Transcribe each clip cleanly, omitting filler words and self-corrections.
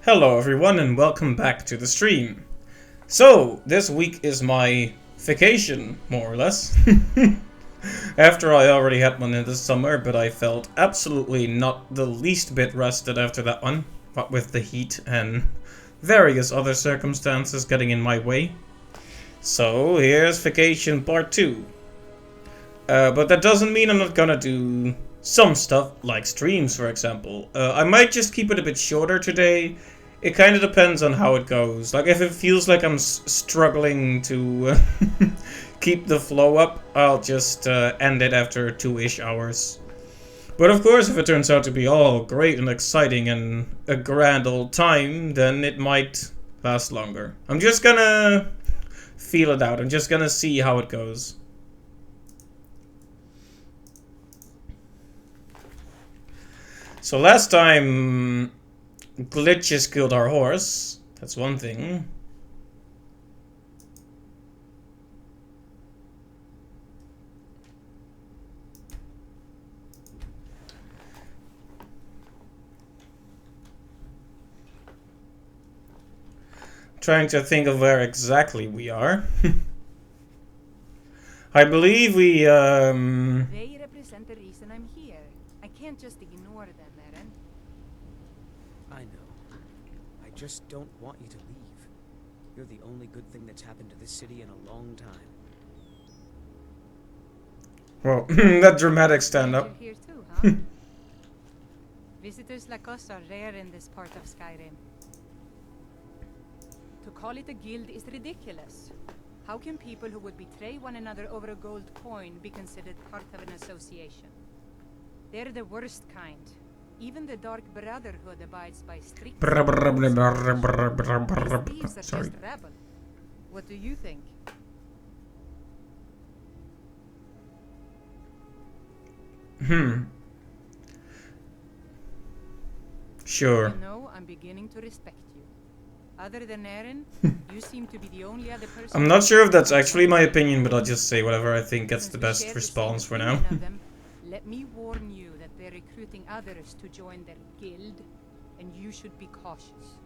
Hello everyone and welcome back to the stream. So, this week is my vacation, more or less. After I already had one in the summer, but I felt absolutely not the least bit rested after that one. What with the heat and various other circumstances getting in my way. So, here's vacation part 2. But that doesn't mean I'm not gonna do some stuff, like streams for example. I might just keep it a bit shorter today. It kind of depends on how it goes. Like, if it feels like I'm struggling to keep the flow up, I'll just end it after 2-ish hours. But of course, if it turns out to be all great and exciting and a grand old time, then it might last longer. I'm just gonna feel it out. I'm just gonna see how it goes. So last time, glitches killed our horse. That's one thing. Trying to think of where exactly we are. I believe we They represent the reason I'm here. I can't just ignore them, Eren. I know. I just don't want you to leave. You're the only good thing that's happened to this city in a long time. Well, that dramatic stand-up. You're here too, huh? Visitors like us are rare in this part of Skyrim. To call it a guild is ridiculous. How can people who would betray one another over a gold coin be considered part of an association? They're the worst kind. Even the Dark Brotherhood abides by strict... These thieves are Sorry. just rabble. What do you think? Sure. You know, I'm beginning to respect you. Other than Eren, you seem to be the only other person... I'm not sure if that's actually my opinion, but I'll just say whatever I think gets the best response for now. Let me warn you that they're recruiting others to join their guild, and you should be cautious.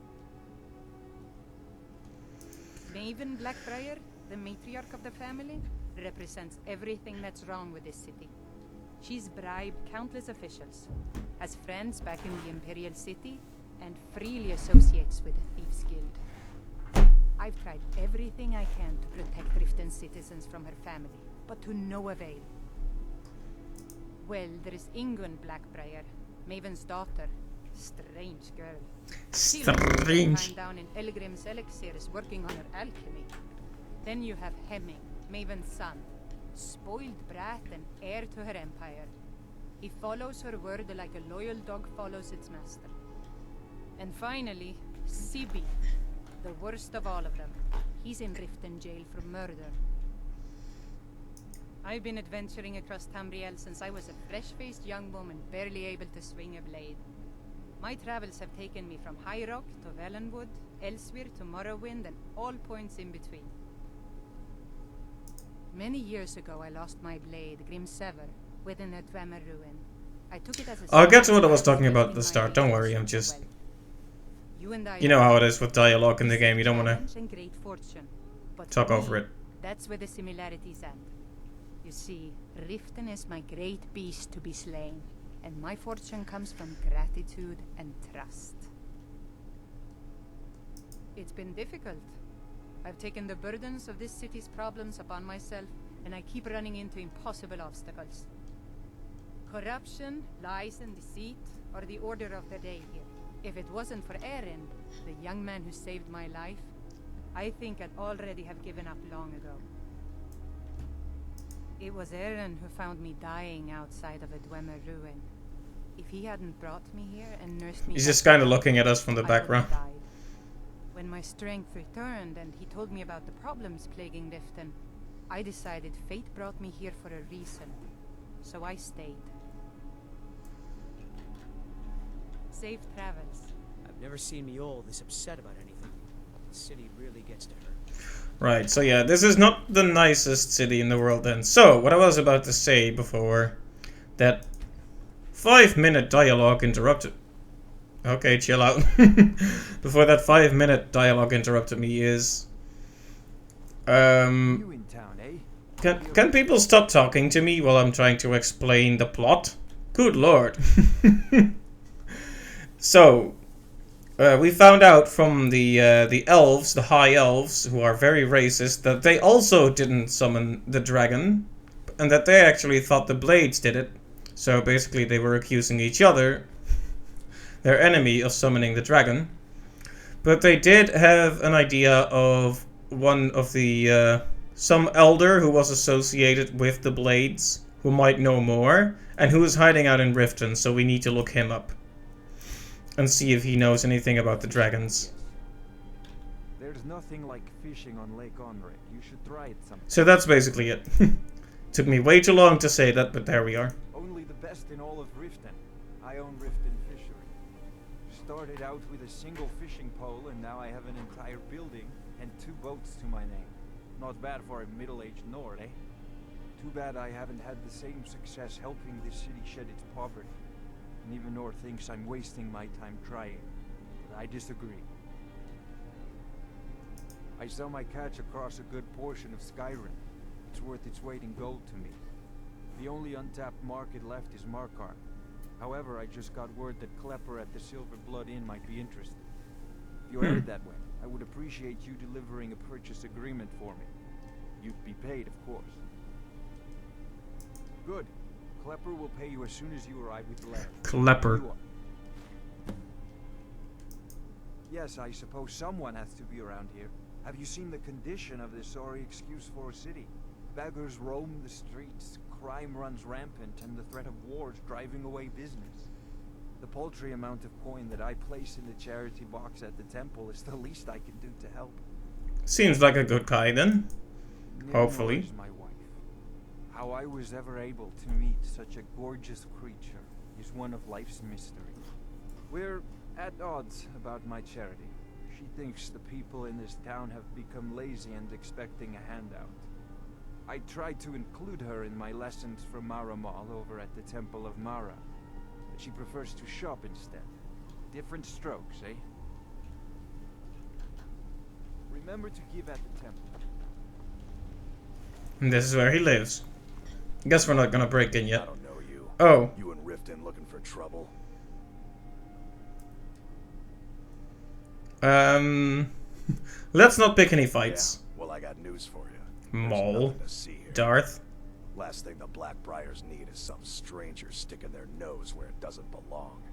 Maven Blackbriar, the matriarch of the family, represents everything that's wrong with this city. She's bribed countless officials, has friends back in the Imperial City, and freely associates with the Thieves Guild. I've tried everything I can to protect Riften's citizens from her family, but to no avail. Well, there is Ingun Blackbriar, Maven's daughter. Strange girl. She lives Strange. down in Elgrim's elixirs working on her alchemy. Then you have Hemming, Maven's son. Spoiled brat and heir to her empire. He follows her word like a loyal dog follows its master. And finally, Sibi, the worst of all of them. He's in Riften jail for murder. I've been adventuring across Tamriel since I was a fresh-faced young woman barely able to swing a blade. My travels have taken me from High Rock to Valenwood, Elsewhere to Morrowind, and all points in between. Many years ago, I lost my blade, Grimsever, within a Dwemer ruin. I took it as a... I'll get to what I was talking about at the start. Don't worry, I'm just... You know how it is with dialogue in the game. You don't want to talk over it. That's where the similarities end. You see, Riften is my great beast to be slain, and my fortune comes from gratitude and trust. It's been difficult. I've taken the burdens of this city's problems upon myself, and I keep running into impossible obstacles. Corruption, lies, and deceit are the order of the day here. If it wasn't for Eren, the young man who saved my life, I think I'd already have given up long ago. It was Eren who found me dying outside of a Dwemer ruin. If he hadn't brought me here and nursed me... He's just kind of looking at us from the background. When my strength returned and he told me about the problems plaguing Riften, I decided fate brought me here for a reason. So I stayed. Safe travels. I've never seen me all this upset about anything. The city really gets to her. Right, so yeah, this is not the nicest city in the world then. So, what I was about to say before that 5-minute dialogue interrupted Okay, chill out. Before that 5-minute dialogue interrupted me is... You in town, eh? Can people stop talking to me while I'm trying to explain the plot? Good lord. So, we found out from the elves, the high elves, who are very racist, that they also didn't summon the dragon, and that they actually thought the blades did it. So basically they were accusing each other, their enemy, of summoning the dragon. But they did have an idea of one of the, some elder who was associated with the blades, who might know more, and who is hiding out in Riften, so we need to look him up. And see if he knows anything about the dragons. There's nothing like fishing on Lake Onred. You should try it sometime. So that's basically it. Took me way too long to say that, but there we are. Only the best in all of Riften. I own Riften Fishery. Started out with a single fishing pole, and now I have an entire building and 2 boats to my name. Not bad for a middle-aged Nord, eh? Too bad I haven't had the same success helping this city shed its poverty. And even Nord thinks I'm wasting my time trying. But I disagree. I sell my catch across a good portion of Skyrim. It's worth its weight in gold to me. The only untapped market left is Markarth. However, I just got word that Klepper at the Silver Blood Inn might be interested. If you're headed that way, I would appreciate you delivering a purchase agreement for me. You'd be paid, of course. Good. Klepper will pay you as soon as you arrive with the letter. Klepper. Yes, I suppose someone has to be around here. Have you seen the condition of this sorry excuse for a city? Beggars roam the streets, crime runs rampant, and the threat of war is driving away business. The paltry amount of coin that I place in the charity box at the temple is the least I can do to help. Seems like a good guy then. Neither Hopefully. is my wife. How I was ever able to meet such a gorgeous creature is one of life's mysteries. We're at odds about my charity. She thinks the people in this town have become lazy and expecting a handout. I tried to include her in my lessons from Mara Mall over at the Temple of Mara, but she prefers to shop instead. Different strokes, eh? Remember to give at the temple. And this is where he lives. Guess we're not gonna break in I yet. don't know you. Oh. You in Riften looking for trouble? Let's not pick any fights. Yeah. Well, I got news for you. Maul. There's nothing to see here. Darth. Last thing the Blackbriars need is some stranger sticking their nose where it doesn't belong.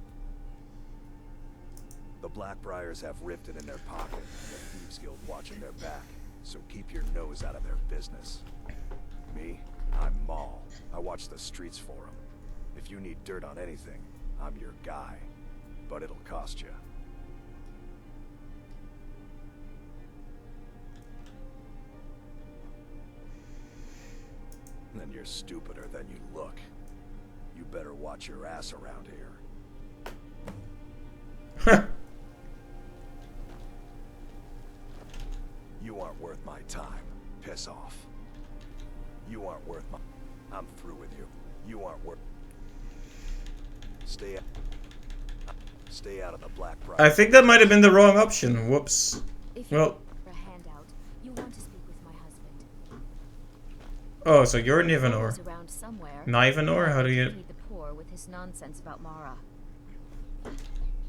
The Blackbriars have Riften in their pocket, and the Thieves Guild watching their back. So keep your nose out of their business. Me? I'm Maul. I watch the streets for them. If you need dirt on anything, I'm your guy. But it'll cost you. Then you're stupider than you look. You better watch your ass around here. You aren't worth my time. Piss off. You aren't worth my... I'm through with you. You aren't worth... Stay out of the Blackbriar. I think that might have been the wrong option. Whoops. If you Well. for a handout, you want to speak with my husband. Oh, so you're He's Nivanor. around somewhere. Nivanor? How do you... Feed the poor with his nonsense about Mara.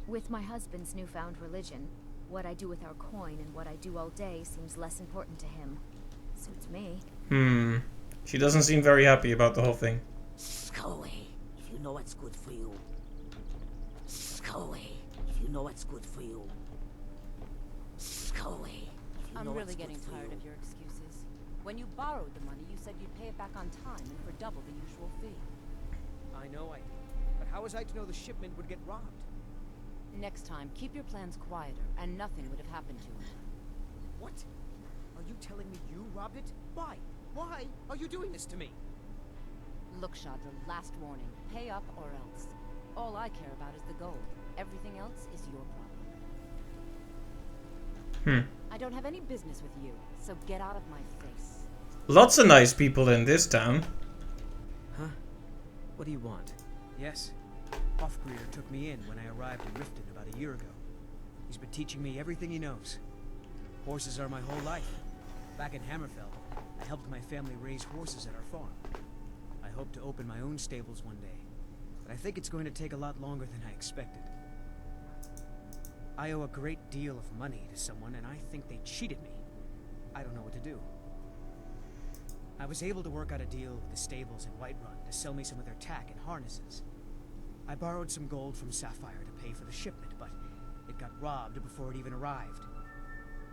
With my husband's newfound religion, what I do with our coin and what I do all day seems less important to him. Suits me. She doesn't seem very happy about the whole thing. Go away if you know what's good for you. Go away if you know what's good for you. Go away if you I'm know really what's getting good for tired you. of your excuses. When you borrowed the money, you said you'd pay it back on time and for double the usual fee. I know I did. But how was I to know the shipment would get robbed? Next time, keep your plans quieter, and nothing would have happened to it. What? Are you telling me you robbed it? Why? Why are you doing this to me? Look, Shadra, last warning. Pay up or else. All I care about is the gold. Everything else is your problem. I don't have any business with you, so get out of my face. Lots of nice people in this town. Huh? What do you want? Yes? Hofgreer took me in when I arrived in Riften about a year ago. He's been teaching me everything he knows. Horses are my whole life. Back in Hammerfell, I helped my family raise horses at our farm. I hope to open my own stables one day, but I think it's going to take a lot longer than I expected. I owe a great deal of money to someone, and I think they cheated me. I don't know what to do. I was able to work out a deal with the stables in Whiterun to sell me some of their tack and harnesses. I borrowed some gold from Sapphire to pay for the shipment, but it got robbed before it even arrived.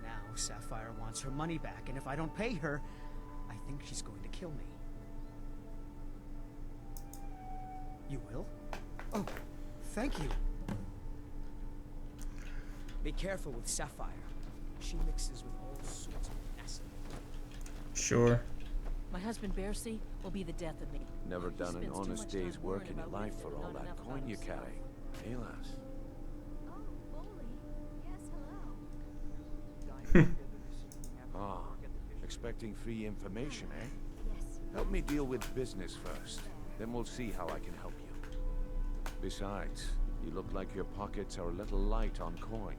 Now Sapphire wants her money back, and if I don't pay her, I think she's going to kill me. You will? Oh, thank you. Be careful with Sapphire. She mixes with all sorts of acid. Sure. My husband Bercy will be the death of me. Never He done an spends too honest much day's time work worrying in your about life Riften for and all not that enough coin about you himself. carry. Hey, lass. Oh, Foley. Yes, hello. Ah, expecting free information, eh? Yes. Help me deal with business first. Then we'll see how I can help you. Besides, you look like your pockets are a little light on coin.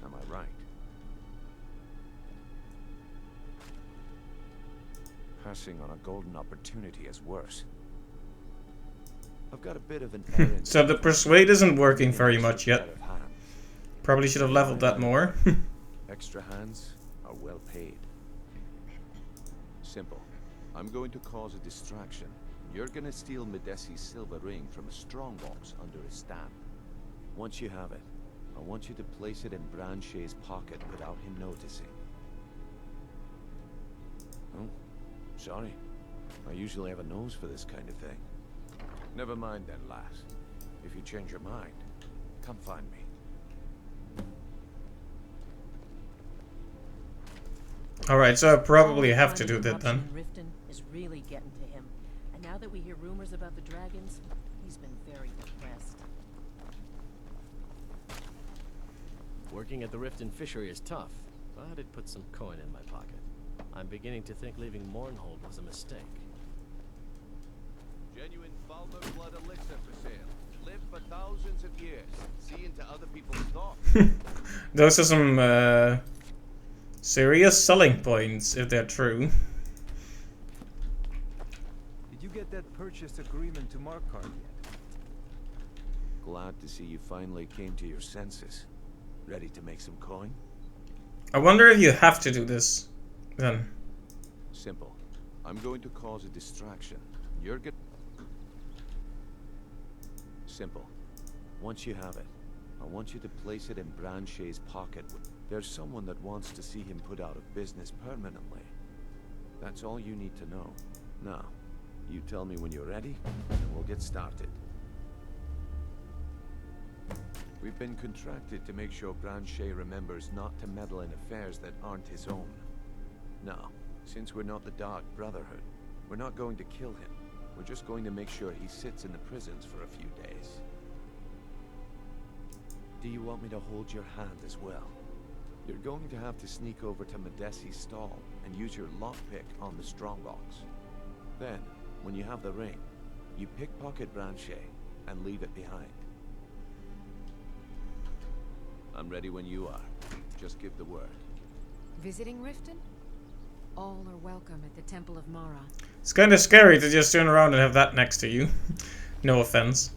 Am I right? Passing on a golden opportunity is worse. I've got a bit of an errand. So the persuade isn't working very much yet. Probably should have leveled that more. Extra hands are well paid. Simple. I'm going to cause a distraction. You're gonna steal Medesi's silver ring from a strongbox under his stamp. Once you have it, I want you to place it in Branche's pocket without him noticing. Oh, sorry. I usually have a nose for this kind of thing. Never mind then, lass. If you change your mind, come find me. Alright, so I probably All the have to crime do and that then. corruption in Riften is really getting to him. And now that we hear rumors about the dragons, he's been very depressed. Working at the Riften fishery is tough, but it puts some coin in my pocket. I'm beginning to think leaving Mournhold was a mistake. Genuine Falmer blood elixir for sale. Live for thousands of years. See into other people's thoughts. Those are some serious selling points, if they're true. Did you get that purchase agreement to Markarth yet? Glad to see you finally came to your senses. Ready to make some coin? I wonder if you have to do this then. Simple. I'm going to cause a distraction. You're good. Simple. Once you have it, I want you to place it in Branche's pocket. There's someone that wants to see him put out of business permanently. That's all you need to know. Now, you tell me when you're ready, and we'll get started. We've been contracted to make sure Branche remembers not to meddle in affairs that aren't his own. Now, since we're not the Dark Brotherhood, we're not going to kill him. We're just going to make sure he sits in the prisons for a few days. Do you want me to hold your hand as well? You're going to have to sneak over to Medesi's stall and use your lockpick on the strongbox. Then, when you have the ring, you pickpocket Branche and leave it behind. I'm ready when you are. Just give the word. Visiting Riften? All are welcome at the Temple of Mara. It's kind of scary to just turn around and have that next to you. No offense.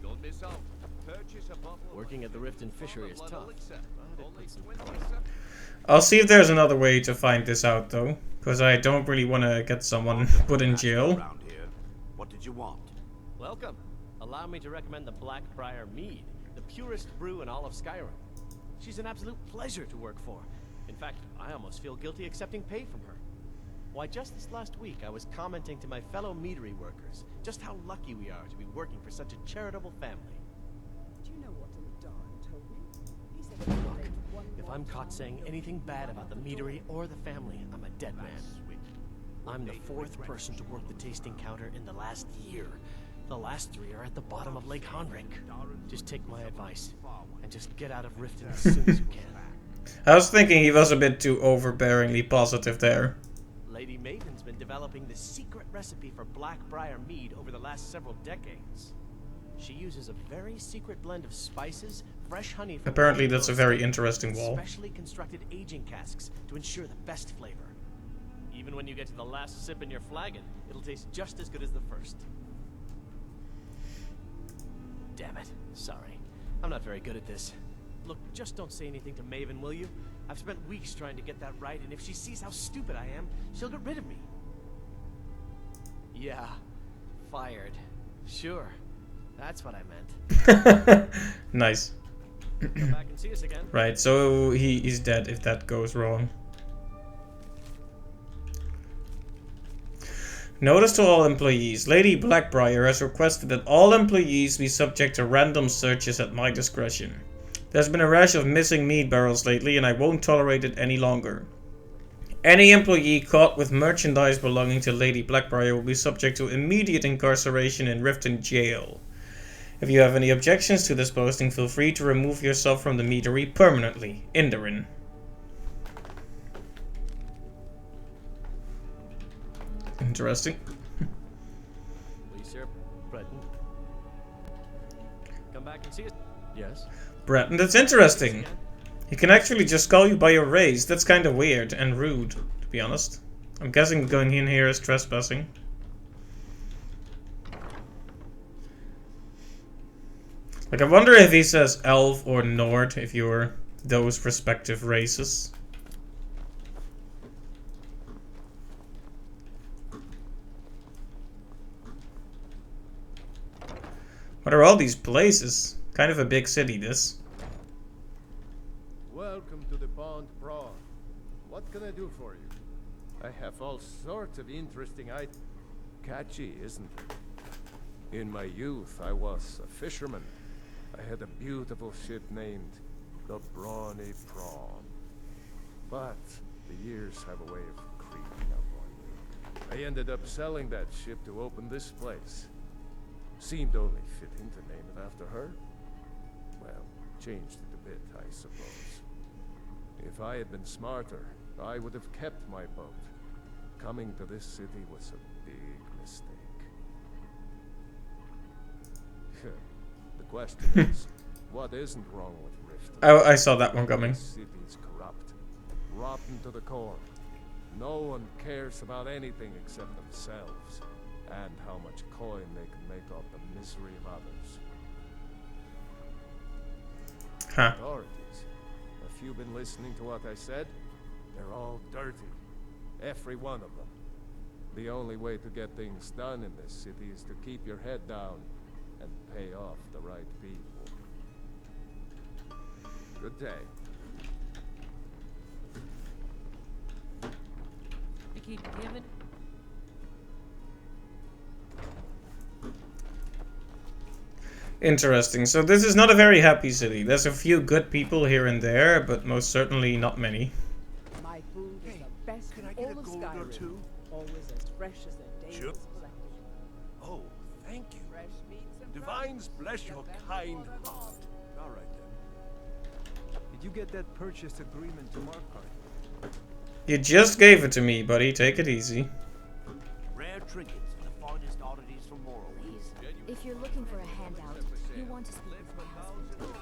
Don't miss out. Purchase a bottle. Working at the Riften fishery is tough, but it puts some coin. I'll see if there's another way to find this out though, because I don't really want to get someone put in jail. Around here. What did you want? Welcome. Allow me to recommend the Blackbriar Mead, the purest brew in all of Skyrim. She's an absolute pleasure to work for. In fact, I almost feel guilty accepting pay from her. Why, just this last week, I was commenting to my fellow meadery workers just how lucky we are to be working for such a charitable family. Do you know what Darn told me? He said that Look, if I'm caught saying anything bad about the meadery or the family, I'm a dead man. I'm the fourth person to work the tasting counter in the last year. The last 3 are at the bottom of Lake Honrick. Just take my advice and just get out of Riften as soon as you can. I was thinking he was a bit too overbearingly positive there. Lady Maven's been developing the secret recipe for Blackbriar mead over the last several decades. She uses a very secret blend of spices, fresh honey from Apparently that's a very interesting wall. specially constructed aging casks to ensure the best flavor. Even when you get to the last sip in your flagon, it'll taste just as good as the first. Damn it. Sorry. I'm not very good at this. Look, just don't say anything to Maven, will you? I've spent weeks trying to get that right, and if she sees how stupid I am, she'll get rid of me. Yeah. Fired. Sure. That's what I meant. Nice. Come back and see us again. Right, so he's dead if that goes wrong. Notice to all employees. Lady Blackbriar has requested that all employees be subject to random searches at my discretion. There's been a rash of missing mead barrels lately, and I won't tolerate it any longer. Any employee caught with merchandise belonging to Lady Blackbriar will be subject to immediate incarceration in Riften Jail. If you have any objections to this posting, feel free to remove yourself from the meadery permanently. Indarin. Interesting. Please, sir. Breton. Come back and see us. Yes. Breton, that's interesting. He can actually just call you by your race. That's kind of weird and rude, to be honest. I'm guessing going in here is trespassing. Like, I wonder if he says elf or Nord, if you're those respective races. What are all these places? Kind of a big city, this. Welcome to the Pond Prawn. What can I do for you? I have all sorts of interesting items. Catchy, isn't it? In my youth, I was a fisherman. I had a beautiful ship named the Brawny Prawn. But the years have a way of creeping up on me. I ended up selling that ship to open this place. Seemed only fitting to name it after her. Well, changed it a bit, I suppose. If I had been smarter, I would have kept my boat. Coming to this city was a big mistake. The question is, what isn't wrong with Riften? I saw that one coming. The city's corrupt, rotten to the core. No one cares about anything except themselves, and how much coin they can make off the misery of others. Huh. Authorities, have you been listening to what I said? They're all dirty. Every one of them. The only way to get things done in this city is to keep your head down and pay off the right people. Good day. You keep giving. Interesting. So this is not a very happy city. There's a few good people here and there, but most certainly not many. My food is the best in all of Skyrim. Always as fresh as the day was collected. Oh, thank you. Fresh meats and Divines bless your kind heart. All right then. Did you get that purchase agreement to Markart? You just gave it to me, buddy. Take it easy. Rare trinkets for the finest oddities from Morrowind. If you're looking for a handout, you want to speak with my husband.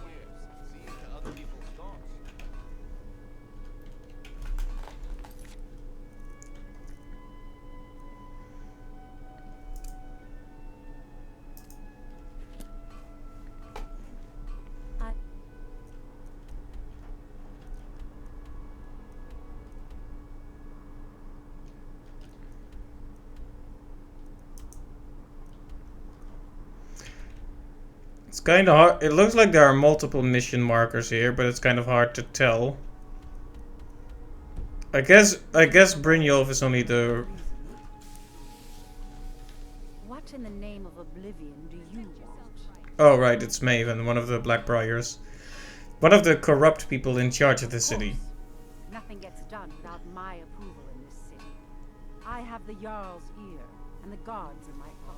It's kind of hard. It looks like there are multiple mission markers here, but it's kind of hard to tell. I guess Brynjolf is only the... What in the name of oblivion do you want? Oh right, it's Maven, one of the Blackbriars. One of the corrupt people in charge of the city. Nothing gets done without my approval in this city. I have the Jarl's ear, and the guards in my power.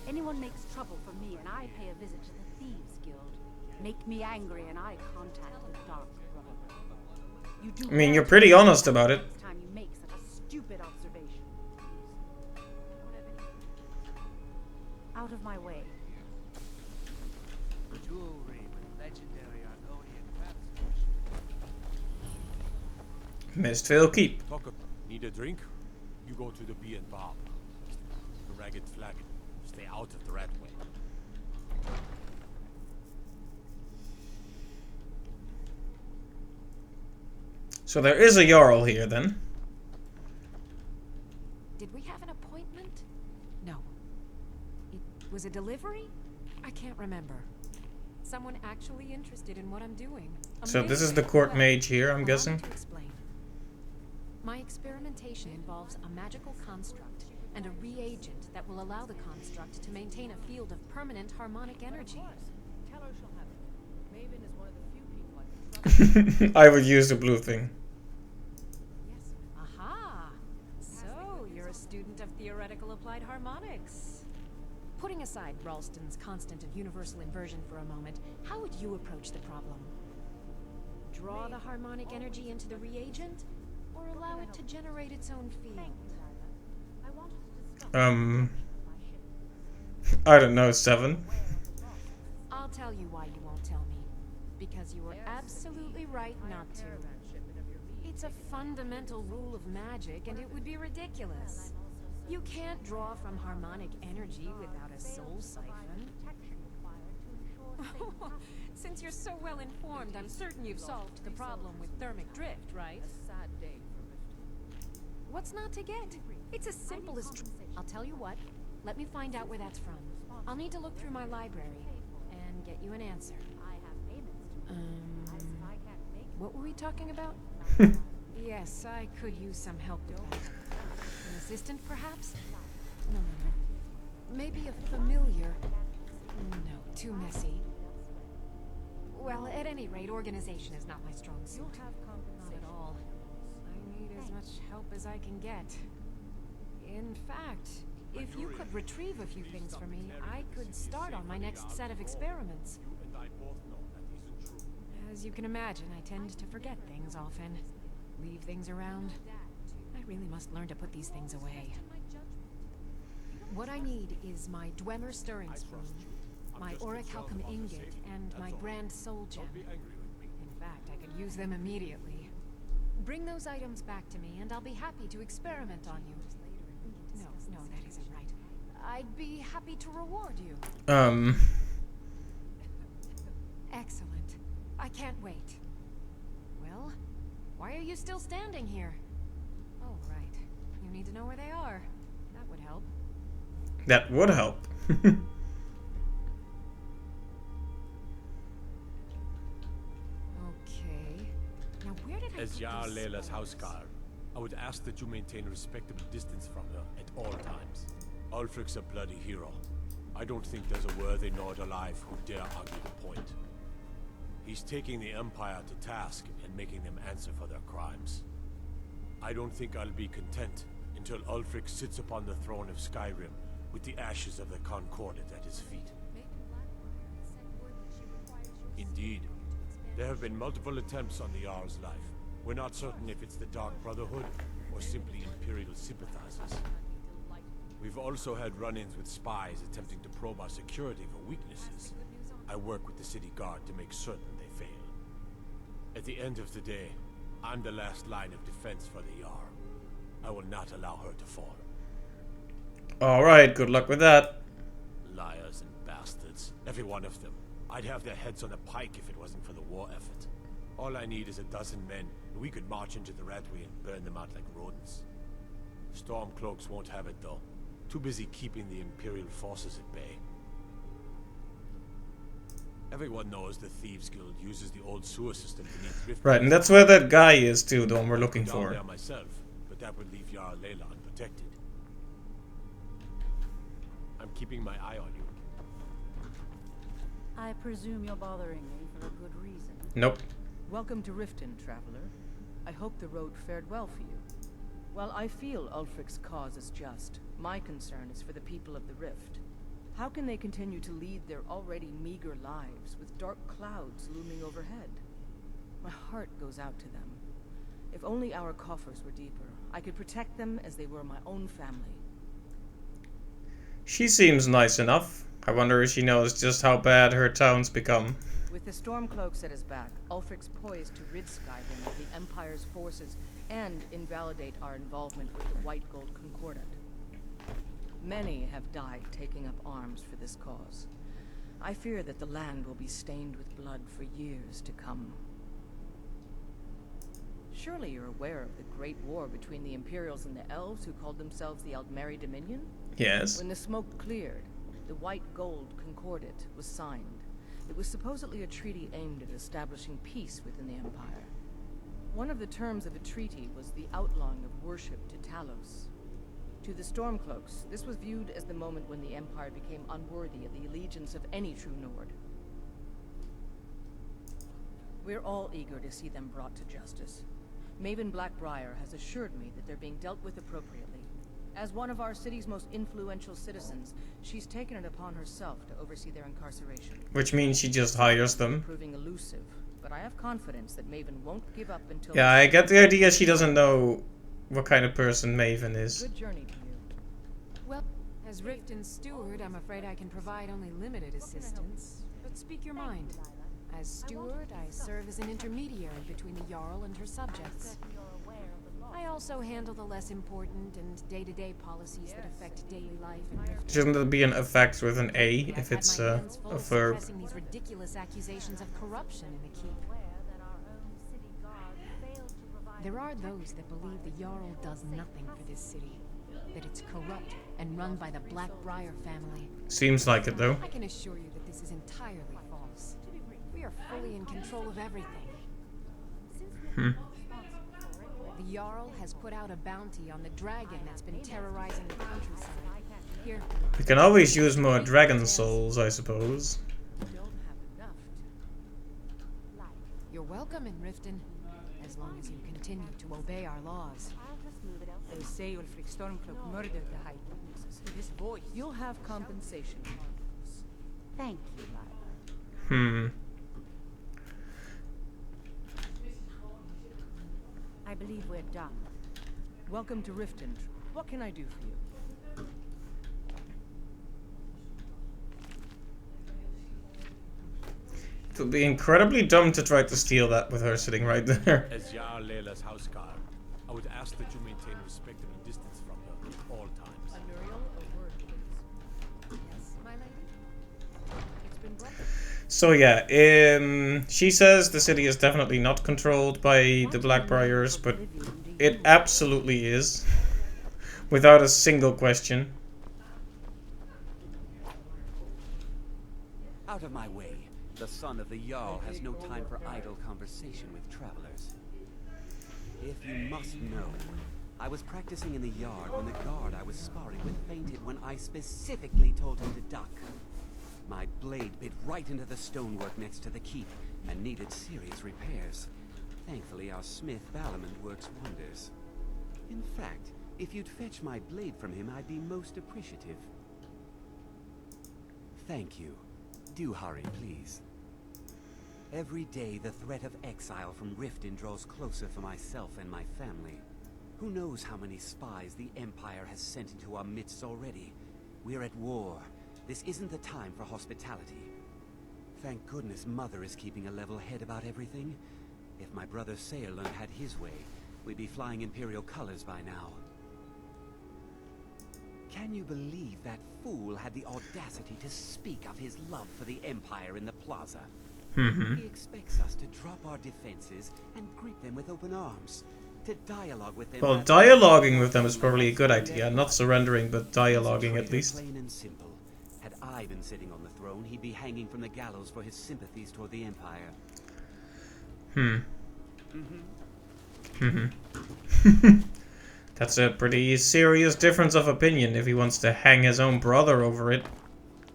Anyone makes trouble for me, and I pay a visit to the Thieves Guild. Make me angry, and I contact the Dark Brotherhood. You do I mean, you're pretty honest about it. Next time you make such a stupid observation. Out of my way. Jewelry with legendary Argonian craftsmanship. Mistvale Keep. Tucker, need a drink? You go to the B and Bob. The Ragged Flagon. Stay out of the rat way. So there is a Jarl here then. Did we have an appointment? No. It was a delivery? I can't remember. Someone actually interested in what I'm doing. So this is the court mage here, I'm guessing. To explain. My experimentation involves a magical construct and a reagent that will allow the construct to maintain a field of permanent harmonic energy. Tell her she'll have it. Maven is one of the few people I can trust. I would use the blue thing. Yes. Aha! So, you're a student of theoretical applied harmonics. Putting aside Ralston's constant and universal inversion for a moment, how would you approach the problem? Draw the harmonic energy into the reagent, or allow it to generate its own field? I don't know, 7. I'll tell you why you won't tell me. Because you were absolutely right not to. It's a fundamental rule of magic, and it would be ridiculous. You can't draw from harmonic energy without a soul siphon. Since you're so well informed, I'm certain you've solved the problem with thermic drift, right? What's not to get? It's as simple as... I'll tell you what. Let me find out where that's from. I'll need to look through my library and get you an answer. What were we talking about? Yes, I could use some help with that. An assistant, perhaps? No. Maybe a familiar. No, too messy. Well, at any rate, organization is not my strong suit. Not at all. I need as much help as I can get. In fact, if you could retrieve a few things for me, I could start on my next set of experiments. As you can imagine, I tend to forget things often. Leave things around. I really must learn to put these things away. What I need is my Dwemer stirring spoon, my orichalcum ingot, and my grand soul gem. In fact, I could use them immediately. Bring those items back to me, and I'll be happy to experiment on you. No, that isn't right. I'd be happy to reward you. Excellent. I can't wait. Well, why are you still standing here? Oh, right. You need to know where they are. That would help. That would help. Okay. Now where did I As put Jarl those Layla's spells? houseguard, I would ask that you maintain a respectable distance from her at all times. Ulfric's a bloody hero. I don't think there's a worthy Nord alive who dare argue the point. He's taking the Empire to task and making them answer for their crimes. I don't think I'll be content until Ulfric sits upon the throne of Skyrim with the ashes of the Concordat at his feet. Indeed, there have been multiple attempts on the Jarl's life. We're not certain if it's the Dark Brotherhood or simply Imperial sympathizers. We've also had run-ins with spies attempting to probe our security for weaknesses. I work with the city guard to make certain they fail. At the end of the day, I'm the last line of defense for the Jarl. I will not allow her to fall. Alright, good luck with that. Liars and bastards, every one of them. I'd have their heads on a pike if it wasn't for the war effort. All I need is a dozen men, and we could march into the Radway and burn them out like rodents. Stormcloaks won't have it though. Too busy keeping the Imperial forces at bay. Everyone knows the Thieves Guild uses the old sewer system beneath Rift. Right, and that's where that guy is too, the one we're looking Down for. there myself, but that would leave Jarl Layla unprotected. I'm keeping my eye on you. I presume you're bothering me for a good reason. Nope. Welcome to Riften, traveler. I hope the road fared well for you. While I feel Ulfric's cause is just, my concern is for the people of the Rift. How can they continue to lead their already meager lives with dark clouds looming overhead? My heart goes out to them. If only our coffers were deeper, I could protect them as they were my own family. She seems nice enough. I wonder if she knows just how bad her town's become. With the Stormcloaks at his back, Ulfric's poised to rid Skyrim of the Empire's forces and invalidate our involvement with the White Gold Concordat. Many have died taking up arms for this cause. I fear that the land will be stained with blood for years to come. Surely you're aware of the Great War between the Imperials and the Elves who called themselves the Aldmeri Dominion? Yes. When the smoke cleared, the White Gold Concordat was signed. It was supposedly a treaty aimed at establishing peace within the Empire. One of the terms of the treaty was the outlawing of worship to Talos. To the Stormcloaks, this was viewed as the moment when the Empire became unworthy of the allegiance of any true Nord. We're all eager to see them brought to justice. Maven Blackbriar has assured me that they're being dealt with appropriately. As one of our city's most influential citizens, she's taken it upon herself to oversee their incarceration. Which means she just hires them. Proving elusive, but I have confidence that Maven won't give up until... Yeah, I get the idea she doesn't know what kind of person Maven is. Good journey to you. Well, as Riften's steward, I'm afraid I can provide only limited assistance. But speak your mind. As steward, I serve as an intermediary between the Jarl and her subjects. I also handle the less important and day-to-day policies that affect daily life in Riften. Shouldn't it be an effect with an A if it's a verb? These ridiculous accusations of corruption in the keep. There are those that believe the Jarl does nothing for this city, that it's corrupt and run by the Blackbriar family. Seems like it, though. I can assure you that this is entirely false. We are fully in control of everything. The Jarl has put out a bounty on the dragon that's been terrorizing the countryside. Here. We can always use more dragon souls, I suppose. You're welcome in Riften, as long as you continue to obey our laws. They say Ulfric Stormcloak murdered the High Priestess. His voice. You'll have compensation. Thank you, Lila. I believe we're done. Welcome to Riften. What can I do for you? It would be incredibly dumb to try to steal that with her sitting right there. As Jarl Leila's houseguard, I would ask that you maintain respectable distance from her at all times. A Muriel, a word, please. Yes, my lady? It's been brought. So yeah, she says the city is definitely not controlled by the Blackbriars, but it absolutely is. Without a single question. Out of my way. The son of the Jarl has no time for idle conversation with travelers. If you must know, I was practicing in the yard when the guard I was sparring with fainted when I specifically told him to duck. My blade bit right into the stonework next to the keep and needed serious repairs. Thankfully, our smith Balamant works wonders. In fact, if you'd fetch my blade from him, I'd be most appreciative. Thank you. Do hurry, please. Every day, the threat of exile from Riften draws closer for myself and my family. Who knows how many spies the Empire has sent into our midst already? We're at war. This isn't the time for hospitality. Thank goodness Mother is keeping a level head about everything. If my brother Saerlund had his way, we'd be flying Imperial colors by now. Can you believe that fool had the audacity to speak of his love for the Empire in the plaza? He expects us to drop our defenses and greet them with open arms. To dialogue with them. Well, dialoguing with them is probably a good idea. Not surrendering, but dialoguing at least. Plain and simple. Had I been sitting on the throne, he'd be hanging from the gallows for his sympathies toward the Empire. That's a pretty serious difference of opinion if he wants to hang his own brother over it.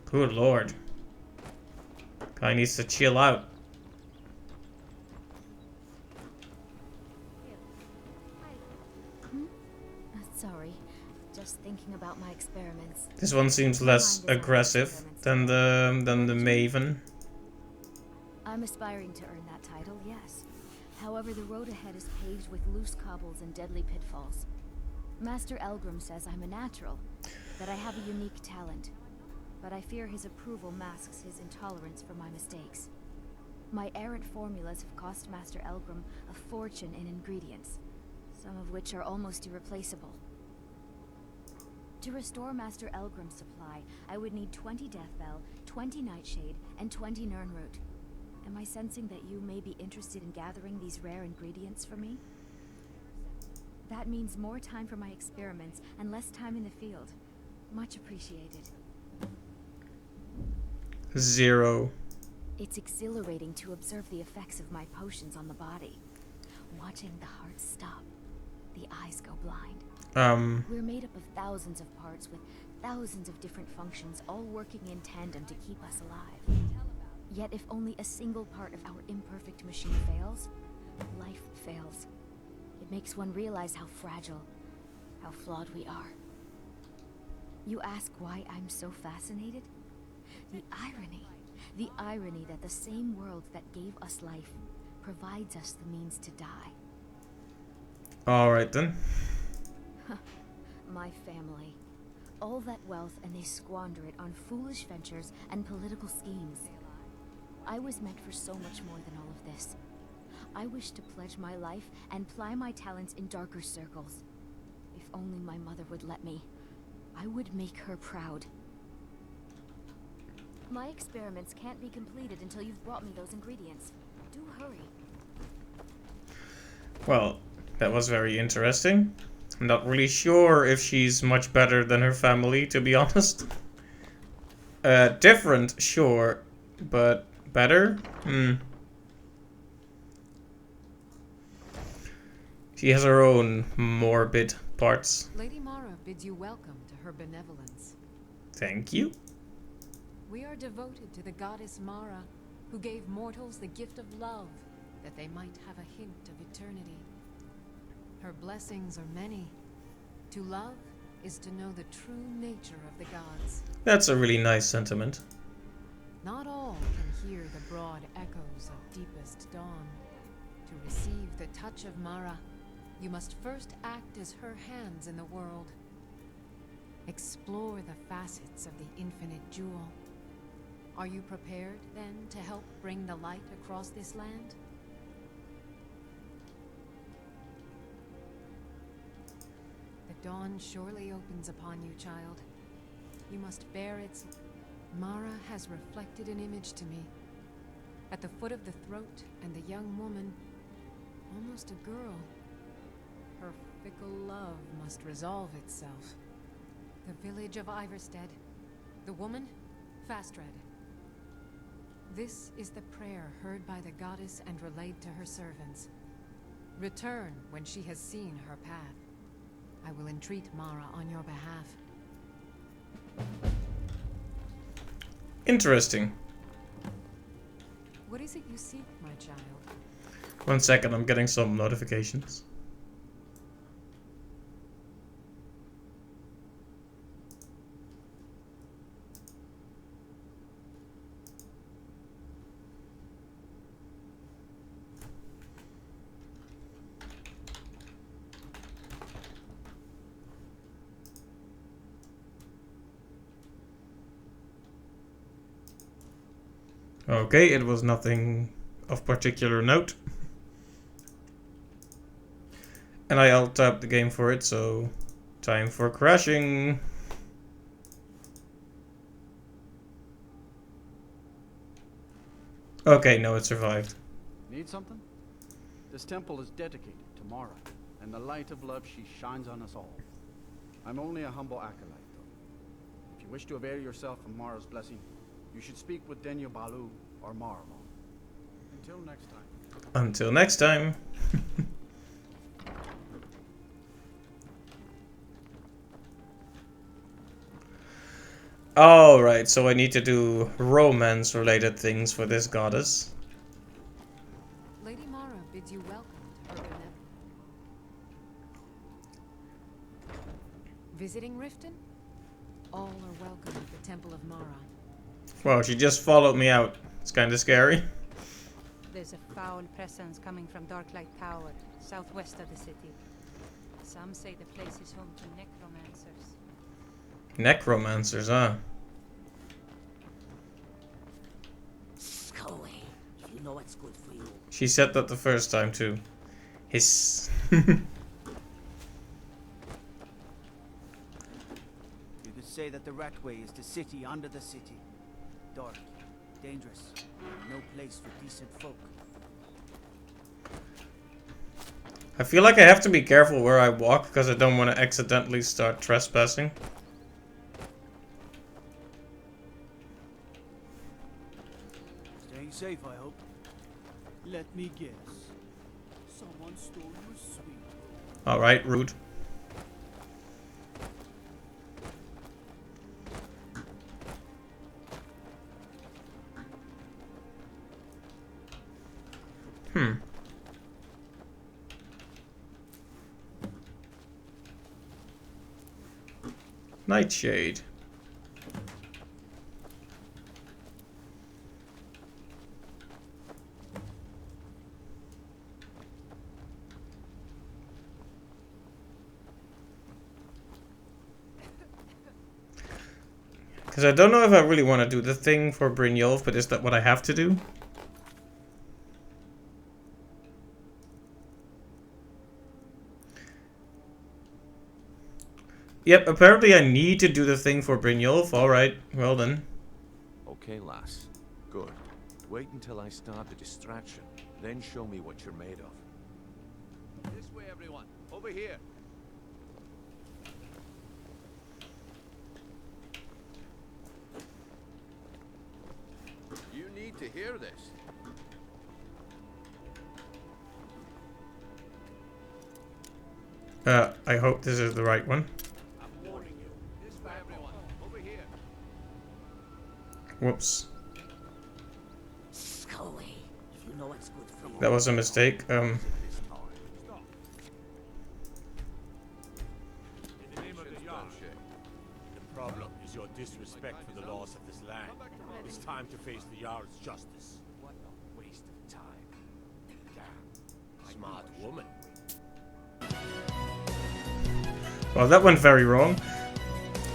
Good lord. Guy needs to chill out. Sorry, just thinking about my experiments. This one seems less aggressive than the Maven. I'm aspiring to earn that title, yes. However, the road ahead is paved with loose cobbles and deadly pitfalls. Master Elgrim says I'm a natural, that I have a unique talent, but I fear his approval masks his intolerance for my mistakes. My errant formulas have cost Master Elgrim a fortune in ingredients, some of which are almost irreplaceable. To restore Master Elgrim's supply, I would need 20 Deathbell, 20 Nightshade, and 20 Nirnroot. Am I sensing that you may be interested in gathering these rare ingredients for me? That means more time for my experiments and less time in the field. Much appreciated. 0. It's exhilarating to observe the effects of my potions on the body. Watching the heart stop, the eyes go blind. We're made up of thousands of parts with thousands of different functions, all working in tandem to keep us alive. Yet if only a single part of our imperfect machine fails, life fails. It makes one realize how fragile, how flawed we are. You ask why I'm so fascinated? The irony that the same world that gave us life provides us the means to die. Alright then. My family. All that wealth and they squander it on foolish ventures and political schemes. I was meant for so much more than all of this. I wish to pledge my life and ply my talents in darker circles. If only my mother would let me, I would make her proud. My experiments can't be completed until you've brought me those ingredients. Do hurry. Well, that was very interesting. I'm not really sure if she's much better than her family, to be honest. Different, sure, but better? She has her own morbid parts. Lady Mara bids you welcome to her benevolence. Thank you. We are devoted to the goddess Mara, who gave mortals the gift of love, that they might have a hint of eternity. Her blessings are many. To love is to know the true nature of the gods. That's a really nice sentiment. Not all can hear the broad echoes of deepest dawn. To receive the touch of Mara, you must first act as her hands in the world. Explore the facets of the infinite jewel. Are you prepared, then, to help bring the light across this land? The dawn surely opens upon you, child. You must bear its... Mara has reflected an image to me. At the foot of the throat, and the young woman, almost a girl. Her fickle love must resolve itself. The village of Iverstead. The woman, Fastred. This is the prayer heard by the goddess and relayed to her servants. Return when she has seen her path. I will entreat Mara on your behalf. Interesting. What is it you seek, my child? 1 second, I'm getting some notifications. Okay, it was nothing of particular note. And I alt-tabbed the game for it, so time for crashing. Okay, no, it survived. Need something? This temple is dedicated to Mara, and the light of love she shines on us all. I'm only a humble acolyte, though. If you wish to avail yourself of Mara's blessing, you should speak with Denya Balu or Marlon. Until next time. Until next time. Alright, so I need to do romance-related things for this goddess. Lady Mara bids you welcome to her benevolence. Visiting Riften? All are welcome at the Temple of Mara. Wow, she just followed me out. It's kind of scary. There's a foul presence coming from Darklight Tower, southwest of the city. Some say the place is home to necromancers. Necromancers, huh? Go away. If you know what's good for you. She said that the first time too. Hiss. You could say that the Ratway is the city under the city. Dark, dangerous, no place for decent folk. I feel like I have to be careful where I walk because I don't want to accidentally start trespassing. Staying safe, I hope. Let me guess. Someone stole your sweet. Alright, rude. Nightshade. Because I don't know if I really want to do the thing for Brynjolf, but is that what I have to do? Yep, apparently I need to do the thing for Brynjolf. Alright, well then. Okay, lass. Good. Wait until I start the distraction, then show me what you're made of. This way, everyone. Over here. You need to hear this. I hope this is the right one. I'm warning you. This way, everyone. Over here. Whoops. Go away. If you know what's good for you. That was a mistake. In the name of the Jarl, the problem is your disrespect for the laws of this land. It's time to face the Jarl's justice. What a waste of time. Damn. Smart woman. Well, that went very wrong.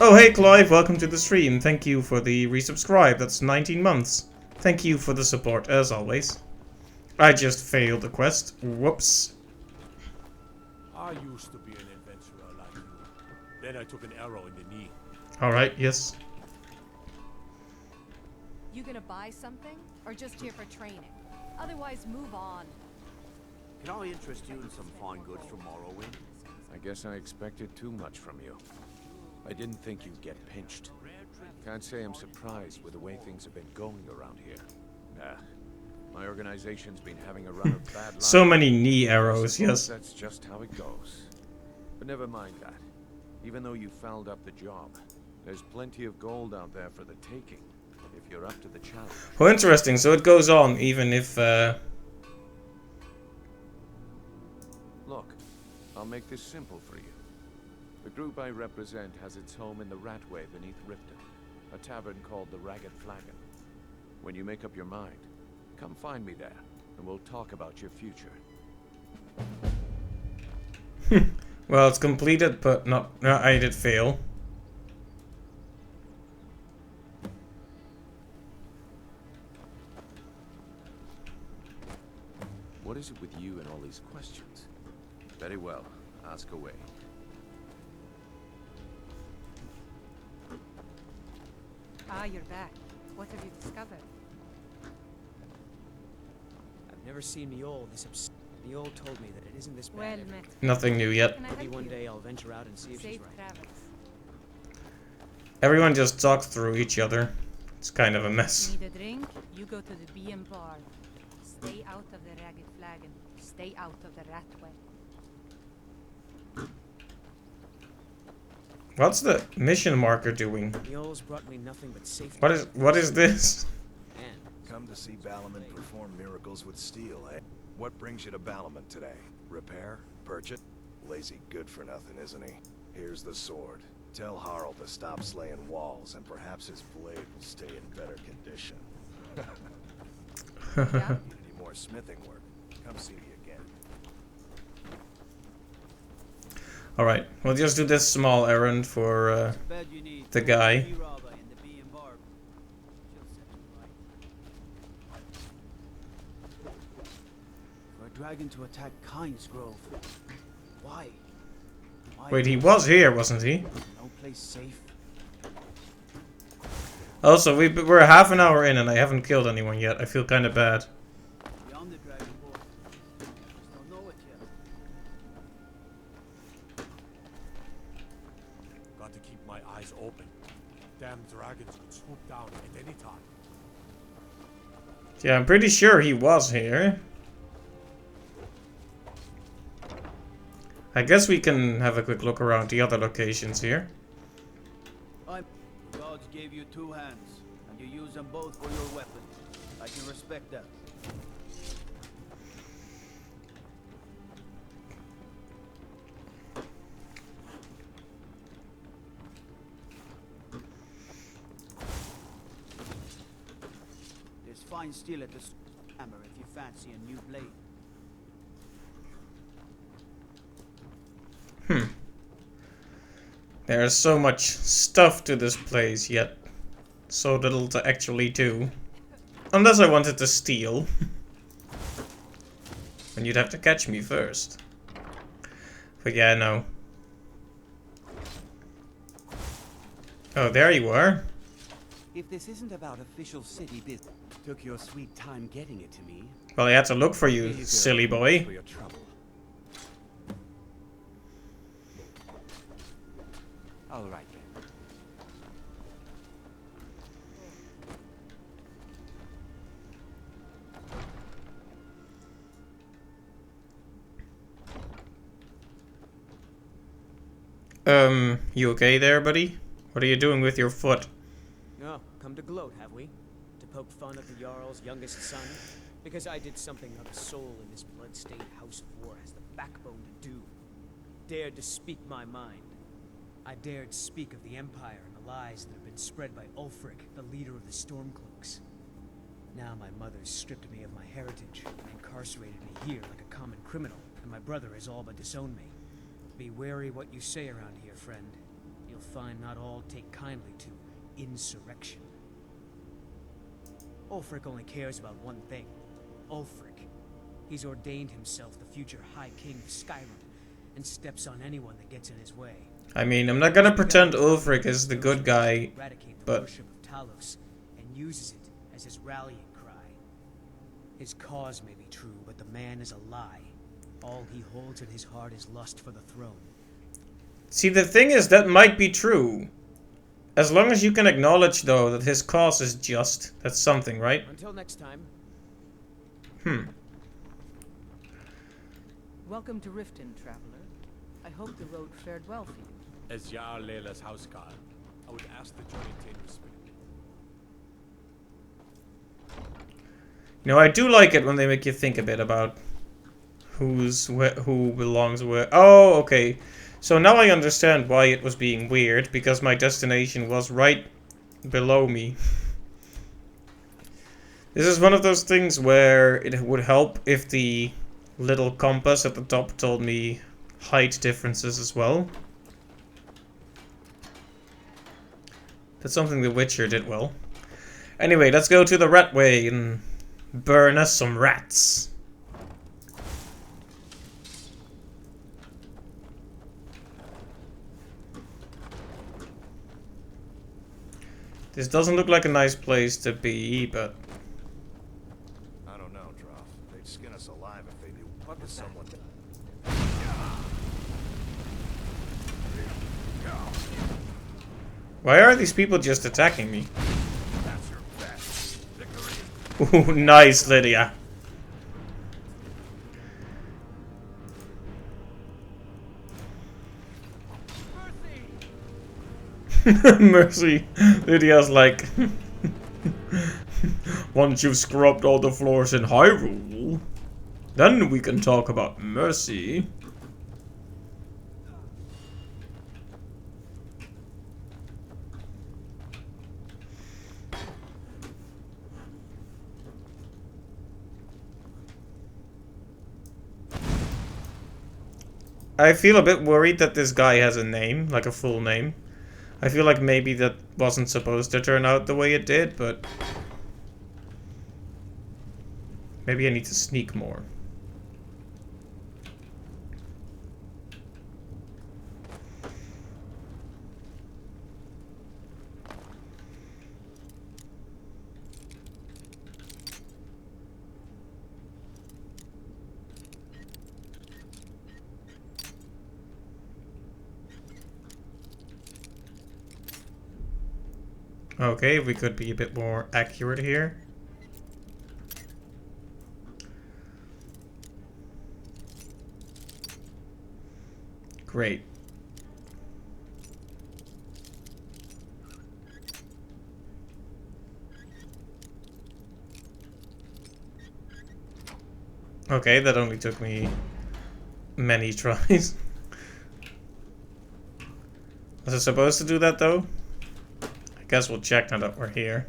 Oh, hey Clive, welcome to the stream. Thank you for the resubscribe. That's 19 months. Thank you for the support, as always. I just failed the quest. Whoops. I used to be an adventurer like you. Then I took an arrow in the knee. Alright, yes. You gonna buy something? Or just here for training? Otherwise, move on. Can I interest you in some fine goods from Morrowind? I guess I expected too much from you. I didn't think you'd get pinched. Can't say I'm surprised with the way things have been going around here. Nah. My organization's been having a run of bad luck. So many knee arrows, yes. That's just how it goes. But never mind that. Even though you fouled up the job, there's plenty of gold out there for the taking, if you're up to the challenge. Oh, interesting. So it goes on, even if, Look, I'll make this simple for you. The group I represent has its home in the Ratway beneath Riften, a tavern called the Ragged Flagon. When you make up your mind, come find me there, and we'll talk about your future. well, it's completed, but not... No, I did fail. What is it with you and all these questions? Very well, ask away. Ah, you're back. What have you discovered? I've never seen Miol this Miol told me that it isn't this bad. Well met. Nothing new yet. Maybe one day I'll venture out and see if she's Safe right. travels. Everyone just talks through each other. It's kind of a mess. Need a drink? You go to the B&M bar. Stay out of the Ragged Flagon. Stay out of the Ratway. What's the mission marker doing? Miol's brought me nothing but safety. What is this? Come to see Balaman perform miracles with steel, eh? What brings you to Balaman today? Repair? Purchase? Lazy good for nothing, isn't he? Here's the sword. Tell Harald to stop slaying walls, and perhaps his blade will stay in better condition. Yeah? Need any more smithing work? Come see me again. Alright, we'll just do this small errand for the guy. For a dragon to attack Kynes Grove. Why? Wait, he was here, wasn't he? No place safe. Also, we're half an hour in and I haven't killed anyone yet. I feel kind of bad. Beyond the dragon board. Just don't know it yet. Got to keep my eyes open. Damn dragons could swoop down at any time. Yeah, I'm pretty sure he was here. I guess we can have a quick look around the other locations here. The gods gave you two hands, and you use them both for your weapon. I can respect that. There's fine steel at the hammer if you fancy a new blade. There's so much stuff to this place, yet so little to actually do. Unless I wanted to steal. And you'd have to catch me first. But yeah, no. Oh, there you are. If this isn't about official city business, took your sweet time getting it to me. Well, I had to look for you, silly boy. For your trouble. All right then. You okay there, buddy? What are you doing with your foot? Oh, come to gloat, have we? To poke fun at the Jarl's youngest son? Because I did something not a soul in this blood-stained house of war has the backbone to do. Dared to speak my mind. I dared speak of the Empire and the lies that have been spread by Ulfric, the leader of the Stormcloaks. Now my mother's stripped me of my heritage and incarcerated me here like a common criminal, and my brother has all but disowned me. Be wary what you say around here, friend. You'll find not all take kindly to insurrection. Ulfric only cares about one thing. Ulfric. He's ordained himself the future High King of Skyrim, and steps on anyone that gets in his way. I mean, I'm not gonna pretend Ulfric is the good guy, but... worship of Talos, and uses it as his rallying cry. His cause may be true, but the man is a lie. All he holds in his heart is lust for the throne. See, the thing is, that might be true. As long as you can acknowledge, though, that his cause is just, that's something, right? Until next time. Welcome to Riften, traveler. I hope the road fared well for you. As Jarl Leila's housecarl, I would ask that you maintain respect. You know, I do like it when they make you think a bit about who belongs where. Oh, okay. So now I understand why it was being weird, because my destination was right below me. This is one of those things where it would help if the little compass at the top told me height differences as well. That's something The Witcher did well. Anyway, let's go to the Ratway and burn us some rats. This doesn't look like a nice place to be, but... I don't know, Droff. They'd skin us alive if they knew what was someone... Why are these people just attacking me? Ooh, nice, Lydia. Mercy. Lydia's like... Once you've scrubbed all the floors in Hyrule, then we can talk about mercy. I feel a bit worried that this guy has a name, like a full name. I feel like maybe that wasn't supposed to turn out the way it did, but maybe I need to sneak more. Okay, we could be a bit more accurate here. Great. Okay, that only took me many tries. Was I supposed to do that though? I guess we'll check now that we're here.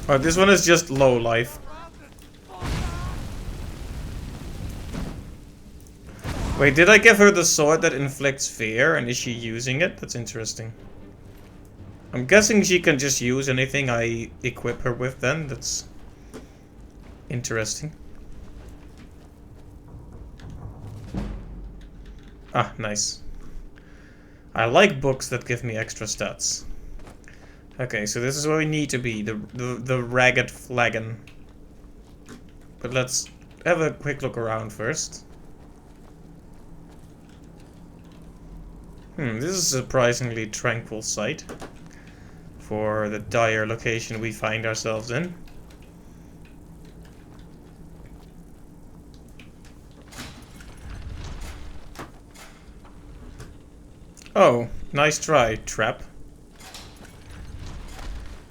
Oh, this one is just low life. Wait, did I give her the sword that inflicts fear, and is she using it? That's interesting. I'm guessing she can just use anything I equip her with then. That's interesting. Ah, nice. I like books that give me extra stats. Okay, so this is where we need to be, the ragged flagon. But let's have a quick look around first. This is a surprisingly tranquil site for the dire location we find ourselves in. Oh, nice try, trap.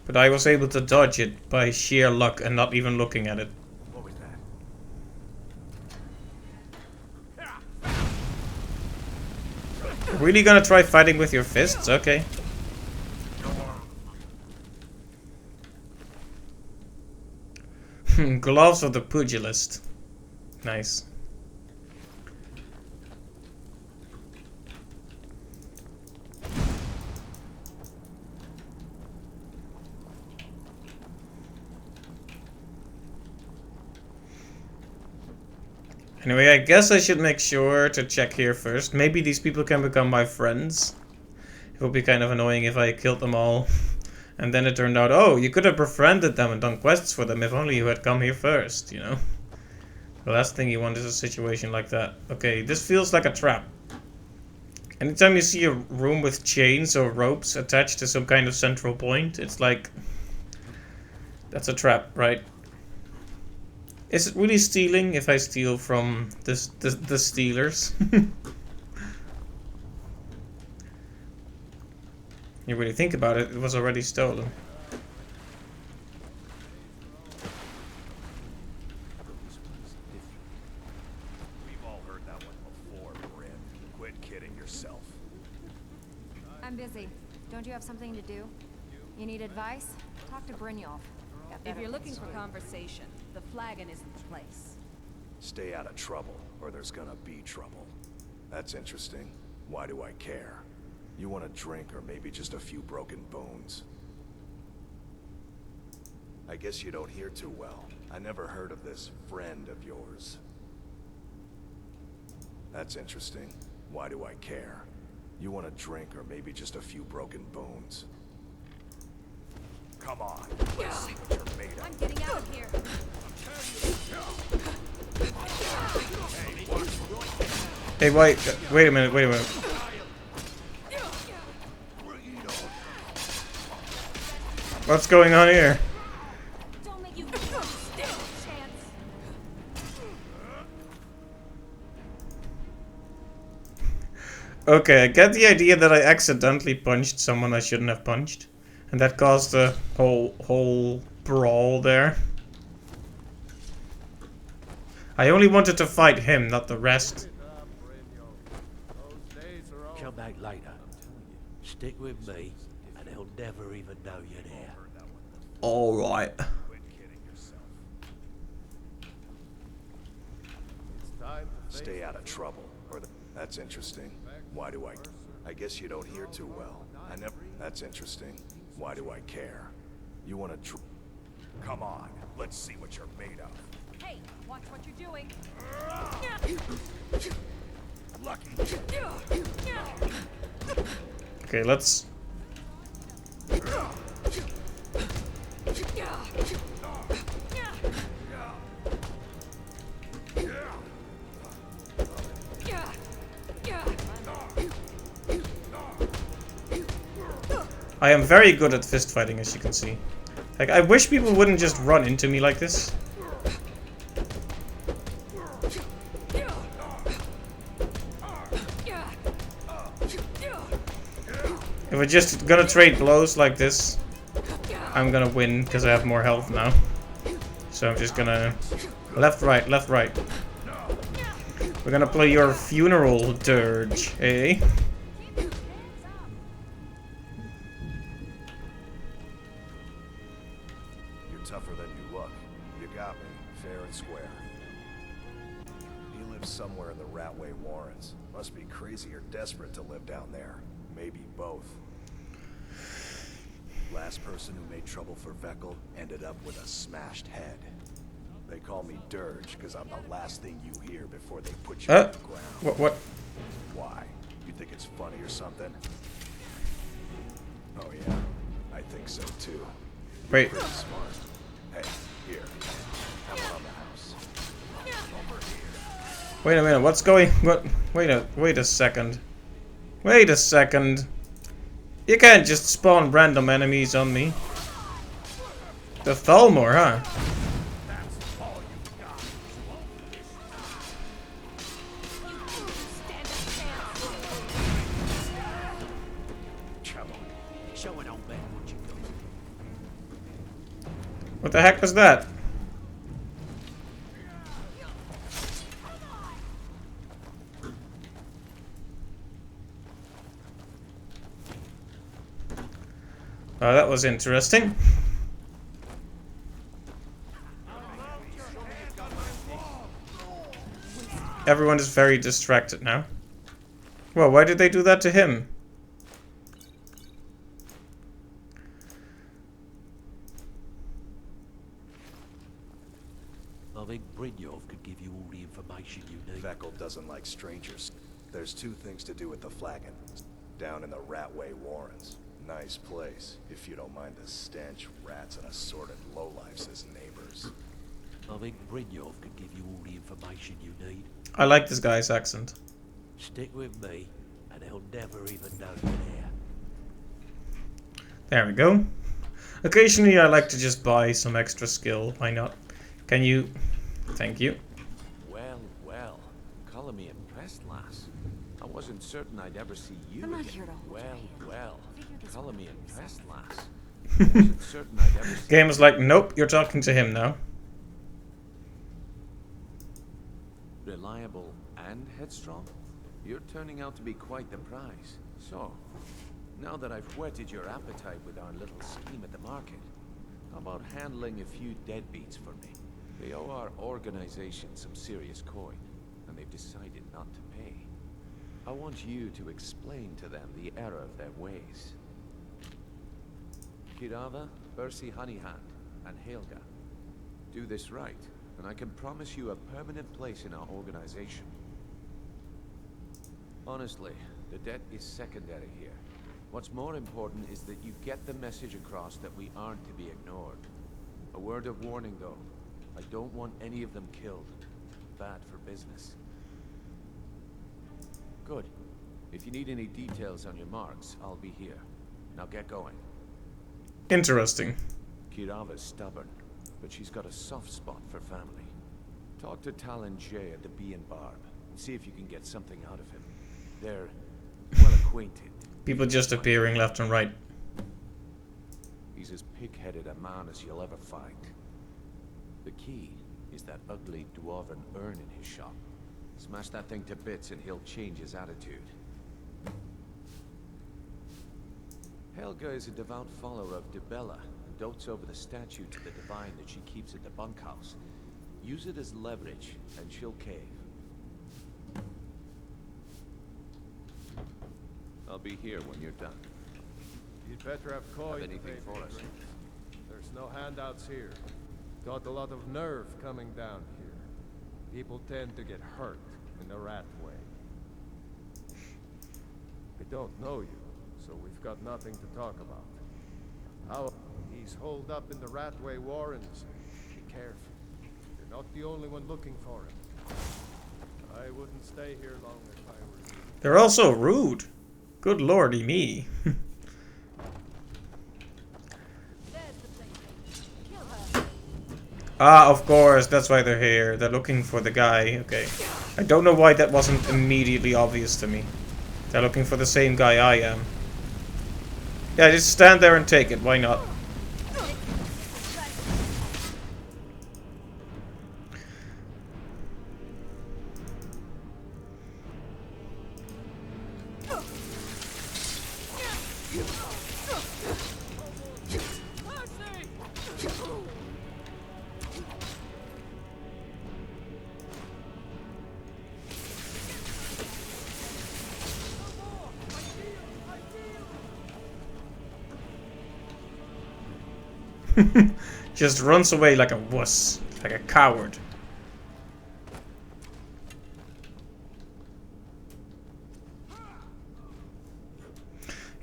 But I was able to dodge it by sheer luck and not even looking at it. What was that? Really gonna try fighting with your fists? Okay. Gloves of the pugilist. Nice. Anyway, I guess I should make sure to check here first. Maybe these people can become my friends. It would be kind of annoying if I killed them all. And then it turned out, oh, you could have befriended them and done quests for them if only you had come here first, you know? The last thing you want is a situation like that. Okay, this feels like a trap. Anytime you see a room with chains or ropes attached to some kind of central point, it's like... that's a trap, right? Is it really stealing if I steal from the stealers? You really think about it, it was already stolen. We've all heard that one before, Bryn. Quit kidding yourself. I'm busy. Don't you have something to do? You need advice? Talk to Brynjolf. If you're looking for conversation, the flagon isn't the place. Stay out of trouble, or there's gonna be trouble. That's interesting. Why do I care? You want a drink or maybe just a few broken bones? I guess you don't hear too well. I never heard of this friend of yours. That's interesting. Why do I care? You want a drink or maybe just a few broken bones? Come on, let's see what you're made of. I'm getting out of here. Hey, wait a minute, wait a minute. What's going on here? Don't make you chance. Okay, I get the idea that I accidentally punched someone I shouldn't have punched. And that caused a whole brawl there. I only wanted to fight him, not the rest. Come back later. Stick with me, and he'll never even know you're there. Alright. Stay out of trouble. That's interesting. Why do I guess you don't hear too well. That's interesting. Why do I care? You want to Come on, let's see what you're made of. Hey, watch what you're doing. Lucky. Okay, let's... I am very good at fist fighting, as you can see. Like, I wish people wouldn't just run into me like this. If we're just gonna trade blows like this, I'm gonna win because I have more health now. So I'm just gonna left, right, left, right. We're gonna play your funeral dirge, eh? You're tougher than you look. You got me, fair and square. He lives somewhere in the Ratway Warrens. Must be crazy or desperate to live down there. Maybe both. Last person who made trouble for Veckel ended up with a smashed head. They call me Dirge because I'm the last thing you hear before they put you on the ground. What? Why? You think it's funny or something? Oh yeah, I think so too. Wait. Pretty smart. Hey, here. Have one on the house. Over here. Wait a minute, what's going... What? Wait a second. Wait a second. You can't just spawn random enemies on me. The Thalmor, huh? What the heck was that? Oh, that was interesting. Everyone is very distracted now. Well, why did they do that to him? I think Brynjolf could give you all the information you need. Veckel doesn't like strangers. There's two things to do with the flagon. Down in the Ratway Warrens. Nice place, if you don't mind the stench, rats, and assorted lowlifes as neighbors. I think Brynjolf could give you all the information you need. I like this guy's accent. Stick with me, and he'll never even know you're there. There we go. Occasionally I like to just buy some extra skill. Why not? Can you... Thank you. Well, well. Colour me impressed, lass. I wasn't certain I'd ever see you I'm not again. here to hold Well, your well. Colour me impressed, lass. I wasn't certain I'd ever see Game is like, nope, you're talking to him now. Reliable and headstrong? You're turning out to be quite the prize. So, now that I've whetted your appetite with our little scheme at the market, how about handling a few deadbeats for me? They owe our organization some serious coin, and they've decided not to pay. I want you to explain to them the error of their ways. Kirava, Bersi Honeyhand, and Helga. Do this right, and I can promise you a permanent place in our organization. Honestly, the debt is secondary here. What's more important is that you get the message across that we aren't to be ignored. A word of warning, though. I don't want any of them killed. Bad for business. Good. If you need any details on your marks, I'll be here. Now get going. Interesting. Kirava's stubborn, but she's got a soft spot for family. Talk to Talon Jay at the Bee and Barb, and see if you can get something out of him. They're well acquainted. People just appearing left and right. He's as pig-headed a man as you'll ever find. The key is that ugly dwarven urn in his shop. Smash that thing to bits and he'll change his attitude. Helga is a devout follower of Dibella and dotes over the statue to the divine that she keeps at the bunkhouse. Use it as leverage, and she'll cave. I'll be here when you're done. You'd better have coin Have to anything pay for us? drinks. There's no handouts here. Got a lot of nerve coming down here. People tend to get hurt in the Ratway. We don't know you, so we've got nothing to talk about. How he's holed up in the Ratway Warrens. Be careful. You're not the only one looking for him. I wouldn't stay here long if I were you. They're also rude. Good lordy me. Ah, of course, that's why they're here. They're looking for the guy. Okay. I don't know why that wasn't immediately obvious to me. They're looking for the same guy I am. Yeah, just stand there and take it. Why not? Just runs away like a wuss, like a coward.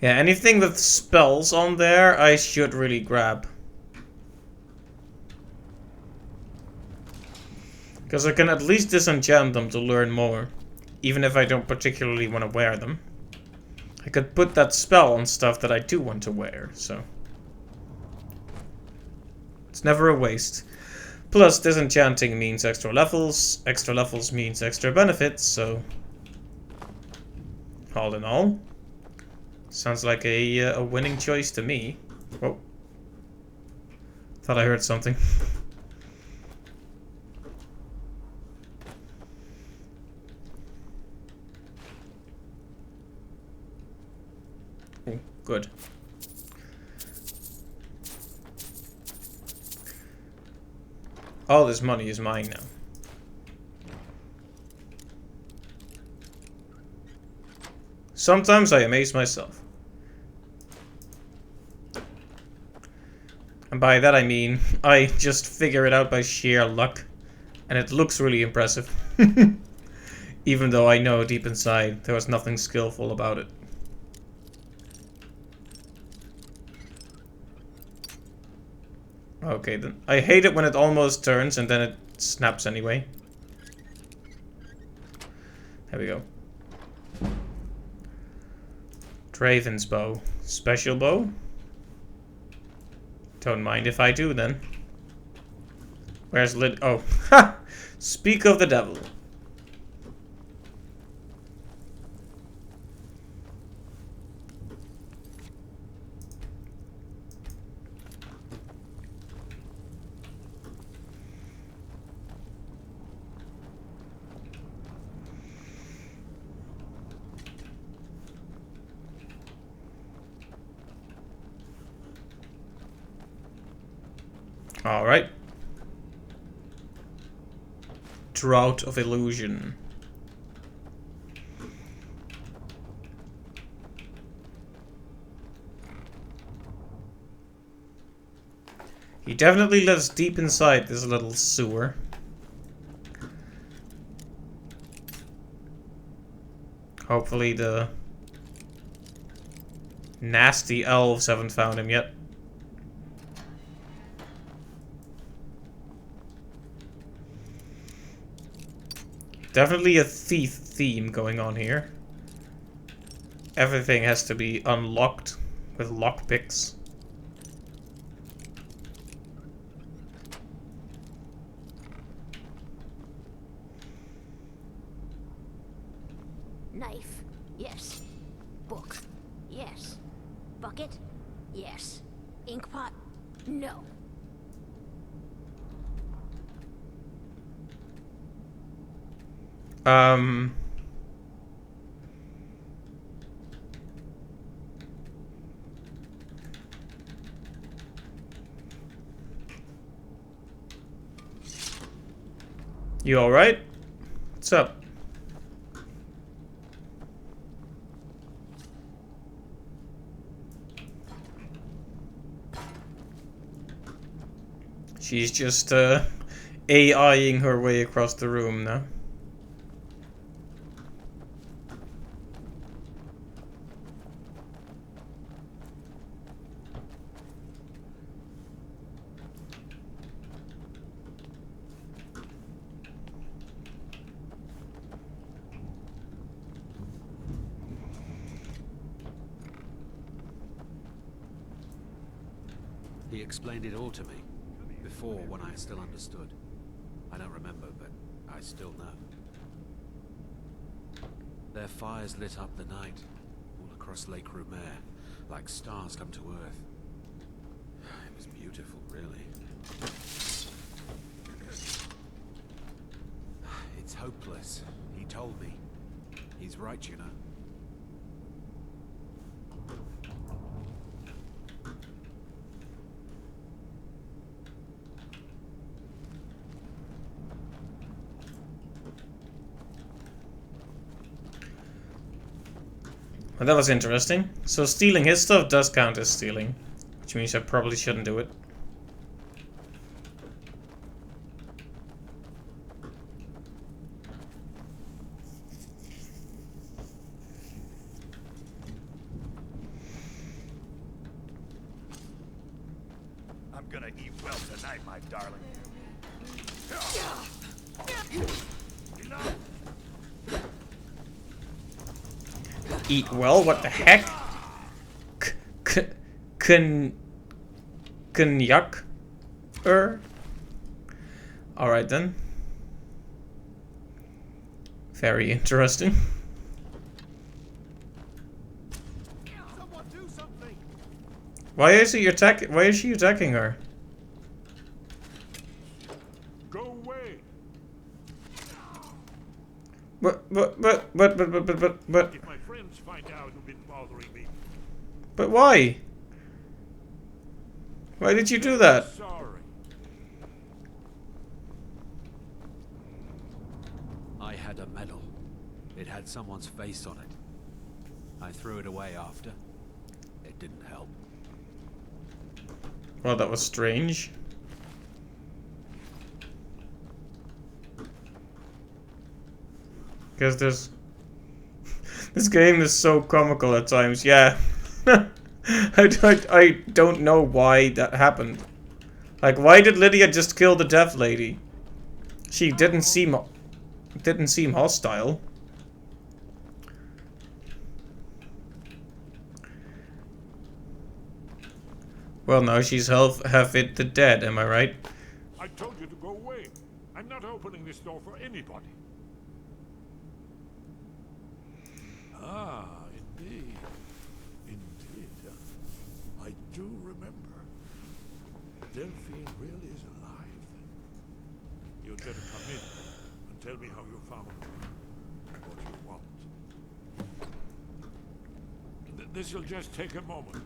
Yeah, anything with spells on there, I should really grab. Because I can at least disenchant them to learn more, even if I don't particularly want to wear them. I could put that spell on stuff that I do want to wear, so... It's never a waste. Plus, disenchanting means extra levels means extra benefits, so... All in all, sounds like a winning choice to me. Whoa. Thought I heard something. Oh, good. All this money is mine now. Sometimes I amaze myself. And by that I mean, I just figure it out by sheer luck. And it looks really impressive. Even though I know deep inside there was nothing skillful about it. Okay, then. I hate it when it almost turns and then it snaps anyway. There we go. Draven's bow. Special bow? Don't mind if I do then. Where's Lid? Oh, ha! Speak of the devil. Alright. Drought of Illusion. He definitely lives deep inside this little sewer. Hopefully the nasty elves haven't found him yet. Definitely a thief theme going on here. Everything has to be unlocked with lockpicks. Knife, yes. Book, yes. Bucket, yes. Inkpot, no. You alright? What's up? She's just AIing her way across the room now. He explained it all to me. Before, when I still understood. I don't remember, but I still know. Their fires lit up the night, all across Lake Rumer, like stars come to Earth. It was beautiful, really. It's hopeless, he told me. He's right, you know. Well, that was interesting. So stealing his stuff does count as stealing, which means I probably shouldn't do it. I'm gonna eat well tonight, my darling. Eat well? What the heck? Cognac? Alright then. Very interesting. Someone do something. Why is she attacking her? Go away. But. If my friends find out you've been bothering me. But why? Why did you do that? Sorry. I had a medal. It had someone's face on it. I threw it away after. It didn't help. Well, that was strange. Because this game is so comical at times. Yeah. I don't know why that happened. Like, why did Lydia just kill the deaf lady? She didn't seem hostile. Well, now she's half it the dead, am I right? I told you to go away. I'm not opening this door for anybody. Ah, indeed. Indeed. I do remember. Delphine really is alive. You'd better come in and tell me how you found her. What you want. This'll just take a moment.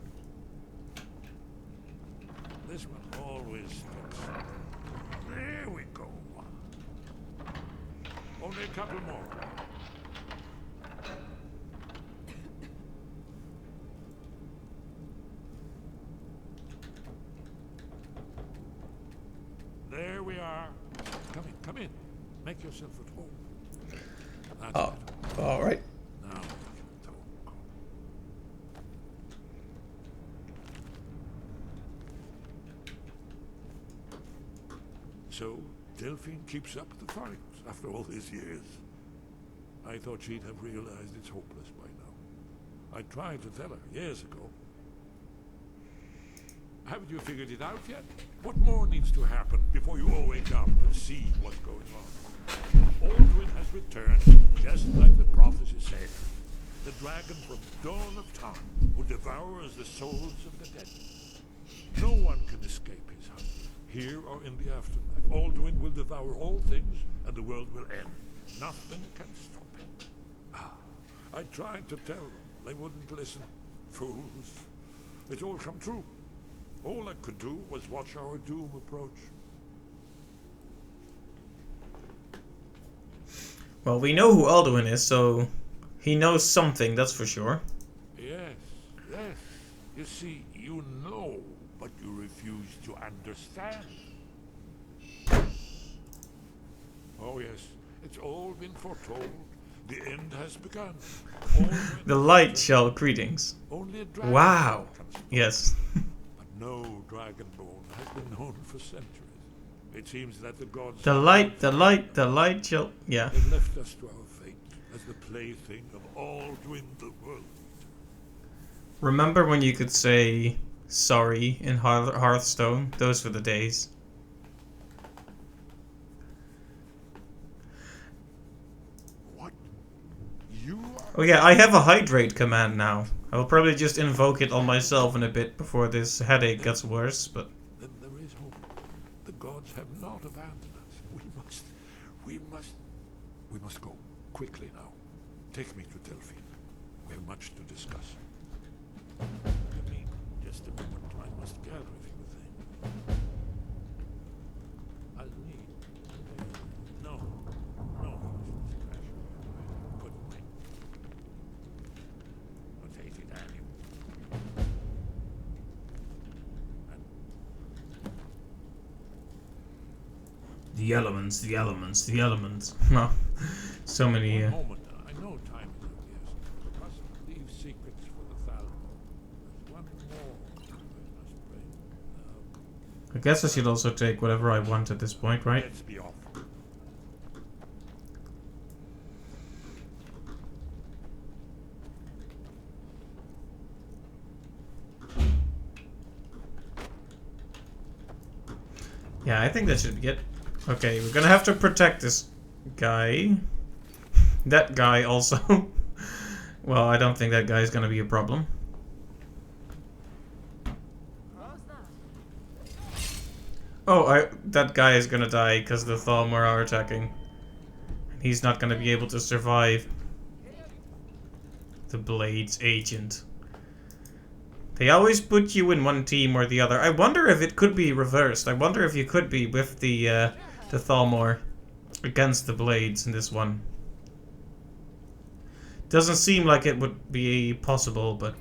This one always sticks. There we go. Only a couple more. There we are. Come in. Make yourself at home. That's Oh, all right. now we can talk. So, Delphine keeps up the fight after all these years. I thought she'd have realized it's hopeless by now. I tried to tell her years ago. Haven't you figured it out yet? What more needs to happen before you all wake up and see what's going on? Aldwin has returned, just like the prophecy said. The dragon from dawn of time who devours the souls of the dead. No one can escape his hunger, here or in the afterlife. Aldwin will devour all things, and the world will end. Nothing can stop it. I tried to tell them. They wouldn't listen. Fools. It all come true. All I could do was watch our doom approach. Well, we know who Alduin is, so he knows something, that's for sure. Yes, yes. You see, you know, but you refuse to understand. Oh yes, it's all been foretold. The end has begun. The light shell greetings. Only a dragon Wow. comes Yes. But no dragonborn has been known for centuries. It seems that the gods... The light shall... Yeah. Have left us to our fate as the plaything of all dwindled world. Remember when you could say sorry in Hearthstone? Those were the days. What? You are... Oh yeah, I have a hydrate command now. I will probably just invoke it on myself in a bit before this headache gets worse, but... Then there is hope. The gods have not abandoned us. We must go. Quickly now. Take me to Delphi. We have much to discuss. Give me just a moment. I must gather a few things. I'll need... No. Couldn't wait. I'll take it anyway. The elements, the elements, the elements. Well, so many... One moment. I know time is of the essence. We must leave secrets for the Thalmor. There's one more I must bring. I guess I should also take whatever I want at this point, right? Let's be off. Yeah, I think that should be it. Okay, we're gonna have to protect this guy. That guy also. Well, I don't think that guy is gonna be a problem. Oh, that guy is gonna die because the Thalmor are attacking. He's not gonna be able to survive. The Blades agent. They always put you in one team or the other. I wonder if it could be reversed. I wonder if you could be with the Thalmor against the Blades in this one. Doesn't seem like it would be possible, but...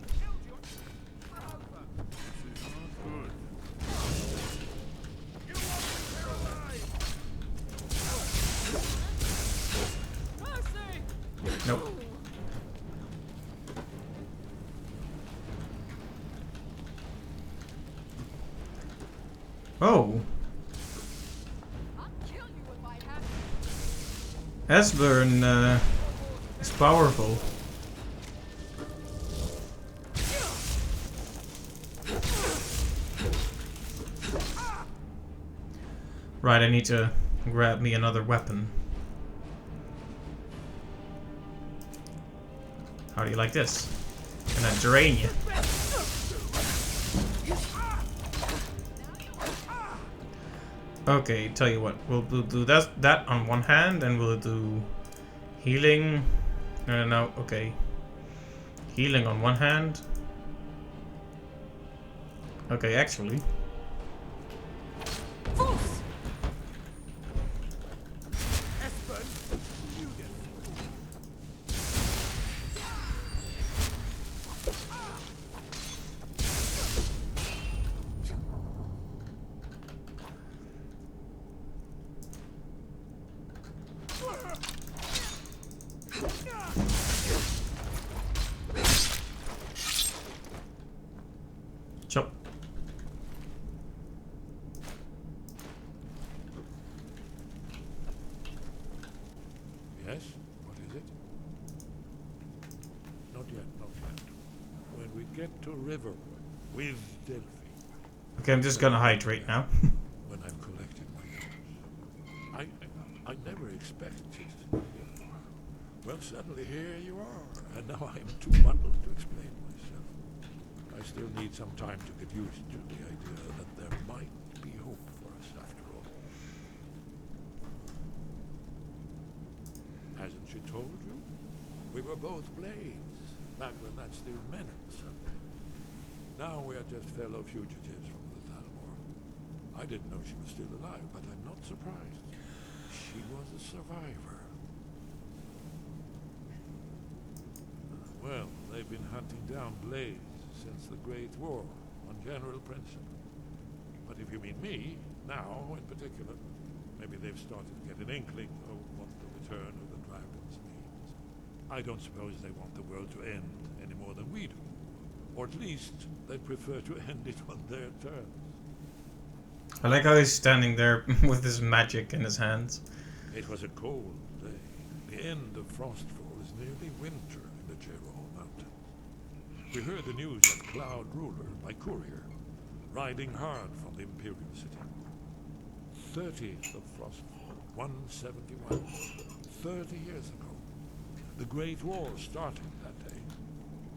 Nope. Oh. Esbern is powerful. Right, I need to grab me another weapon. How do you like this? Gonna drain you. Okay, tell you what, we'll do that on one hand, and we'll do healing. No, okay. Healing on one hand. Okay, actually. Chop. Yes? What is it? Not yet, not yet. When we get to Riverwood with Delphi. Okay, I'm just gonna hydrate now. When I've collected my notes. I never expected. Well, suddenly here you are, and now I'm too muddled to explain myself. I still need some time to get used to the idea that there might be hope for us after all. she told you? We were both blades, back when that still meant something. Now we are just fellow fugitives from the Thalmor. I didn't know she was still alive, but I'm not surprised. She was a survivor. Well, they've been hunting down blades since the Great War, on general principle. But if you mean me, now in particular, maybe they've started to get an inkling of what the return of the dragons means. I don't suppose they want the world to end any more than we do. Or at least, they prefer to end it on their terms. I like how he's standing there with his magic in his hands. It was a cold day. The end of Frostfall is nearly winter in the Gerol Mountains. We heard the news of Cloud Ruler by courier, riding hard from the Imperial City. 30th of Frostfall, 171. 30 years ago. The Great War started that day.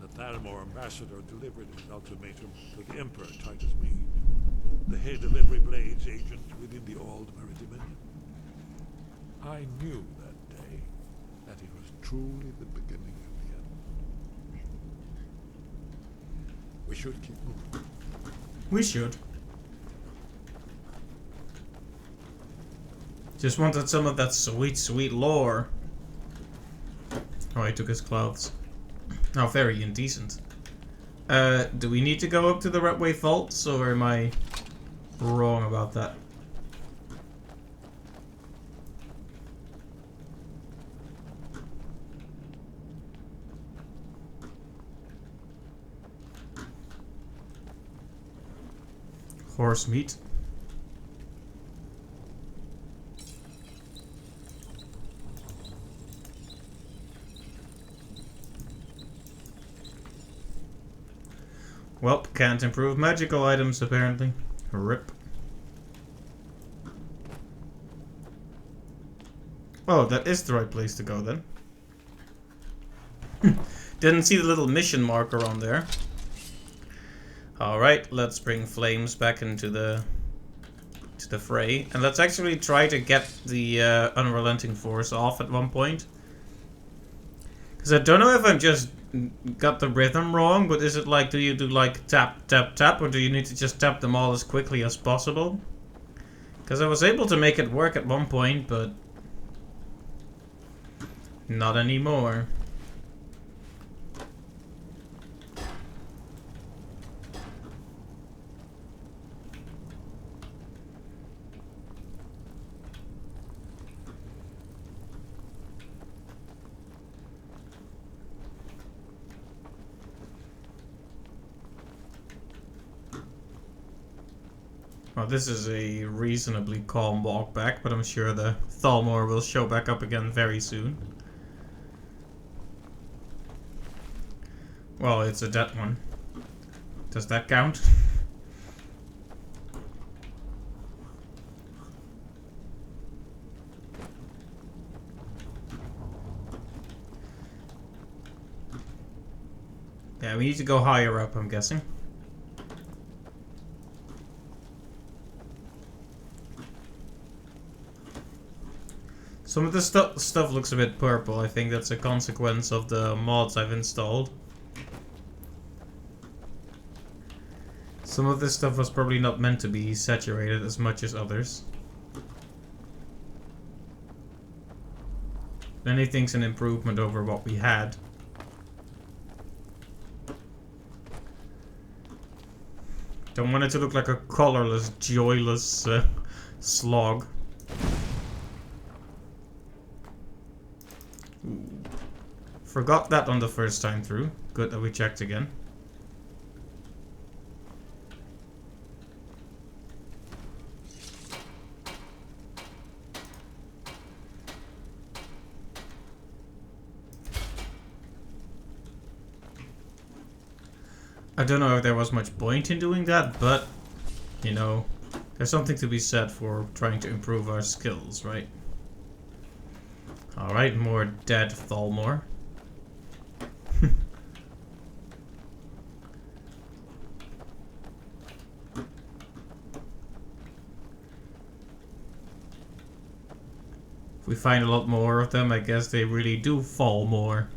The Thalmor ambassador delivered his ultimatum to the Emperor Titus Meade, the head of every Blades agent within the Aldmeri Dominion. I knew that day that it was truly the beginning of the end. We should keep moving. We should. Just wanted some of that sweet, sweet lore. Oh, he took his clothes. How very indecent. Do we need to go up to the Redway Vaults, or am I wrong about that? Horse meat. Well, can't improve magical items apparently. RIP. Oh, that is the right place to go then. Didn't see the little mission marker on there. Alright, let's bring Flames back into the fray. And let's actually try to get the Unrelenting Force off at one point. Because I don't know if I'm just got the rhythm wrong, but is it like, do you do like tap, tap, tap, or do you need to just tap them all as quickly as possible? Because I was able to make it work at one point, but not anymore. Well, this is a reasonably calm walk back, but I'm sure the Thalmor will show back up again very soon. Well, it's a dead one. Does that count? Yeah, we need to go higher up, I'm guessing. Some of the stuff looks a bit purple. I think that's a consequence of the mods I've installed. Some of this stuff was probably not meant to be saturated as much as others. Anything's an improvement over what we had. Don't want it to look like a colorless, joyless slog. Forgot that on the first time through. Good that we checked again. I don't know if there was much point in doing that, but, you know, there's something to be said for trying to improve our skills, right? Alright, more dead Thalmor. we find a lot more of them, I guess they really do fall more.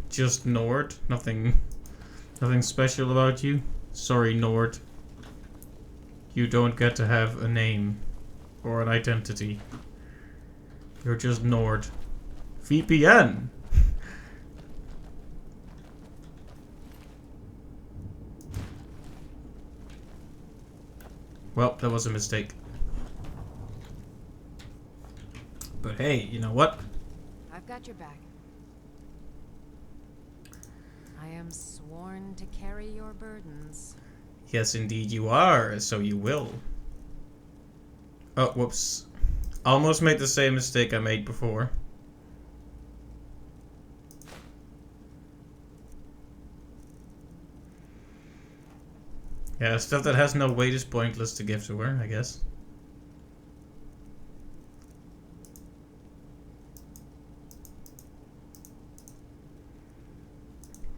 Just Nord, nothing special about you. Sorry, Nord. You don't get to have a name or an identity. You're just Nord. VPN. Well, that was a mistake. But hey, you know what? I've got your back. I am sworn to carry your burdens. Yes, indeed you are, so you will. Oh, whoops. Almost made the same mistake I made before. Yeah, stuff that has no weight is pointless to give to her, I guess.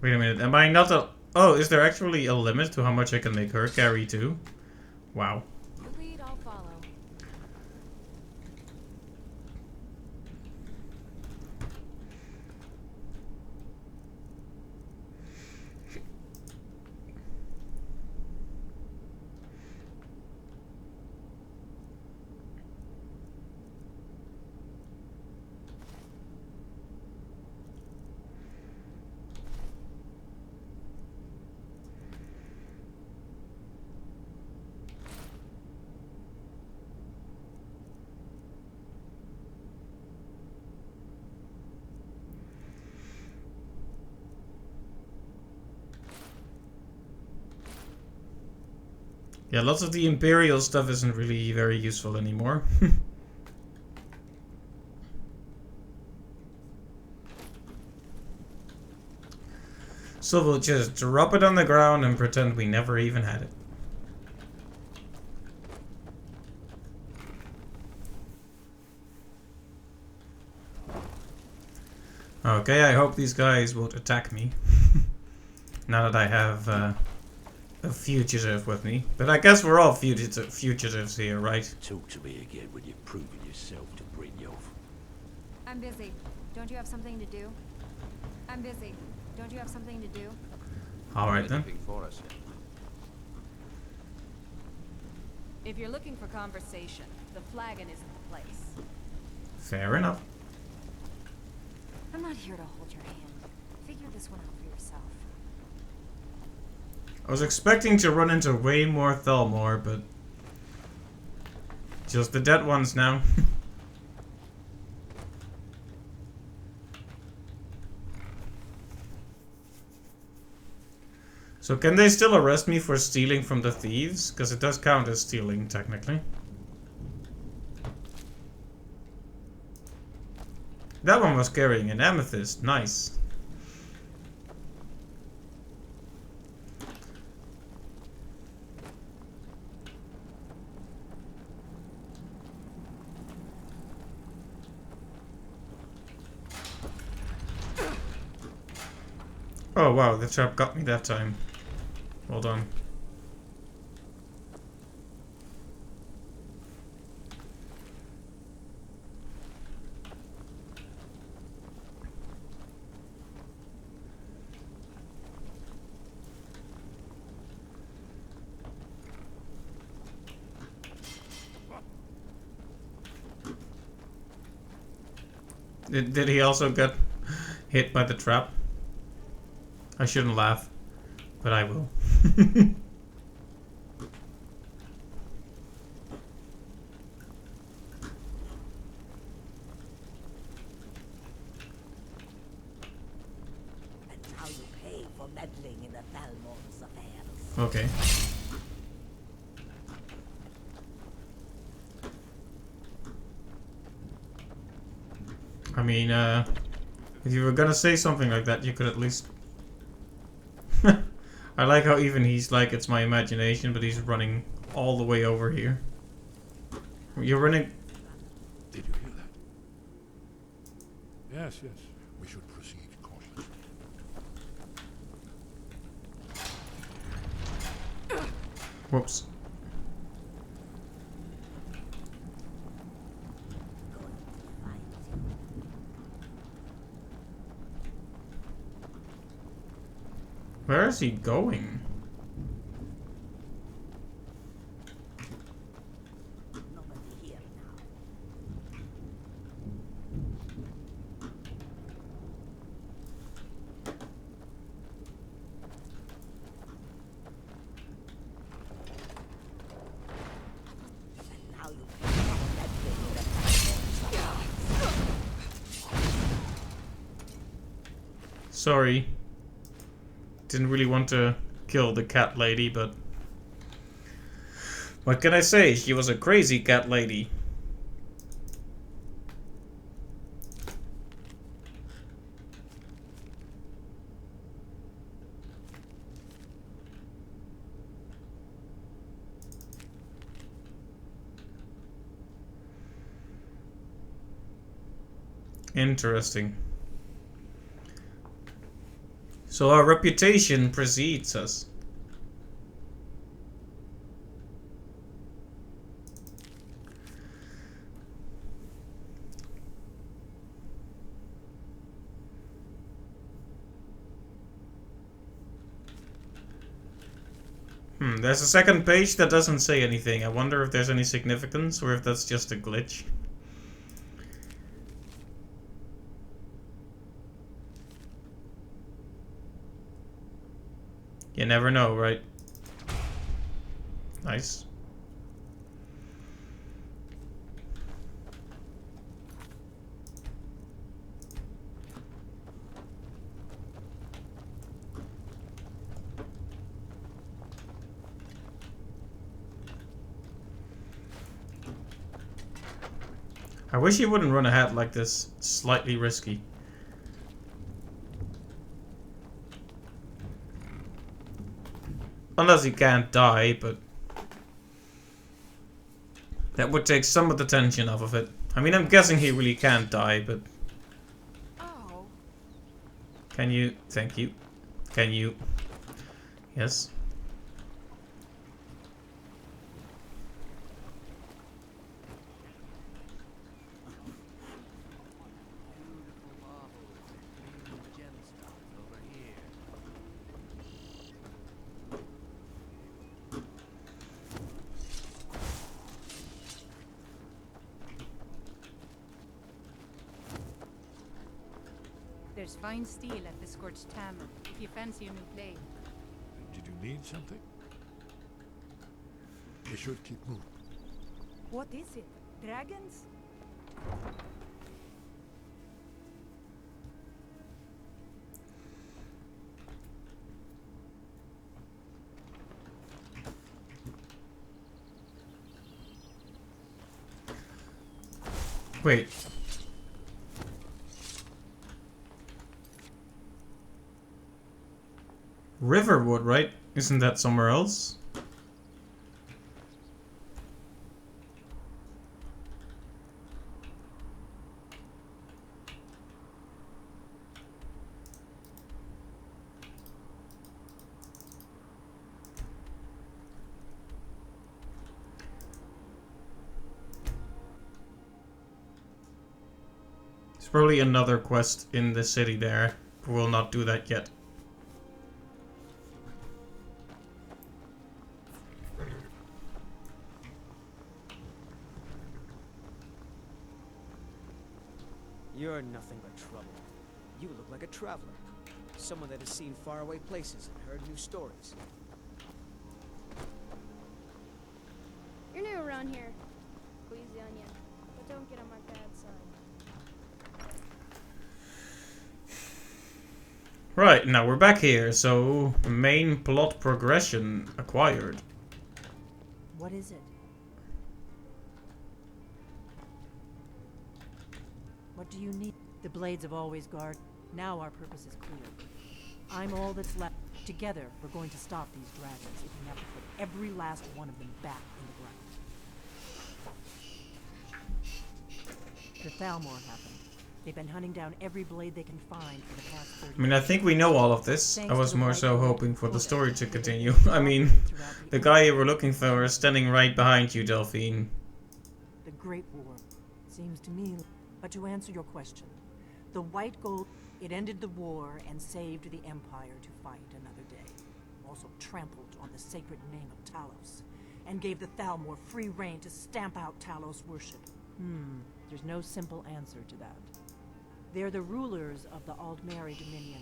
Wait a minute, am I not a... Oh, is there actually a limit to how much I can make her carry too? Wow. You lead, I'll follow. Yeah, lots of the Imperial stuff isn't really very useful anymore. So we'll just drop it on the ground and pretend we never even had it. Okay, I hope these guys won't attack me. Now that I have a fugitive with me. But I guess we're all fugitives here, right? Talk to me again when you've proven yourself to Brynjolf. I'm busy. Don't you have something to do? I'm busy. Don't you have something to do? Alright then. For us. If you're looking for conversation, the flagon isn't the place. Fair enough. I'm not here to hold your hand. Figure this one out for yourself. I was expecting to run into way more Thalmor, but just the dead ones now. So can they still arrest me for stealing from the thieves? Because it does count as stealing, technically. That one was carrying an amethyst. Nice. Oh wow, the trap got me that time. Well done. Did he also get hit by the trap? I shouldn't laugh, but I will. And now you pay for meddling in the Thalmor's affairs. Okay. I mean, if you were gonna say something like that, you could at least... I like how even he's like, it's my imagination, but he's running all the way over here. You're running. Did you hear that? Yes, yes. We should proceed cautiously. Whoops. Where is he going? Sorry. Didn't really want to kill the cat lady, but what can I say? She was a crazy cat lady. Interesting. So our reputation precedes us. There's a second page that doesn't say anything. I wonder if there's any significance or if that's just a glitch. You never know, right? Nice. I wish he wouldn't run ahead like this. Slightly risky. Unless he can't die, but that would take some of the tension off of it. I mean, I'm guessing he really can't die, but... Oh. Can you? Thank you. Can you? Yes. There's fine steel at the Scorched Hammer, if you fancy a new blade. Did you need something? We should keep moving. What is it? Dragons? Wait. Riverwood, right? Isn't that somewhere else? There's probably another quest in the city there. We'll not do that yet. You're nothing but trouble. You look like a traveler. Someone that has seen faraway places and heard new stories. You're new around here. Squeeze the onion, but don't get on my bad side. Right, now we're back here, so main plot progression acquired. What is it? What do you need? The blades of always guard. Now our purpose is clear. I'm all that's left. Together, we're going to stop these dragons if we have to put every last one of them back in the ground. The Thalmor happened. They've been hunting down every blade they can find for the past 30 I mean, I think we know all of this. I was more so hoping for the story to continue. I mean, the guy you were looking for is standing right behind you, Delphine. The Great War. Seems to me. But to answer your question, the White Gold, it ended the war and saved the Empire to fight another day. Also trampled on the sacred name of Talos, and gave the Thalmor free rein to stamp out Talos worship. There's no simple answer to that. They're the rulers of the Aldmeri Dominion,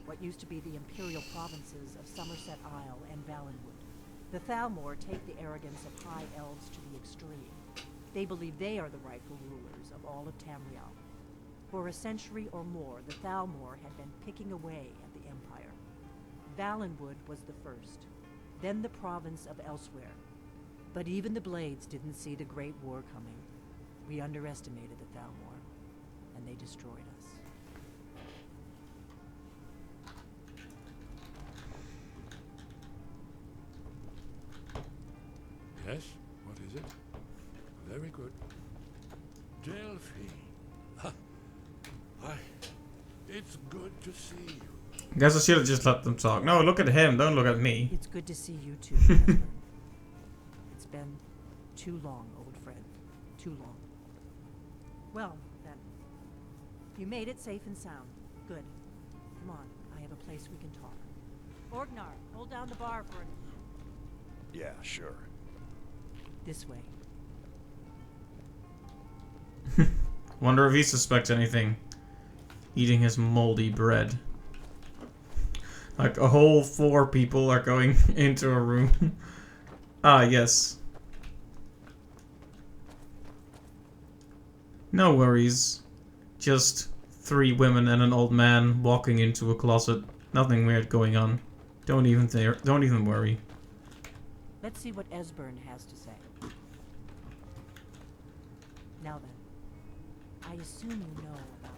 what used to be the imperial provinces of Somerset Isle and Valenwood. The Thalmor take the arrogance of high elves to the extreme. They believe they are the rightful rulers of all of Tamriel. For a century or more, the Thalmor had been picking away at the Empire. Valenwood was the first, then the province of Elsewhere. But even the Blades didn't see the Great War coming. We underestimated the Thalmor, and they destroyed us. Yes? What is it? Very good. Delphine. It's good to see you. Guess I should have just let them talk. No, look at him. Don't look at me. It's good to see you too, Esbern. It's been too long, old friend. Too long. Well, then. You made it safe and sound. Good. Come on, I have a place we can talk. Orgnar, hold down the bar for a... Yeah, sure. This way. Wonder if he suspects anything. Eating his moldy bread. Like a whole 4 people are going into a room. Ah, yes. No worries. Just 3 women and an old man walking into a closet. Nothing weird going on. Don't even worry. Let's see what Esbern has to say. Now then, I assume you know about...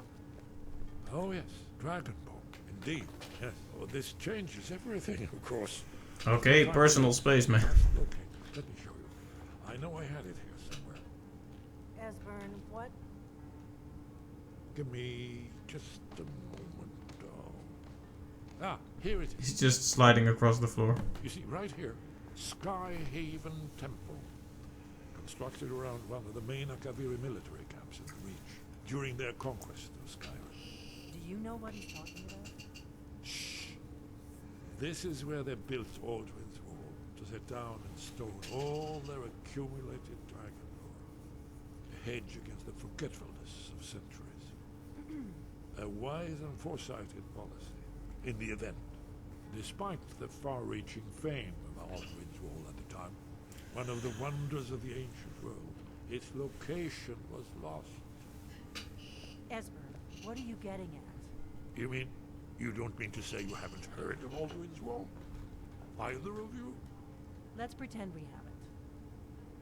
Oh yes, Dragonborn, indeed. Yes. Oh, this changes everything, of course. Okay, personal space, man. Okay, let me show you. I know I had it here somewhere. Esbern, what? Give me just a moment. Ah, here it is. He's just sliding across the floor. You see, right here, Skyhaven Temple. Constructed around one of the main Akaviri military camps in the Reach during their conquest of Skyrim. Do you know what he's talking about? Shh. This is where they built Aldrin's Wall to set down in stone all their accumulated dragon lore. A hedge against the forgetfulness of centuries. A wise and foresighted policy. In the event, despite the far-reaching fame of Aldrin's Wall at the time, one of the wonders of the ancient world, its location was lost. Esbern, what are you getting at? You mean, you don't mean to say you haven't heard of Aldrin's Wall? Either of you? Let's pretend we haven't.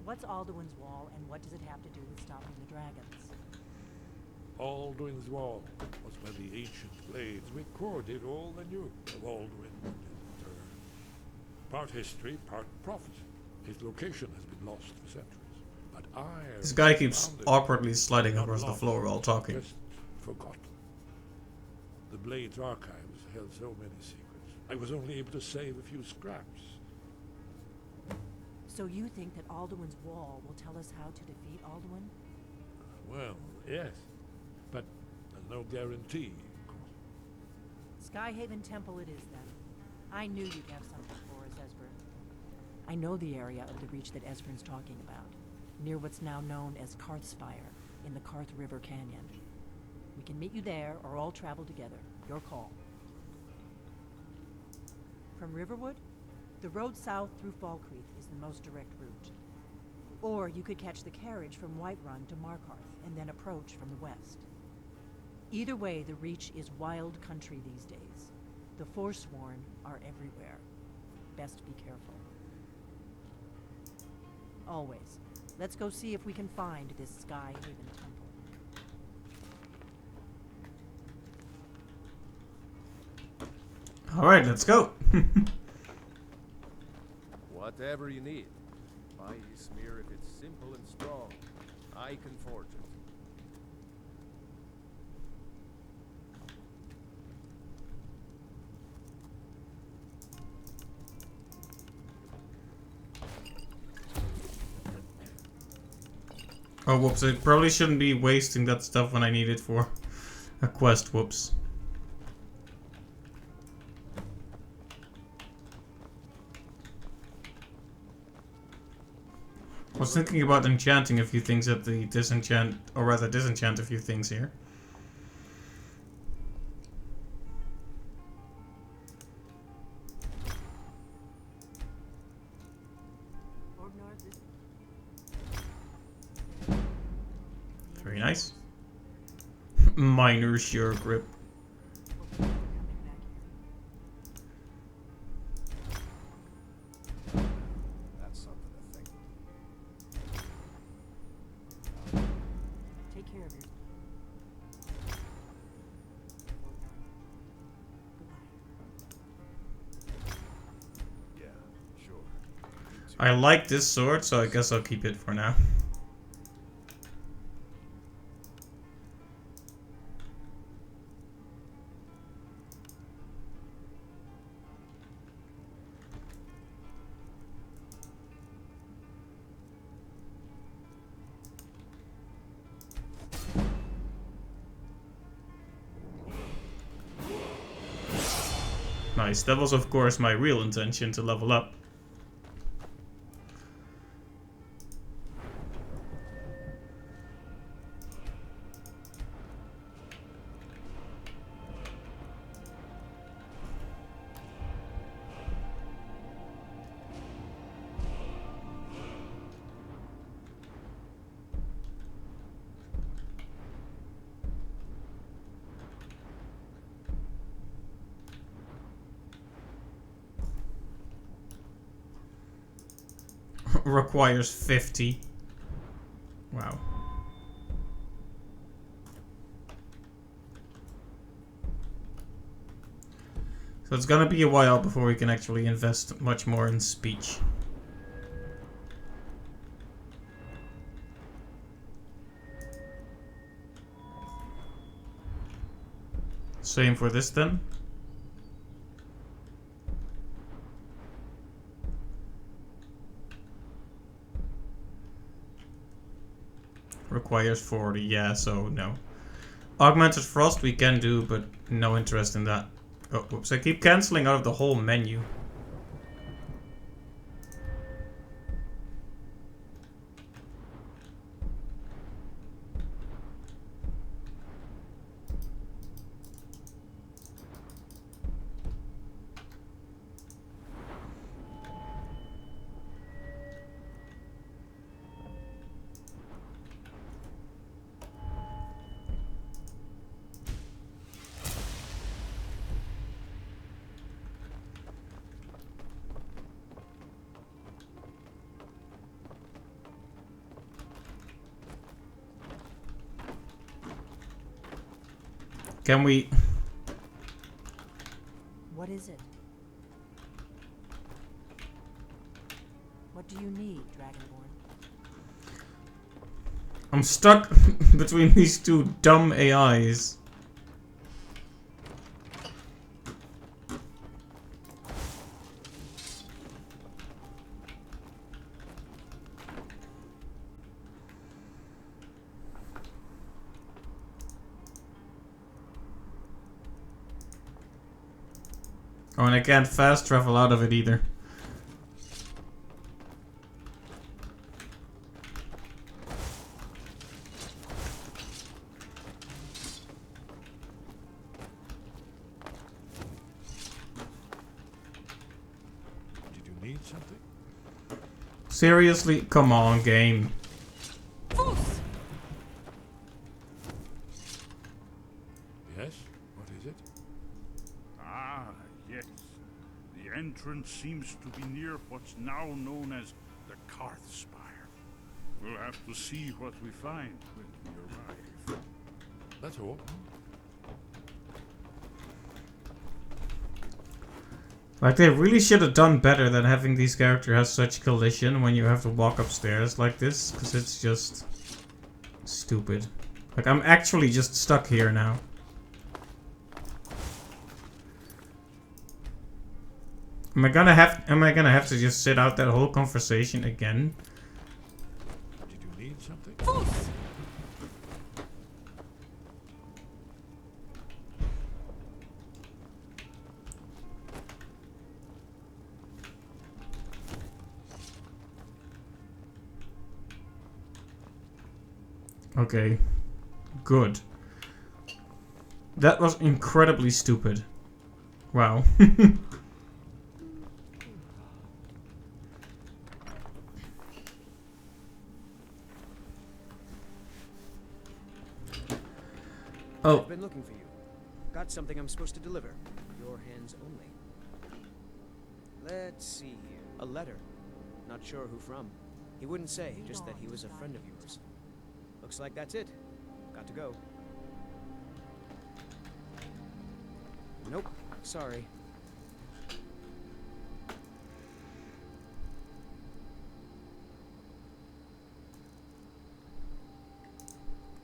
What's Alduin's Wall, and what does it have to do with stopping the dragons? Aldrin's Wall was where the ancient blades recorded all they knew of Aldrin and his return. Part history, part prophecy. His location has been lost for centuries, but I... This guy keeps awkwardly sliding across the floor while talking. Just forgotten. The Blade's archives held so many secrets. I was only able to save a few scraps. So you think that Alduin's Wall will tell us how to defeat Alduin? Well, yes. But there's no guarantee, of course. Skyhaven Temple it is, then. I knew you'd have something for us, Esbern. I know the area of the Reach that Esbern's talking about, near what's now known as Karthspire, in the Karth River Canyon. We can meet you there, or all travel together. Your call. From Riverwood, the road south through Falkreath is the most direct route. Or you could catch the carriage from Whiterun to Markarth, and then approach from the west. Either way, the Reach is wild country these days. The Forsworn are everywhere. Best be careful. Always. Let's go see if we can find this Skyhaven Temple. Alright, let's go. Whatever you need. My smear if it's simple and strong. I can forge it. Oh, whoops. I probably shouldn't be wasting that stuff when I need it for a quest. Whoops. I was thinking about enchanting a few things at the disenchant, or rather disenchant a few things here. Very nice. Minor sure grip. That's something to think. Take care of yourself. Yeah, sure. I like this sword, so I guess I'll keep it for now. Nice. That was, of course, my real intention to level up. Requires 50. Wow. So it's gonna be a while before we can actually invest much more in speech. Same for this then. Requires 40, yeah, so no. Augmented Frost we can do, but no interest in that. Oh, whoops, I keep cancelling out of the whole menu. Can we... What is it? What do you need, Dragonborn? I'm stuck between these two dumb AIs. Oh, and I can't fast travel out of it either. Did you need something? Seriously? Come on, game. Yes? What is it? Ah, yes. The entrance seems to be near what's now known as the Karth Spire. We'll have to see what we find when we arrive. That's all. Like, they really should have done better than having these characters have such collision when you have to walk upstairs like this, because it's just stupid. Like, I'm actually just stuck here now. Am I gonna have to just sit out that whole conversation again? Did you need something? Okay. Good. That was incredibly stupid. Wow. Oh. I've been looking for you. Got something I'm supposed to deliver. Your hands only. Let's see here. A letter. Not sure who from. He wouldn't say, just that he was a friend of yours. Looks like that's it. Got to go. Nope. Sorry.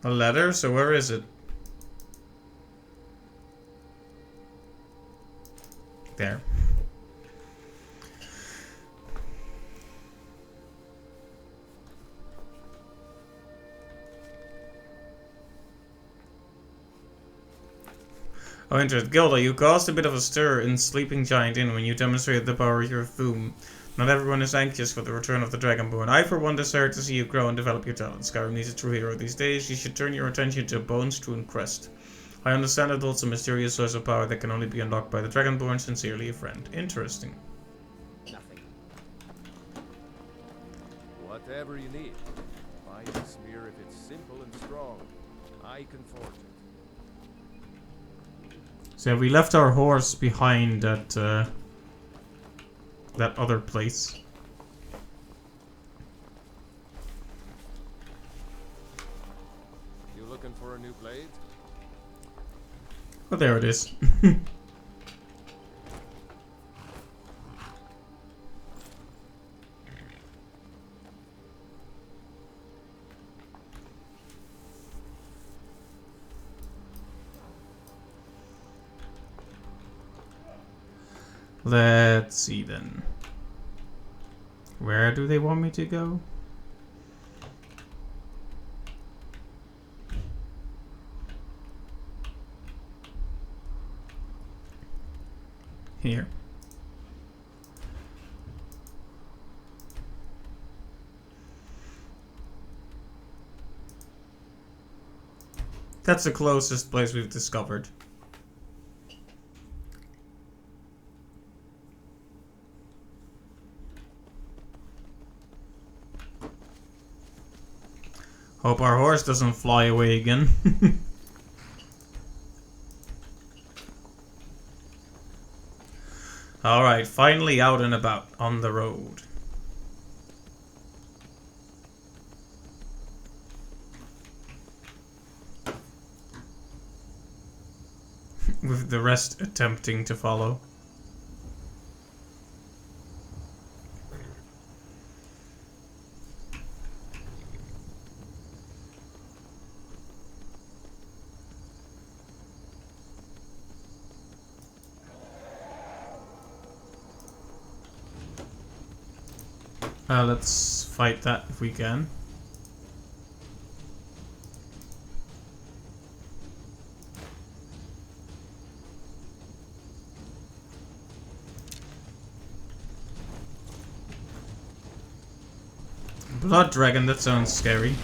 A letter? So where is it? There. Oh, interesting. Gilda, you caused a bit of a stir in Sleeping Giant Inn when you demonstrated the power of your Foom. Not everyone is anxious for the return of the Dragonborn. I, for one, desire to see you grow and develop your talent. Skyrim needs a true hero these days. You should turn your attention to a bone-strewn crest. I understand it holds a mysterious source of power that can only be unlocked by the Dragonborn. Sincerely, a friend. Interesting. Nothing. Whatever you need. Buy the spear if it's simple and strong. I can forge it. So we left our horse behind at that other place. You looking for a new blade? Oh, there it is. Let's see then. Where do they want me to go? Here. That's the closest place we've discovered. Hope our horse doesn't fly away again. Alright, finally out and about on the road. With the rest attempting to follow. Let's fight that if we can. Blood dragon, that sounds scary.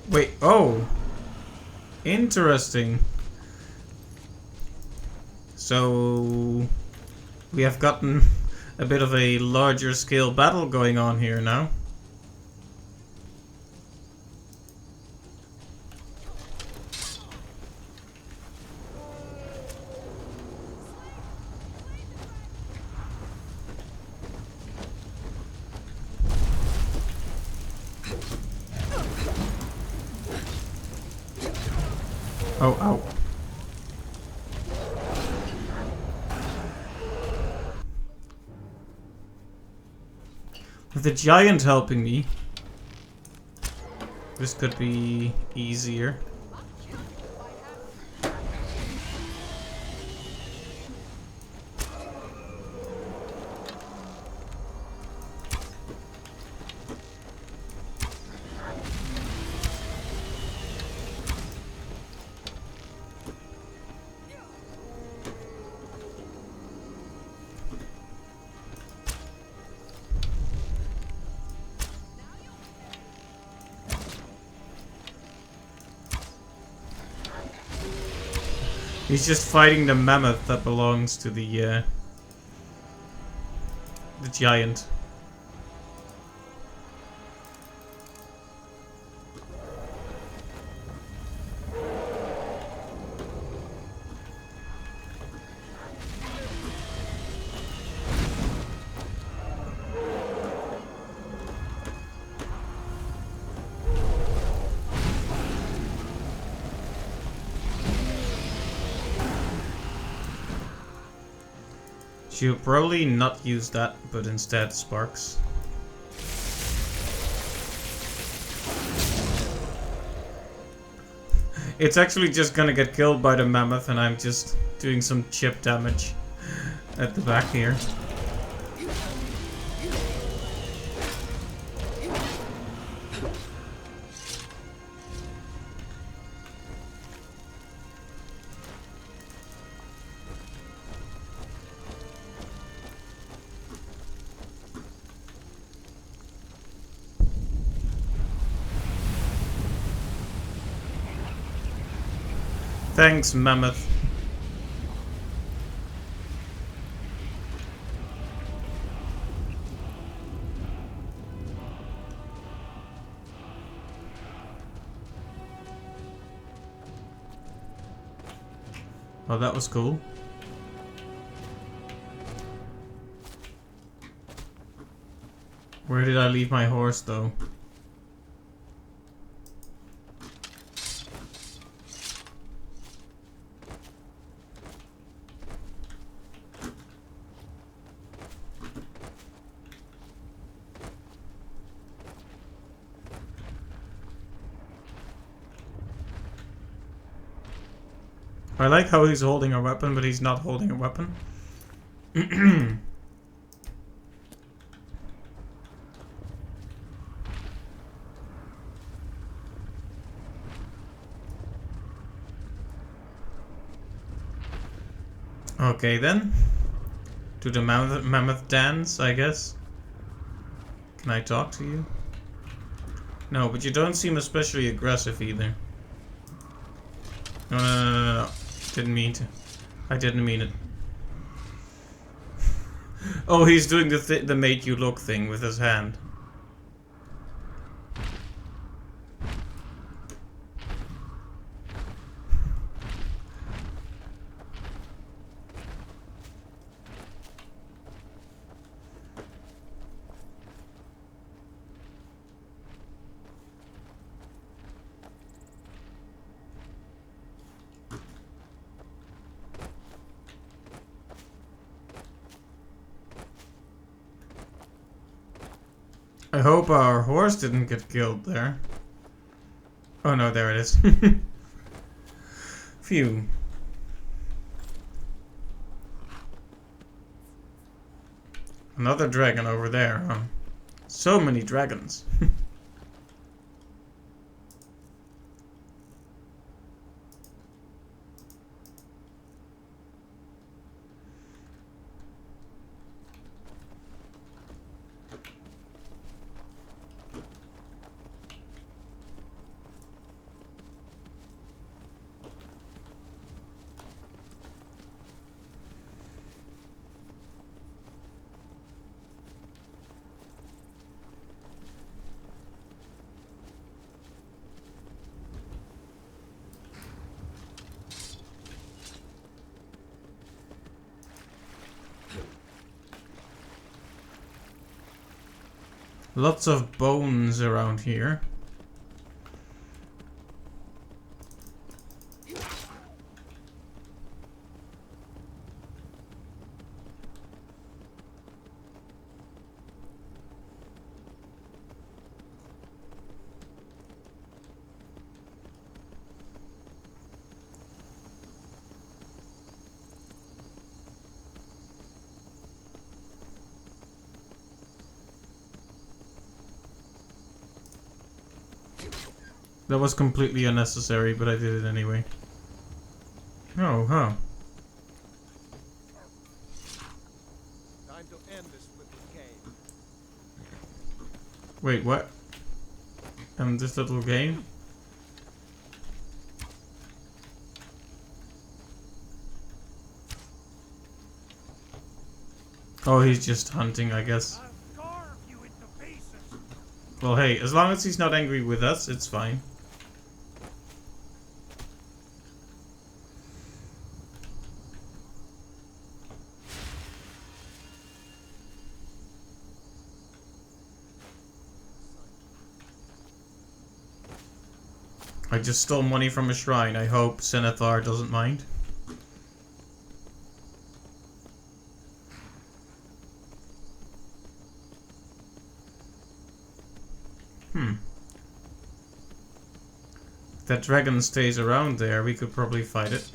Wait, oh! Interesting. So we have gotten a bit of a larger scale battle going on here now. Oh, ow. With the giant helping me, this could be easier. He's just fighting the mammoth that belongs to the giant. She'll probably not use that, but instead sparks. It's actually just gonna get killed by the mammoth, and I'm just doing some chip damage at the back here. Thanks, mammoth. Oh, that was cool. Where did I leave my horse, though? I like how he's holding a weapon, but he's not holding a weapon. Okay then. To the mammoth dance, I guess. Can I talk to you? No, but you don't seem especially aggressive either. No. Didn't mean to. I didn't mean it. Oh, he's doing the made you look thing with his hand. I hope our horse didn't get killed there. Oh no, there it is. Phew. Another dragon over there, huh? So many dragons. Lots of bones around here. That was completely unnecessary, but I did it anyway. Oh, huh. Time to end this little game. Wait, what? This little game? Oh, he's just hunting, I guess. Well, hey, as long as he's not angry with us, it's fine. I just stole money from a shrine. I hope Senathar doesn't mind. If that dragon stays around there, we could probably fight it.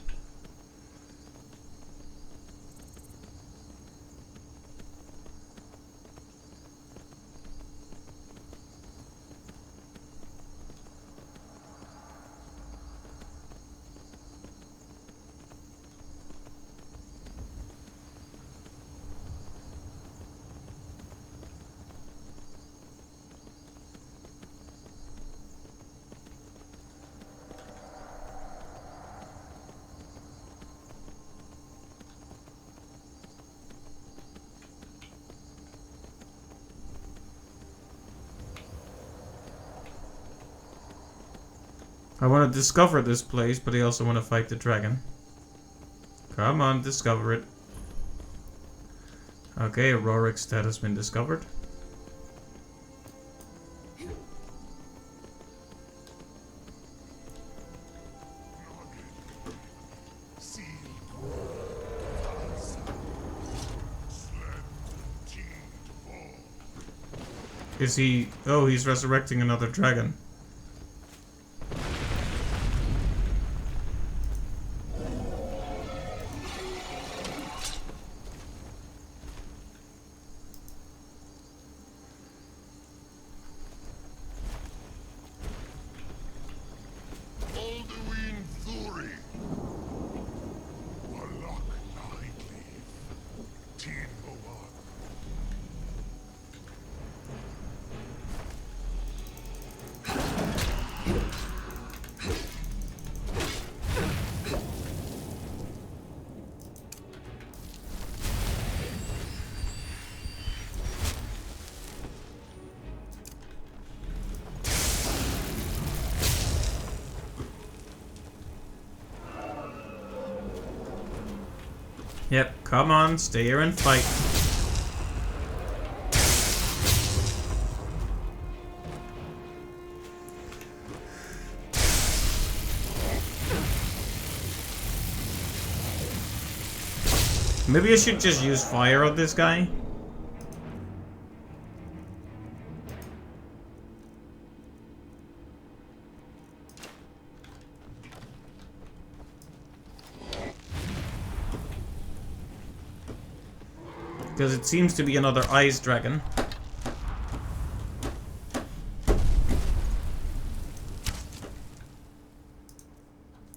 I want to discover this place, but I also want to fight the dragon. Come on, discover it. Okay, Rorik's stat has been discovered. Is he... Oh, he's resurrecting another dragon. Yep, come on, stay here and fight. Maybe I should just use fire on this guy. Because it seems to be another ice dragon.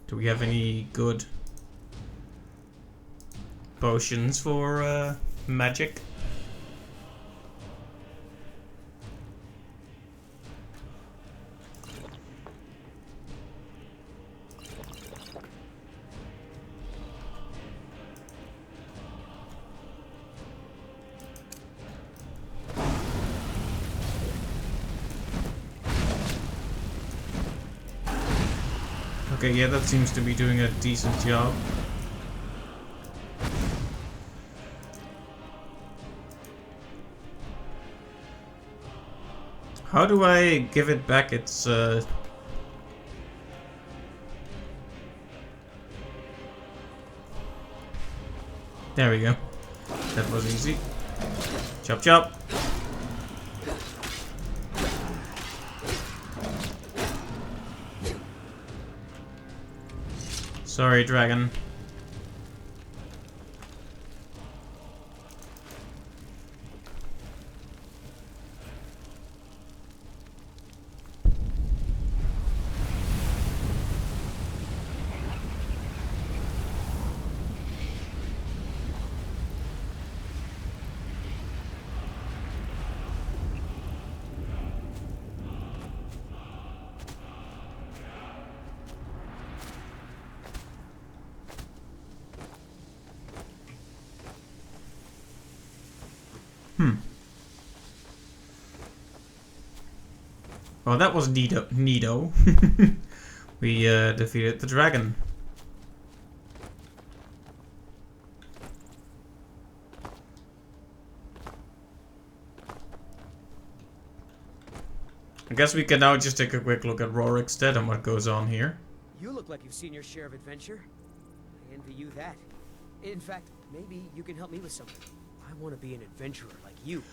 Do we have any good potions for magic? Okay, yeah, that seems to be doing a decent job. How do I give it back its, There we go. That was easy. Chop chop. Sorry, dragon. Well, that was neato. We defeated the dragon. I guess we can now just take a quick look at Rorik's Dead and what goes on here. You look like you've seen your share of adventure. I envy you that. In fact, maybe you can help me with something. I want to be an adventurer like you.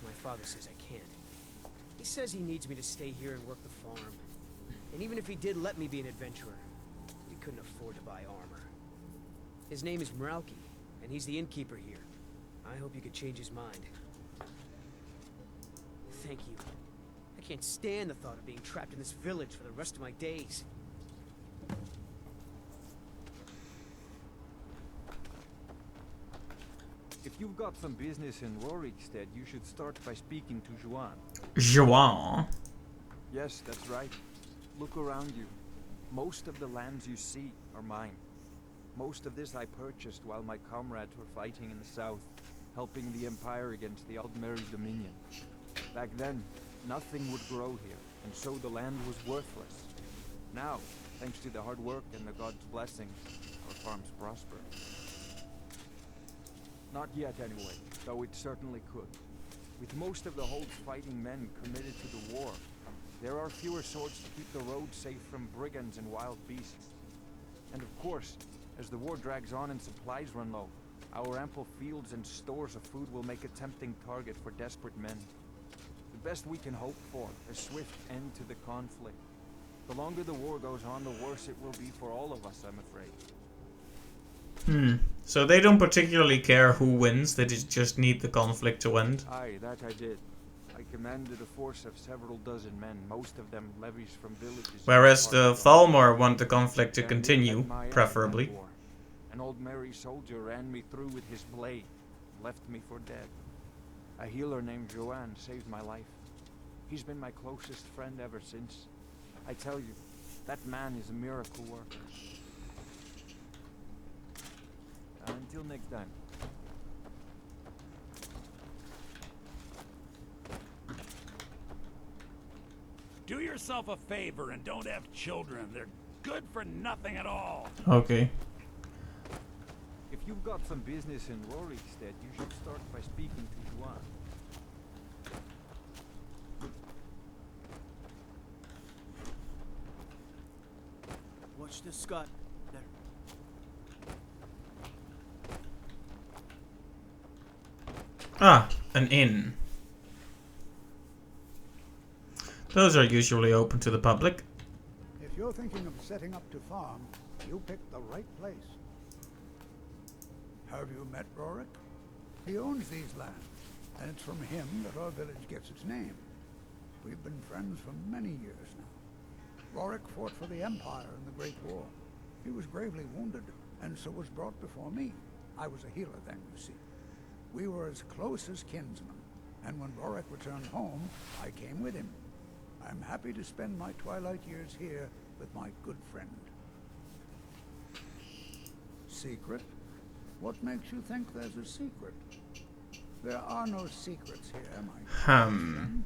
My father says I can't. He says he needs me to stay here and work the farm. And even if he did let me be an adventurer, we couldn't afford to buy armor. His name is Meralki, and he's the innkeeper here. I hope you could change his mind. Thank you. I can't stand the thought of being trapped in this village for the rest of my days. If you've got some business in Rorikstead, you should start by speaking to Juan. Juan? Yes, that's right. Look around you. Most of the lands you see are mine. Most of this I purchased while my comrades were fighting in the south, helping the Empire against the Aldmeri Dominion. Back then, nothing would grow here, and so the land was worthless. Now, thanks to the hard work and the gods' blessings, our farms prosper. Not yet, anyway, though it certainly could. With most of the Hold's fighting men committed to the war, there are fewer swords to keep the road safe from brigands and wild beasts. And of course, as the war drags on and supplies run low, our ample fields and stores of food will make a tempting target for desperate men. The best we can hope for, a swift end to the conflict. The longer the war goes on, the worse it will be for all of us, I'm afraid. So they don't particularly care who wins, they just need the conflict to end. Aye, that I did. I commanded a force of several dozen men, most of them levies from villages. Whereas the Thalmor want the conflict to continue, preferably. An old merry soldier ran me through with his blade, left me for dead. A healer named Joanne saved my life. He's been my closest friend ever since. I tell you, that man is a miracle worker. Until next time. Do yourself a favor and don't have children. They're good for nothing at all. Okay. If you've got some business in Rorikstead, you should start by speaking to Juan. Watch this, Scott. There. Ah, an inn. Those are usually open to the public. If you're thinking of setting up to farm, you picked the right place. Have you met Rorik? He owns these lands, and it's from him that our village gets its name. We've been friends for many years now. Rorik fought for the Empire in the Great War. He was gravely wounded, and so was brought before me. I was a healer then, you see. We were as close as kinsmen, and when Rorik returned home, I came with him. I'm happy to spend my twilight years here with my good friend. Secret? What makes you think there's a secret? There are no secrets here, my friend.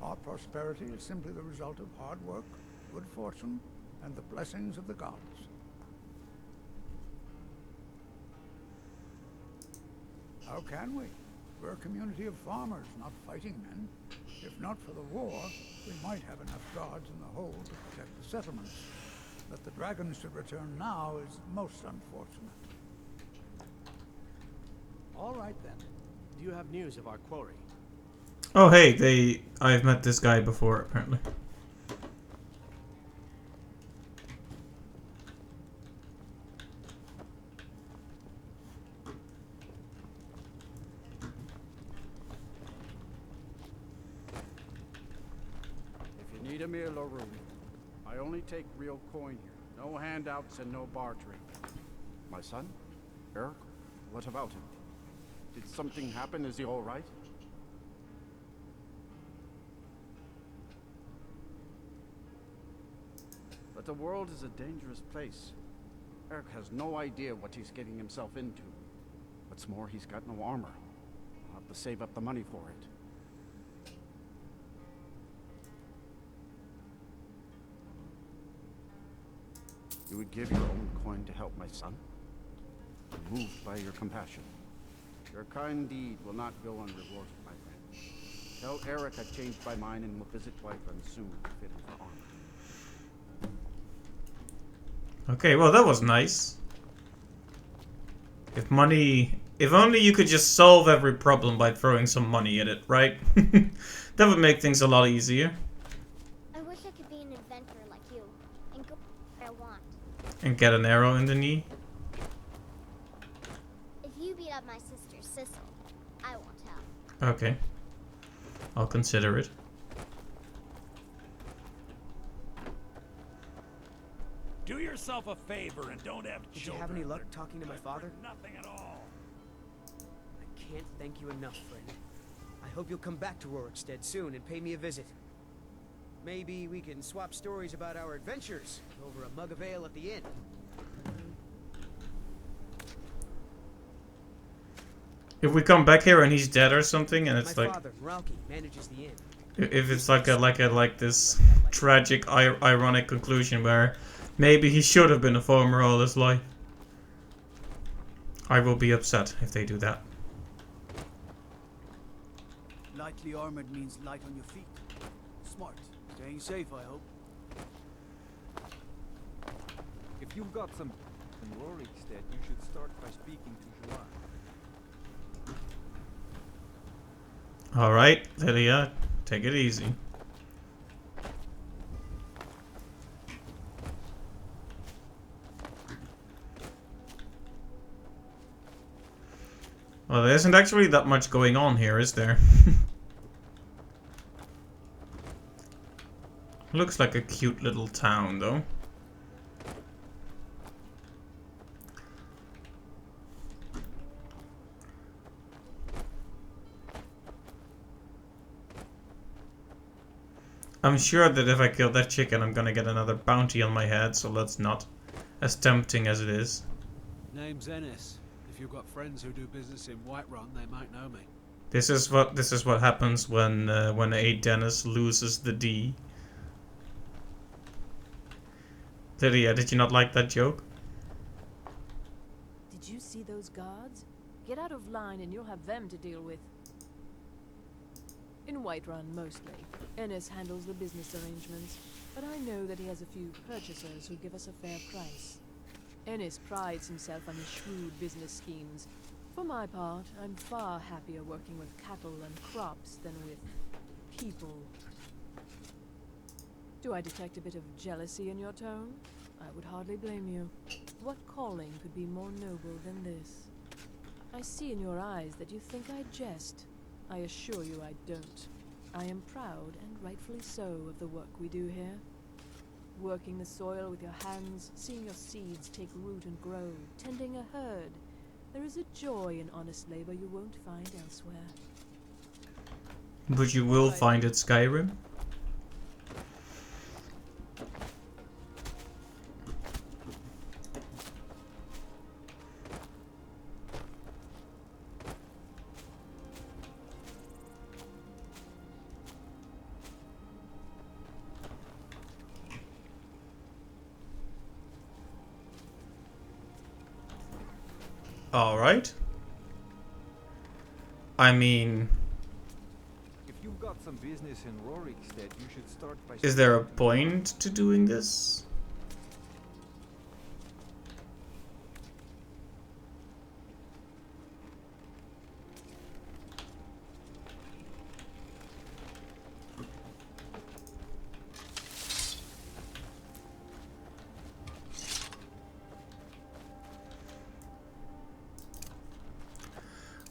Our prosperity is simply the result of hard work, good fortune, and the blessings of the gods. How can we? We're a community of farmers, not fighting men. If not for the war, we might have enough guards in the hold to protect the settlements. That the dragons should return now is most unfortunate. All right then. Do you have news of our quarry? Oh hey, I've met this guy before apparently. If you need a meal or room, I only take real coin here. No handouts and no bartering. My son? Eric? What about him? Did something happen? Is he all right? But the world is a dangerous place. Eric has no idea what he's getting himself into. What's more, he's got no armor. to save up the money for it. You would give your own coin to help my son? I'm moved by your compassion. Your kind deed will not go unrewarded, my friend. Tell Eric I've changed my mind and will visit Whiterun soon to fit him for armor. Okay, well that was nice. If only you could just solve every problem by throwing some money at it, right? That would make things a lot easier. I wish I could be an inventor like you and go where I want. And get an arrow in the knee. If you beat up my sister Sissel, I won't help. Okay. I'll consider it. Do yourself a favor and don't have children. Did you have any luck talking to my father? Nothing at all. I can't thank you enough, friend. I hope you'll come back to Rorikstead soon and pay me a visit. Maybe we can swap stories about our adventures over a mug of ale at the inn. If we come back here and he's dead or something, and it's my like, father, Ralki, manages the inn. if it's like this tragic, ironic conclusion where maybe he should have been a farmer all his life, I will be upset if they do that. Lightly armored means light on your feet. Smart. Staying safe, I hope. If you've got some in Rorikstead, you should start by speaking to Joanne. Alright, Lydia, take it easy. Well, there isn't actually that much going on here, is there? Looks like a cute little town, though. I'm sure that if I kill that chicken, I'm gonna get another bounty on my head, so that's not as tempting as it is. Name's Ennis. If you've got friends who do business in Whiterun, they might know me. This is what happens when A. Dennis loses the D. Lydia, did you not like that joke? Did you see those guards? Get out of line and you'll have them to deal with. In Whiterun, mostly. Ennis handles the business arrangements, but I know that he has a few purchasers who give us a fair price. Ennis prides himself on his shrewd business schemes. For my part, I'm far happier working with cattle and crops than with people. Do I detect a bit of jealousy in your tone? I would hardly blame you. What calling could be more noble than this? I see in your eyes that you think I jest. I assure you I don't. I am proud, and rightfully so, of the work we do here. Working the soil with your hands, seeing your seeds take root and grow, tending a herd. There is a joy in honest labor you won't find elsewhere. But you will find it Skyrim? Alright. I mean... If you've got some business in Rorikstead, you should start by... Is there a point to doing this?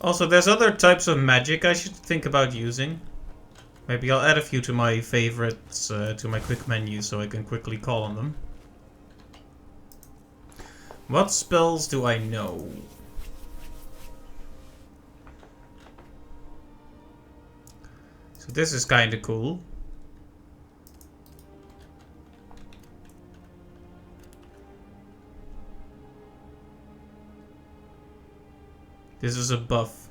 Also, there's other types of magic I should think about using. Maybe I'll add a few to my favorites, to my quick menu, so I can quickly call on them. What spells do I know? So this is kinda cool. This is a buff.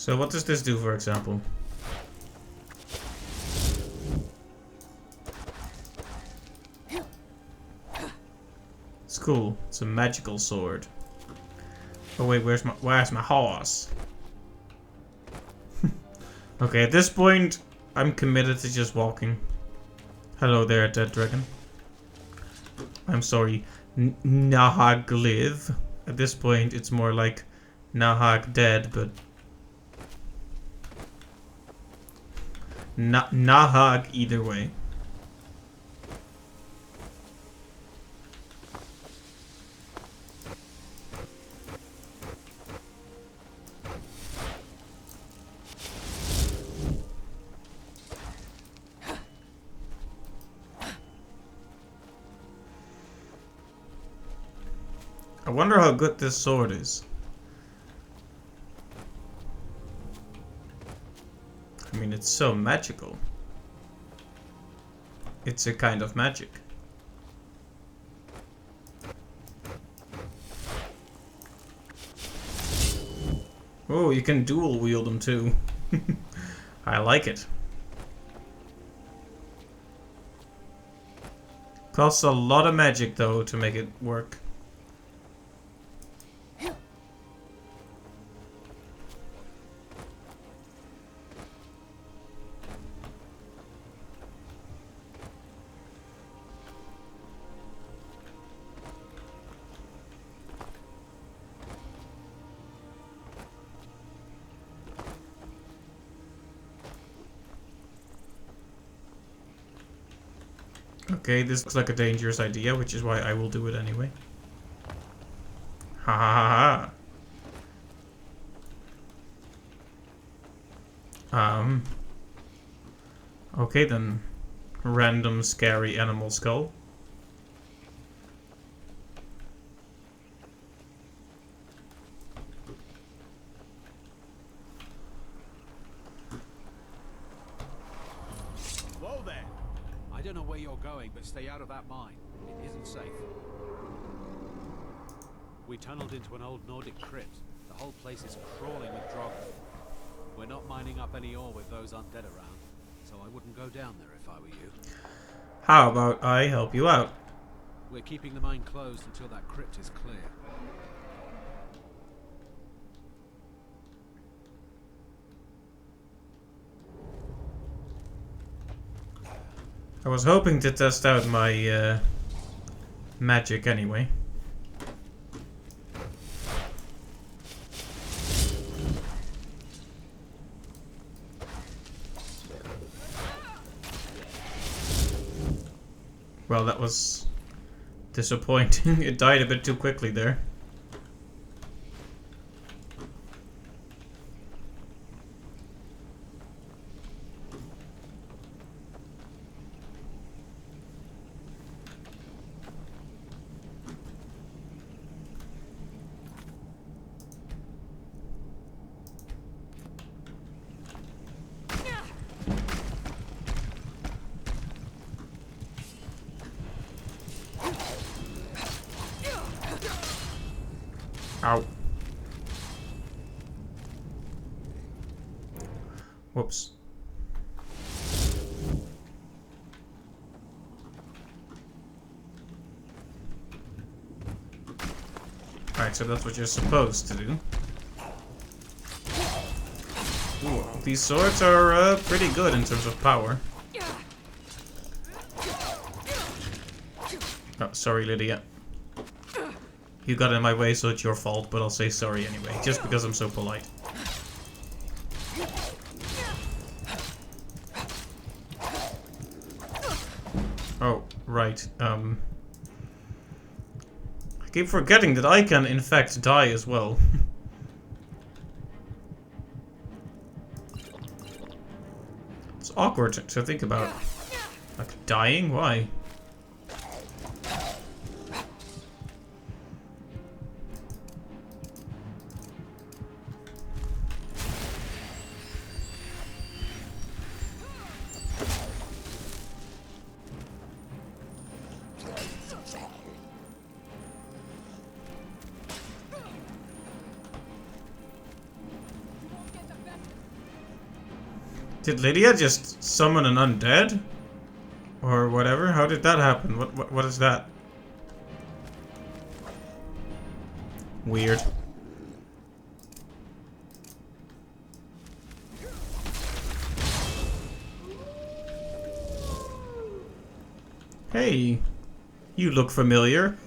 So what does this do, for example? It's cool. It's a magical sword. Oh wait, where's my horse? Okay, at this point, I'm committed to just walking. Hello there, dead dragon. I'm sorry, Nahag live. At this point, it's more like Nahag dead, but Nahag either way. I wonder how good this sword is. I mean, it's so magical. It's a kind of magic. Oh, you can dual wield them too. I like it. Costs a lot of magic though to make it work. Okay, this looks like a dangerous idea, which is why I will do it anyway. Ha ha ha ha. Okay then. Random scary animal skull. Whoa there! I don't know where you're going, but stay out of that mine. It isn't safe. We tunneled into an old Nordic crypt. The whole place is crawling with Drogon. We're not mining up any ore with those undead around, so I wouldn't go down there if I were you. How about I help you out? We're keeping the mine closed until that crypt is clear. I was hoping to test out my magic anyway. Well, that was disappointing. It died a bit too quickly there. Ow. Whoops. Alright, so that's what you're supposed to do. Ooh, these swords are pretty good in terms of power. Oh, sorry, Lydia. You got in my way, so it's your fault, but I'll say sorry anyway, just because I'm so polite. Oh, right, I keep forgetting that I can, in fact, die as well. It's awkward to think about. Like, dying? Why? Did Lydia just summon an undead? Or whatever? How did that happen? What is that? Weird. Hey, you look familiar.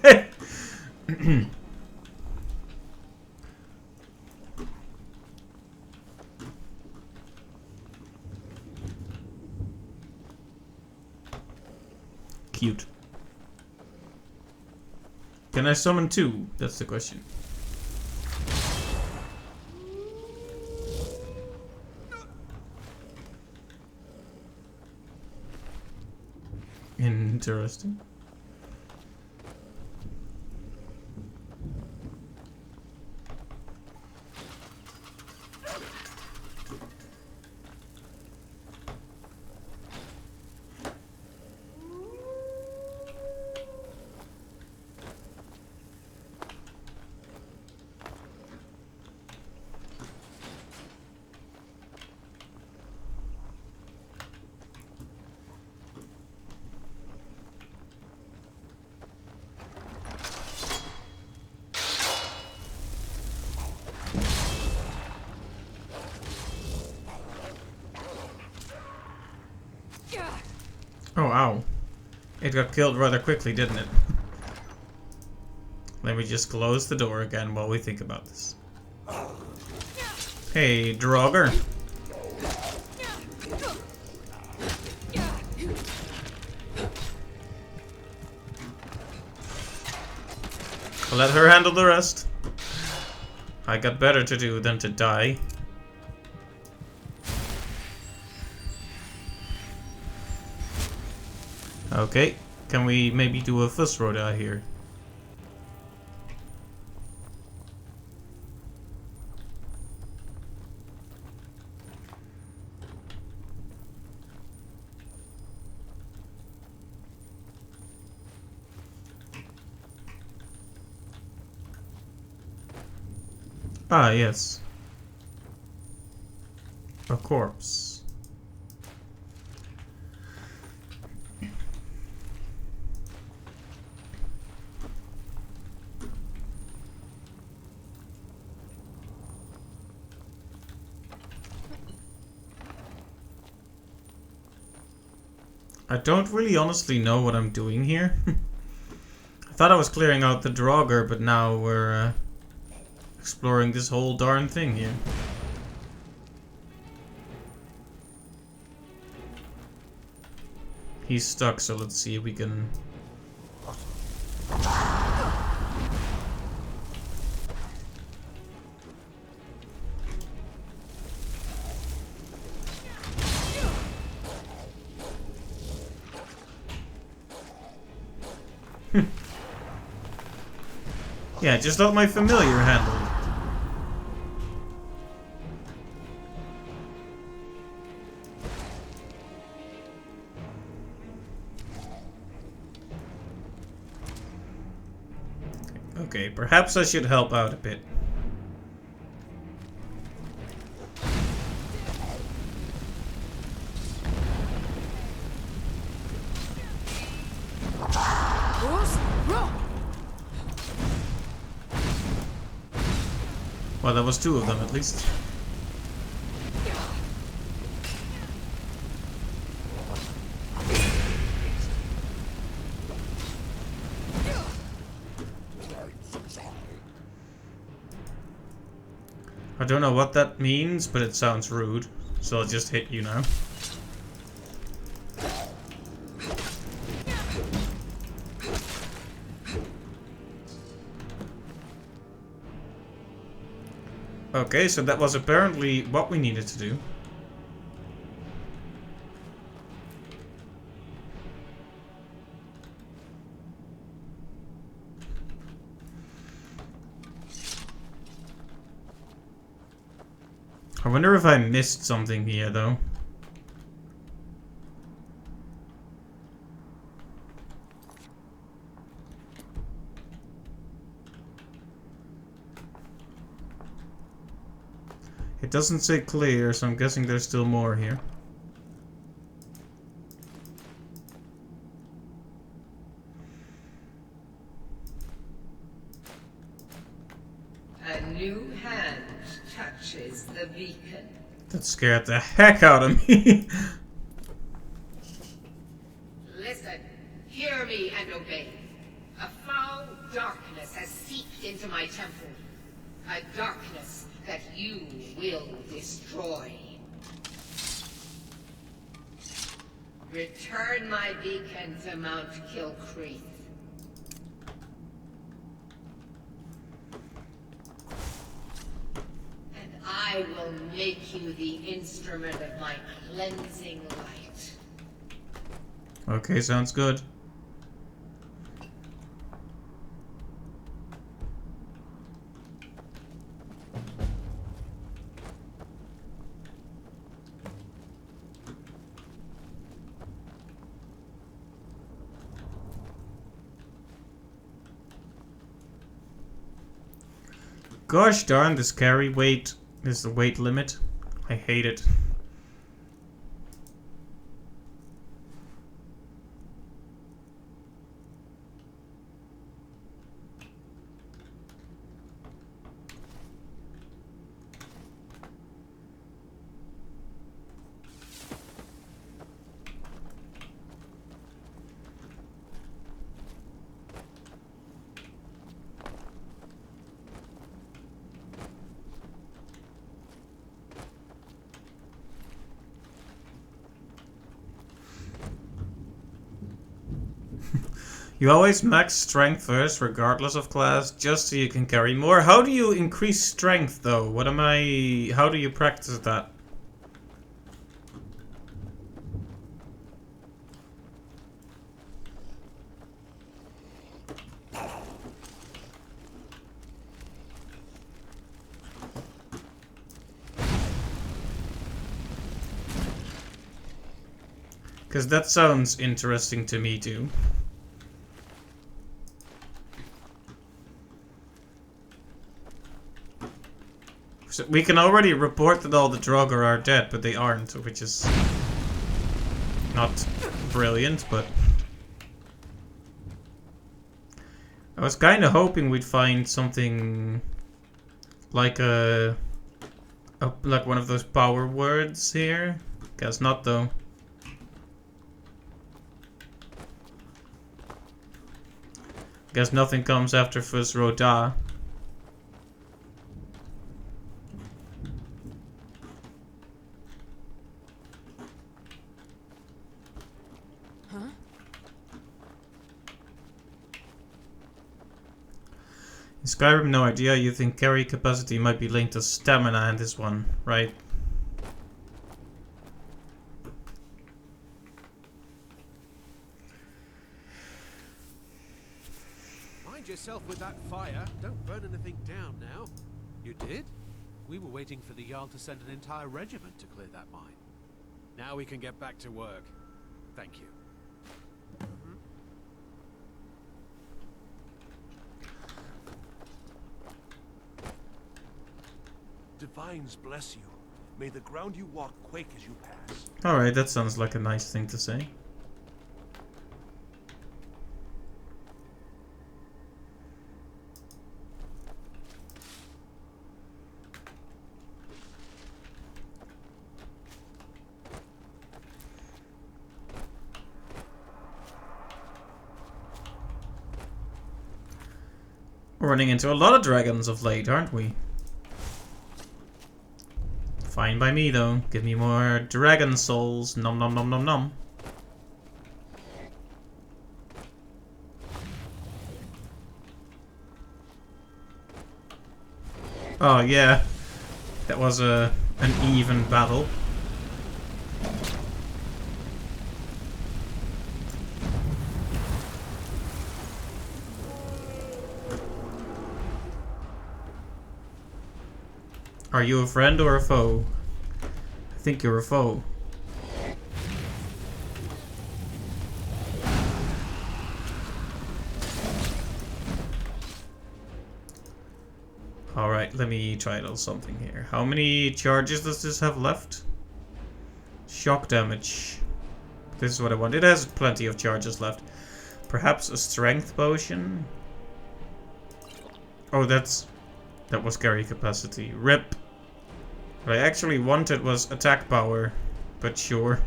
Cute. Can I summon two? That's the question. Interesting. Oh, ow. It got killed rather quickly, didn't it? Let me just close the door again while we think about this. Hey, Draugr. I'll let her handle the rest. I got better to do than to die. Okay, can we maybe do a fuss roda here? Ah, yes. A corpse. I don't really honestly know what I'm doing here. I thought I was clearing out the Draugr, but now we're exploring this whole darn thing here. He's stuck, so let's see if we can... Yeah, just let my familiar handle it. Okay, perhaps I should help out a bit. Well, there was two of them at least. I don't know what that means, but it sounds rude, so I'll just hit you now. Okay, so that was apparently what we needed to do. I wonder if I missed something here, though. It doesn't say clear, so I'm guessing there's still more here. new hand touches the beacon. That scared the heck out of me. Listen, hear me and obey. A foul darkness has seeped into my temple. A darkness that you will destroy. Return my beacon to Mount Kilcreath. And I will make you the instrument of my cleansing light. Okay, sounds good. Gosh darn, this carry weight is the weight limit. I hate it. You always max strength first, regardless of class, just so you can carry more. How do you increase strength, though? How do you practice that? Because that sounds interesting to me, too. So we can already report that all the Draugr are dead, but they aren't, which is not brilliant, but I was kind of hoping we'd find something like like one of those power words here. Guess not, though. Guess nothing comes after Fus Roda. In Skyrim, no idea. You think carry capacity might be linked to stamina in this one, right? Mind yourself with that fire. Don't burn anything down now. You did? We were waiting for the Jarl to send an entire regiment to clear that mine. Now we can get back to work. Thank you. Divines bless you. May the ground you walk quake as you pass. Alright, that sounds like a nice thing to say. We're running into a lot of dragons of late, aren't we? Fine by me, though. Give me more dragon souls. Nom nom nom nom nom. Oh, yeah. That was an even battle. Are you a friend or a foe? I think you're a foe. Alright, let me try a little something here. How many charges does this have left? Shock damage. This is what I want. It has plenty of charges left. Perhaps a strength potion? Oh, that's That was carry capacity. RIP. What I actually wanted was attack power, but sure.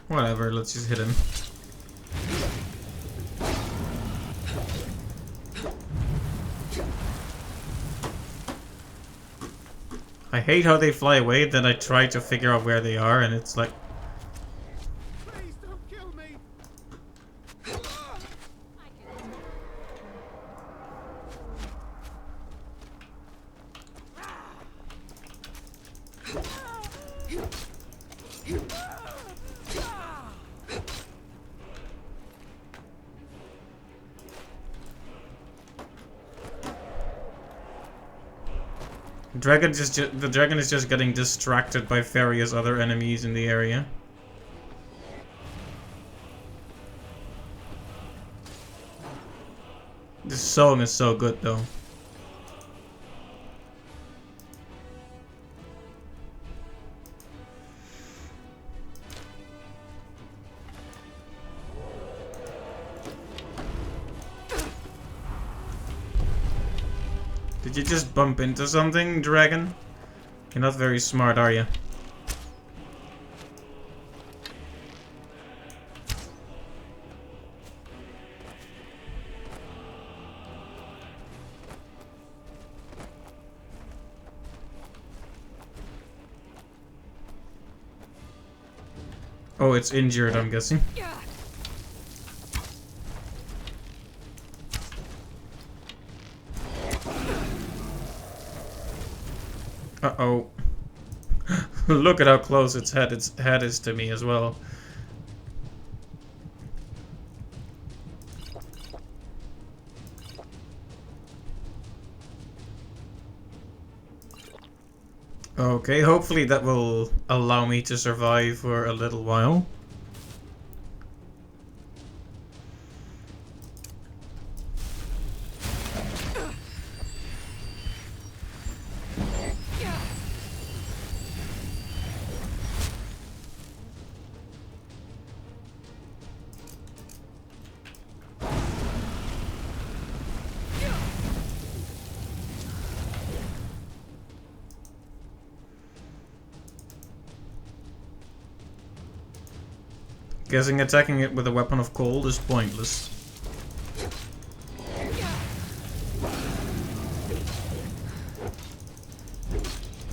Whatever, let's just hit him. I hate how they fly away, then I try to figure out where they are, and it's like... Please don't kill me! The dragon is just getting distracted by various other enemies in the area. This song is so good though. Did you just bump into something, dragon? You're not very smart, are you? Oh, it's injured, I'm guessing. Uh-oh. Look at how close its head is to me as well. Okay, hopefully that will allow me to survive for a little while. Guessing attacking it with a weapon of cold is pointless.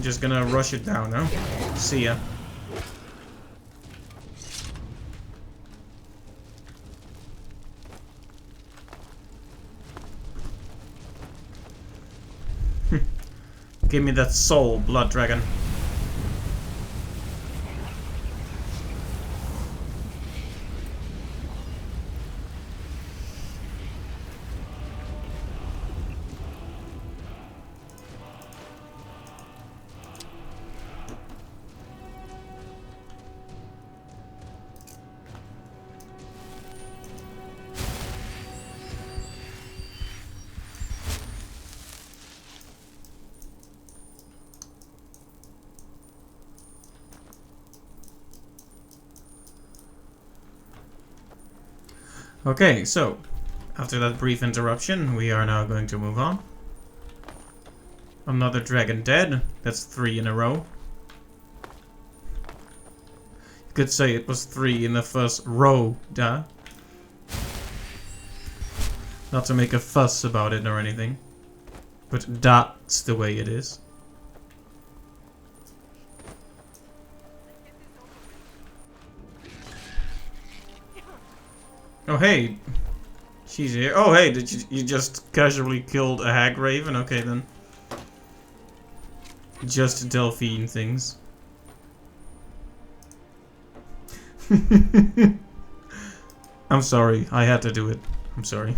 Just gonna rush it down now. See ya. Give me that soul, blood dragon. Okay, so after that brief interruption, we are now going to move on. Another dragon dead. That's 3 in a row. You could say it was 3 in the first row, duh. Not to make a fuss about it or anything, but that's the way it is. Oh hey, she's here. Oh hey, did you just casually killed a hag raven? Okay then. Just Delphine things. I'm sorry, I had to do it. I'm sorry.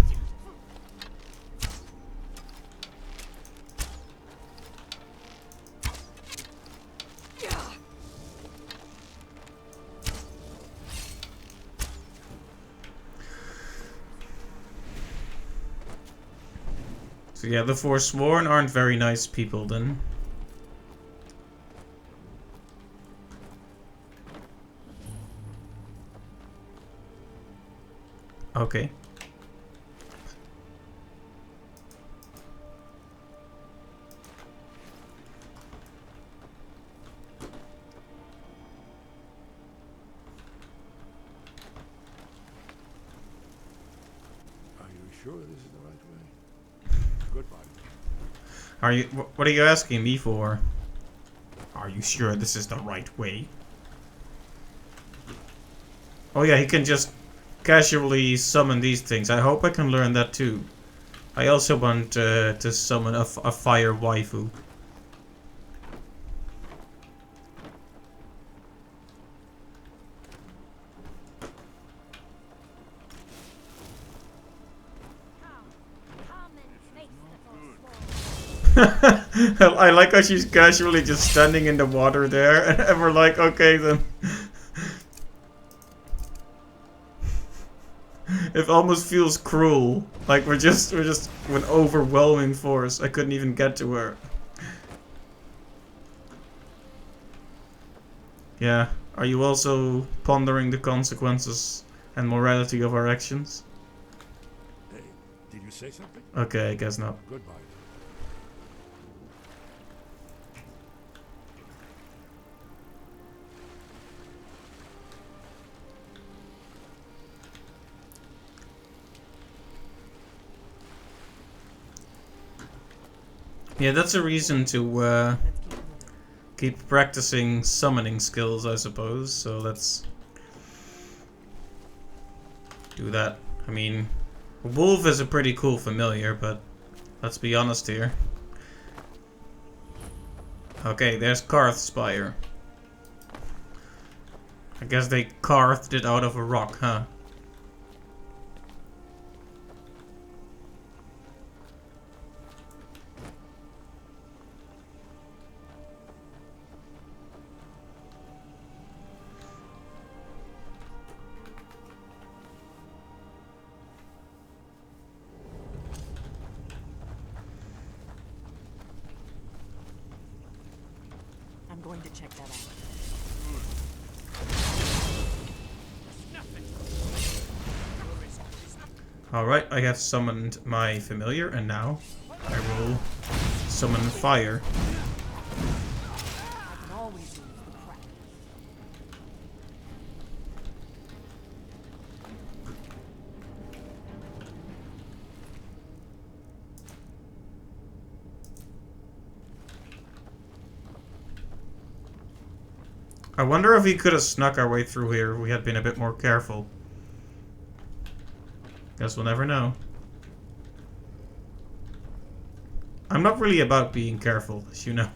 So yeah, the Forsworn aren't very nice people then. Okay. Are you sure this is the right way? Goodbye. Are you? What are you asking me for? Are you sure this is the right way? Oh yeah, he can just casually summon these things. I hope I can learn that too. I also want to summon a fire waifu. I like how she's casually just standing in the water there, and we're like, okay then. It almost feels cruel. Like we're just with overwhelming force. I couldn't even get to her. Yeah. Are you also pondering the consequences and morality of our actions? Hey, did you say something? Okay, I guess not. Goodbye. Yeah, that's a reason to keep practicing summoning skills, I suppose. So let's do that. I mean, wolf is a pretty cool familiar, but let's be honest here. Okay, there's Karth Spire. I guess they carved it out of a rock, huh? I'm going to check that out. Alright, I have summoned my familiar, and now I will summon fire. I can always use the crack. I wonder if we could have snuck our way through here if we had been a bit more careful. Guess we'll never know. I'm not really about being careful, as you know.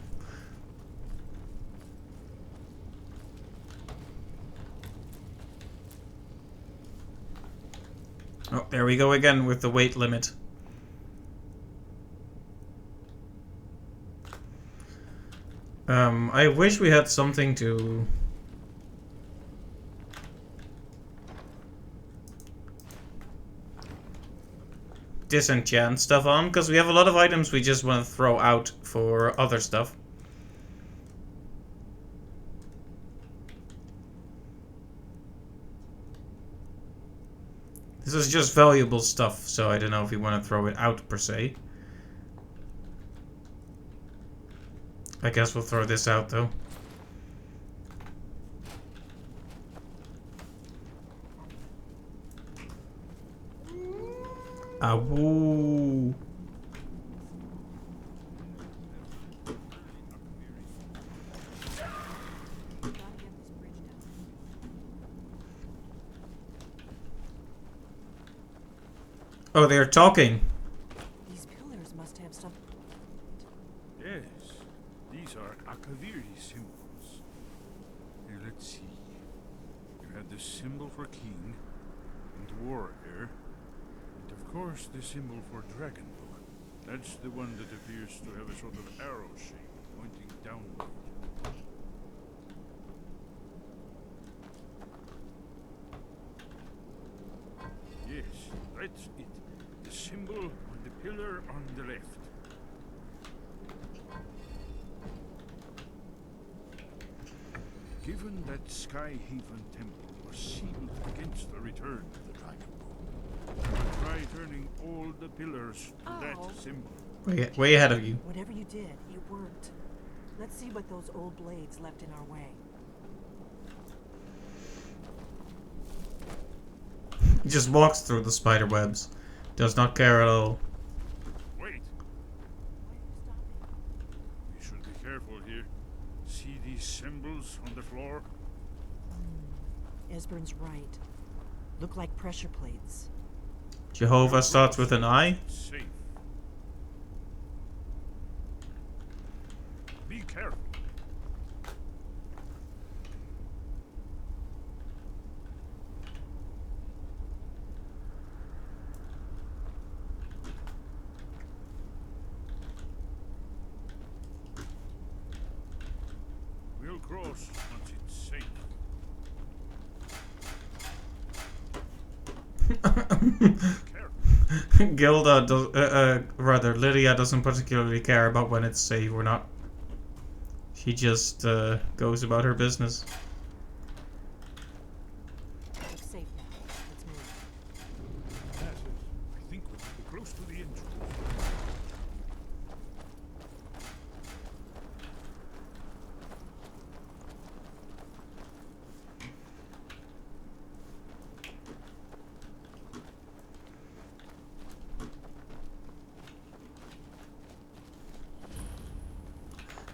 Oh, there we go again with the weight limit. I wish we had something to... disenchant stuff on, because we have a lot of items we just want to throw out for other stuff. This is just valuable stuff, so I don't know if we want to throw it out per se. I guess we'll throw this out though. Awoo. Oh, they're talking. These pillars must have some... Yes, these are Akaviri symbols. Here, let's see. You have the symbol for king and warrior, and of course the symbol for dragon book. That's the one that appears to have a sort of arrow shape pointing downward. Yes, that's it. The symbol on the pillar on the left. Given that Skyhaven Temple was sealed against the return of the Dragon Ball, I will try turning all the pillars to that symbol. Way ahead of you. Whatever you did, it worked. Let's see what those old blades left in our way. He just walks through the spider webs. Does not care at all. Wait. We should be careful here. See these symbols on the floor? Esbern's right. Look like pressure plates. Jehovah starts with an I. Safe. Be careful. We'll cross once it's safe. Gilda does, rather Lydia doesn't particularly care about when it's safe or not. She just goes about her business. Looks safe now. Let's move. I think we're close to the entrance.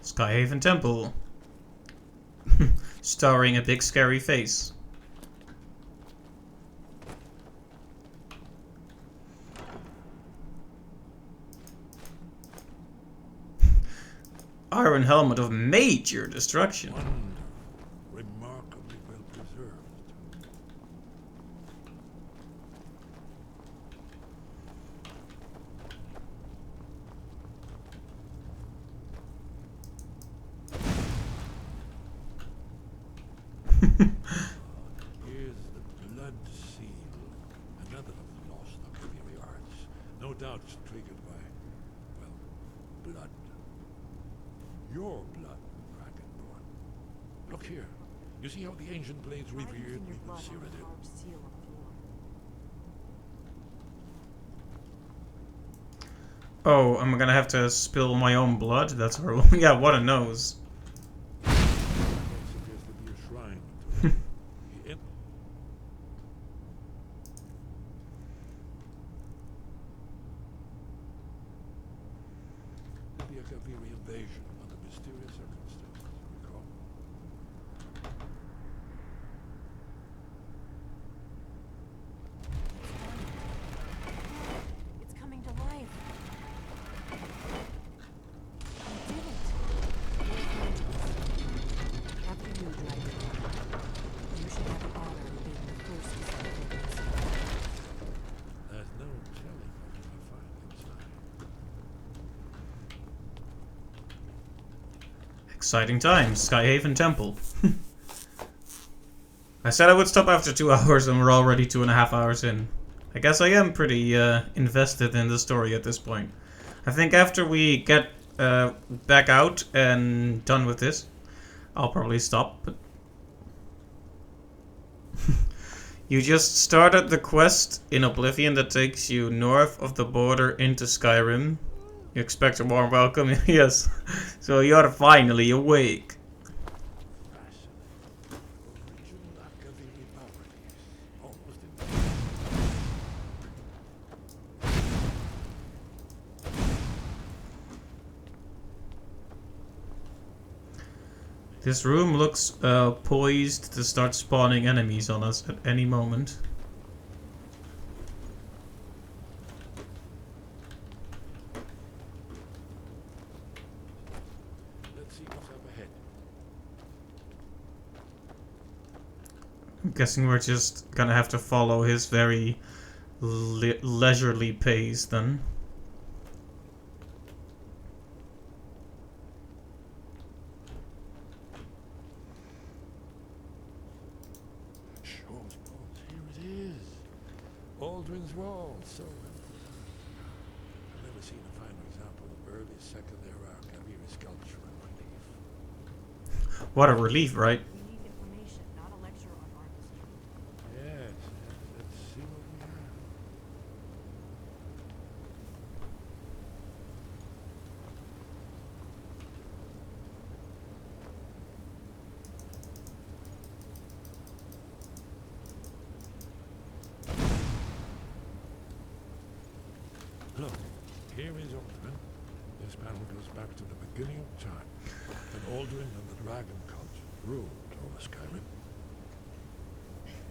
Skyhaven Temple. Starring a big scary face. Iron helmet of major destruction. Remarkably well preserved. Here's the blood seal. Another of the lost Arcadian arts. No doubt triggered by, well, blood. Your blood, Dragonborn. Look here. You see how the ancient blades revered me with Cyrodiil? Oh, I'm gonna have to spill my own blood? That's horrible. Yeah, what a nose. Supposed to be a shrine to the Maybe a Kaviri invasion under mysterious circumstances, recall? It's coming to life. You did it. After you, Dragon. You should have the honor of being the first to set foot inside. There's no telling what you might find inside. Exciting times. Skyhaven Temple. I said I would stop after 2 hours and we're already 2.5 hours in. I guess I am pretty invested in the story at this point. I think after we get back out and done with this, I'll probably stop. But you just started the quest in Oblivion that takes you north of the border into Skyrim. You expect a warm welcome? Yes. So you're finally awake. This room looks poised to start spawning enemies on us at any moment. Let's see what's up ahead. I'm guessing we're just gonna have to follow his very leisurely pace then. Shaw's Balls, here it is. Aldrin's Wall, so early Second Era Kaviri sculpture and relief. What a relief, right? We need information, not a lecture on artistry. Yes, let's see what we have. Look, here is Alduin. This panel goes back to the beginning of time, when Alduin and the dragon cult ruled over Skyrim.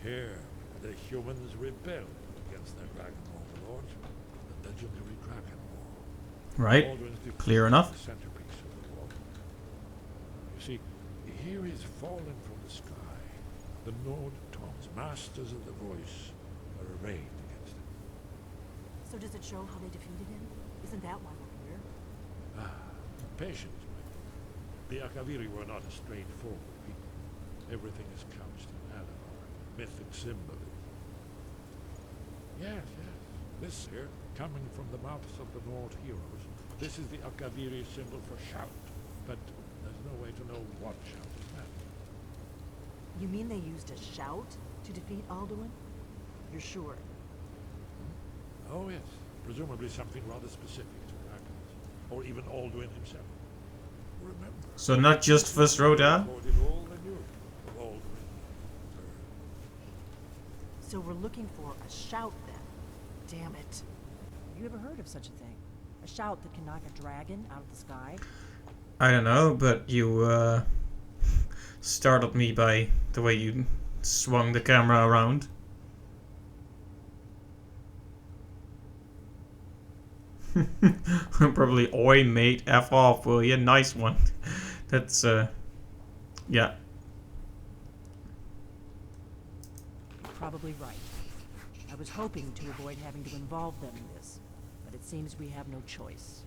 Here, the humans rebelled against their dragon overlord, the legendary Dragon War. Right. Alduin's defeat Clear enough. was the centerpiece of the war. You see, here is fallen from the sky. The Nord Toms, masters of the voice, are arrayed against him. So does it show how they defeated him? Isn't that why we're here? Patience, my dear. The Akaviri were not a straightforward people. Everything is couched in allegory, mythic symbolism. Yes, yes. This here, coming from the mouths of the Nord heroes, this is the Akaviri symbol for shout. But there's no way to know what shout is meant. You mean they used a shout to defeat Alduin? You're sure? Oh, yes. Presumably something rather specific to dragons. Or even Alduin himself. Remember. So not just first Rhoda? Recorded all they knew of Alduin. So we're looking for a shout then. Damn it. You ever heard of such a thing? A shout that can knock a dragon out of the sky? I don't know, but you startled me by the way you swung the camera around. Probably, oi mate, F off, will ya? Nice one. That's, yeah. You're probably right. I was hoping to avoid having to involve them in this, but it seems we have no choice.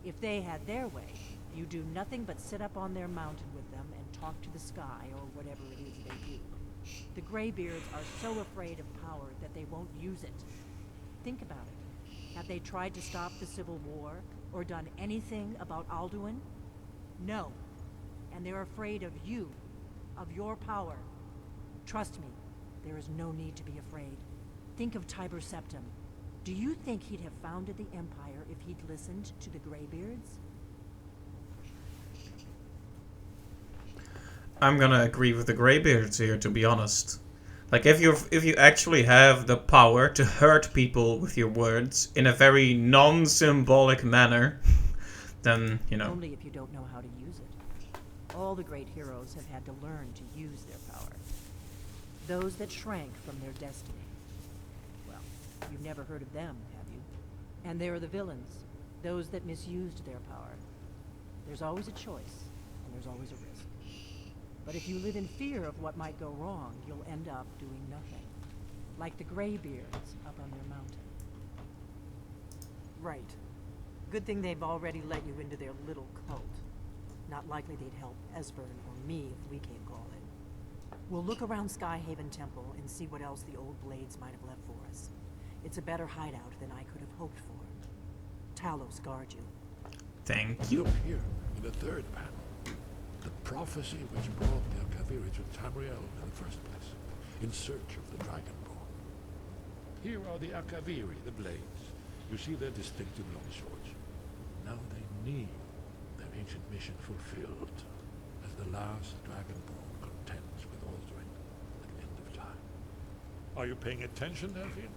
If they had their way, you do nothing but sit up on their mountain with them and talk to the sky, or whatever it is they do. The Greybeards are so afraid of power that they won't use it. Think about it. Have they tried to stop the Civil War, or done anything about Alduin? No. And they're afraid of you, of your power. Trust me, there is no need to be afraid. Think of Tiber Septim. Do you think he'd have founded the Empire if he'd listened to the Greybeards? I'm gonna agree with the Greybeards here, to be honest. Like, if you actually have the power to hurt people with your words in a very non-symbolic manner, then, you know. Only if you don't know how to use it. All the great heroes have had to learn to use their power. Those that shrank from their destiny. Well, you've never heard of them, have you? And there are the villains, those that misused their power. There's always a choice, and there's always a risk. But if you live in fear of what might go wrong, you'll end up doing nothing. Like the Greybeards up on their mountain. Right. Good thing they've already let you into their little cult. Not likely they'd help Esbern or me if we came calling. We'll look around Skyhaven Temple and see what else the old blades might have left for us. It's a better hideout than I could have hoped for. Talos guard you. Thank you. Look here, in the third panel. The prophecy which brought the Akaviri to Tamriel in the first place, in search of the Dragonborn. Here are the Akaviri, the blades. You see their distinctive long swords. Now they need their ancient mission fulfilled, as the last Dragonborn contends with Alduin at the end of time. Are you paying attention, Delphine?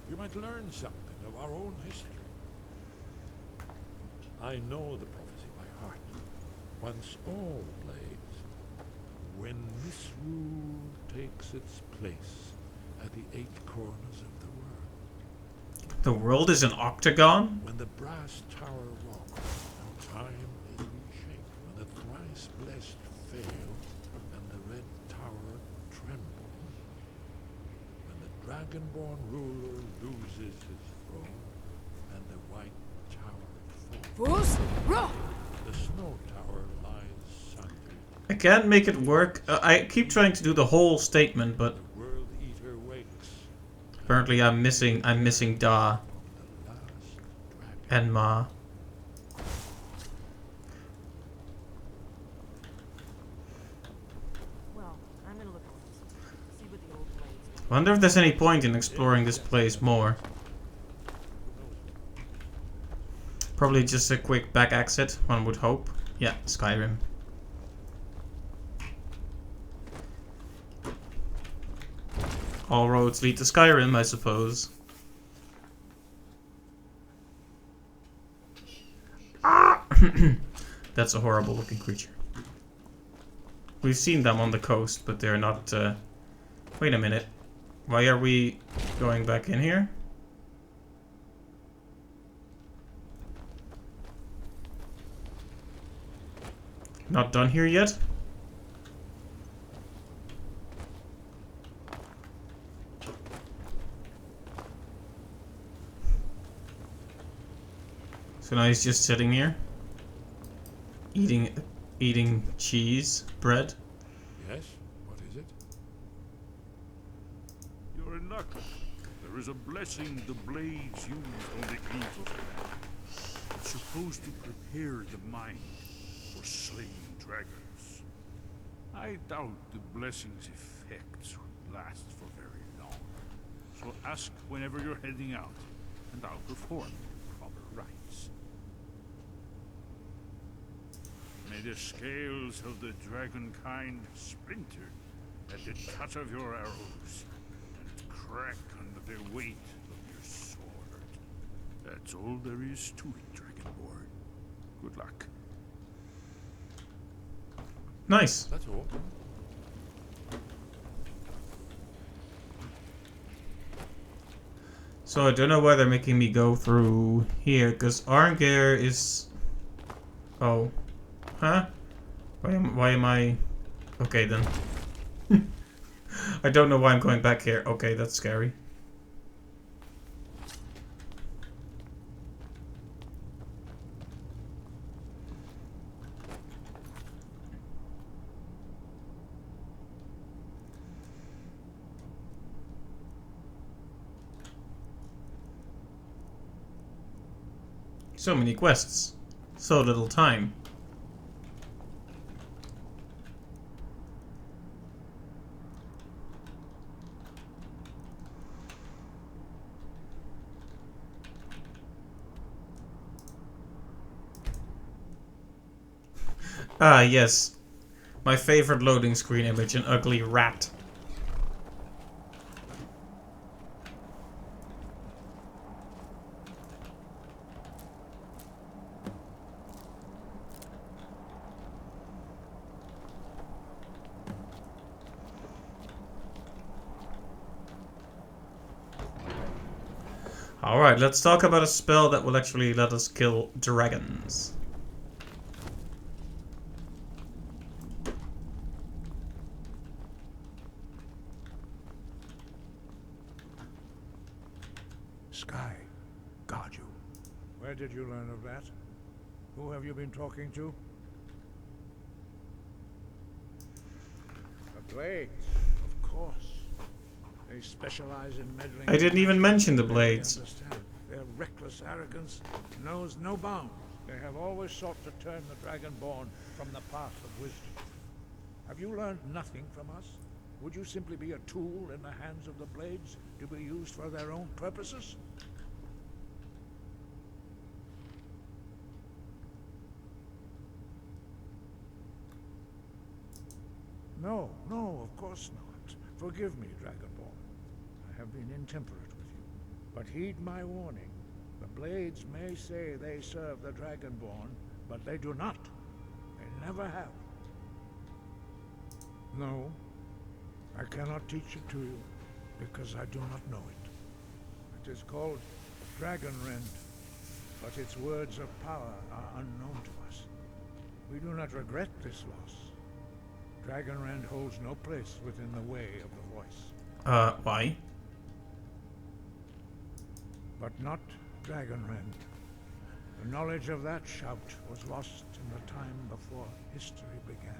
You might learn something of our own history. I know the prophecy by heart. Once all blades, when misrule takes its place at the 8 corners of the world. The world is an octagon? When the brass tower rocks, and time is reshaped, when the thrice blessed fail, and the red tower trembles, when the dragonborn ruler loses his throne, and the white tower falls. The snow tower lies sundered. I can't make it work. I keep trying to do the whole statement, but World Eater wakes. apparently I'm missing Da. The last And Ma. Well, I'm gonna look around. See what the old blades. Wonder if there's any point in exploring this place more. Probably just a quick back exit, one would hope. Yeah, Skyrim. All roads lead to Skyrim, I suppose. Ah! That's a horrible looking creature. We've seen them on the coast, but they're not... Wait a minute. Why are we going back in here? Not done here yet? So now he's just sitting here, eating cheese, bread. Yes? What is it? You're in luck. There is a blessing the blades use on the Angel's Land. It's supposed to prepare the mind for slaying dragons. I doubt the blessing's effects would last for very long. So ask whenever you're heading out, and I'll perform proper rites. May the scales of the dragon kind splinter at the touch of your arrows, and crack under the weight of your sword. That's all there is to it, Dragonborn. Good luck. Nice. That's all. So I don't know why they're making me go through here, because Arngeir is... Oh. Huh? Why am I... Okay then. I don't know why I'm going back here. Okay, that's scary. So many quests. So little time. Ah, yes. My favorite loading screen image, an ugly rat. Alright, let's talk about a spell that will actually let us kill dragons. Sky, guard you. Where did you learn of that? Who have you been talking to? The Blades, of course. They specialize in meddling. I didn't even mention the They Blades. understand. Their reckless arrogance knows no bounds. They have always sought to turn the Dragonborn from the path of wisdom. Have you learned nothing from us? Would you simply be a tool in the hands of the Blades to be used for their own purposes? No, of course not. Forgive me, Dragonborn. I have been intemperate with you. But heed my warning. The Blades may say they serve the Dragonborn, but they do not. They never have. No, I cannot teach it to you, because I do not know it. It is called Dragon Rend, but its words of power are unknown to us. We do not regret this loss. Dragon Rend holds no place within the way of the voice. Why? But not Dragon Rend. The knowledge of that shout was lost in the time before history began.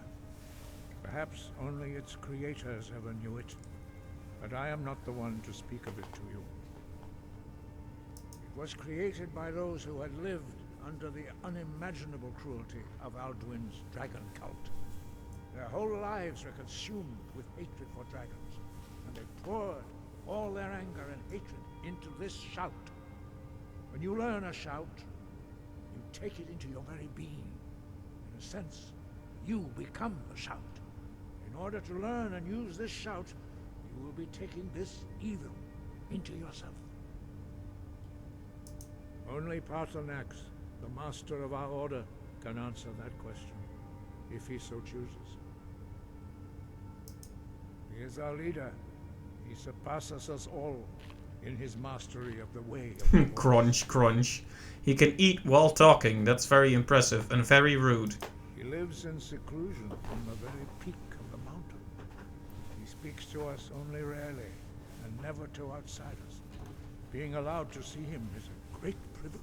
Perhaps only its creators ever knew it, but I am not the one to speak of it to you. was created by those who had lived under the unimaginable cruelty of Alduin's dragon cult. Their whole lives were consumed with hatred for dragons, and they poured all their anger and hatred into this shout. When you learn a shout, you take it into your very being. In a sense, you become the shout. In order to learn and use this shout, you will be taking this evil into yourself. Only Patronax, the master of our order, can answer that question, if he so chooses. He is our leader. He surpasses us all in his mastery of the way of the Crunch, crunch. He can eat while talking. That's very impressive and very rude. He lives in seclusion from the very peak of the mountain. He speaks to us only rarely, and never to outsiders. Being allowed to see him is a great privilege.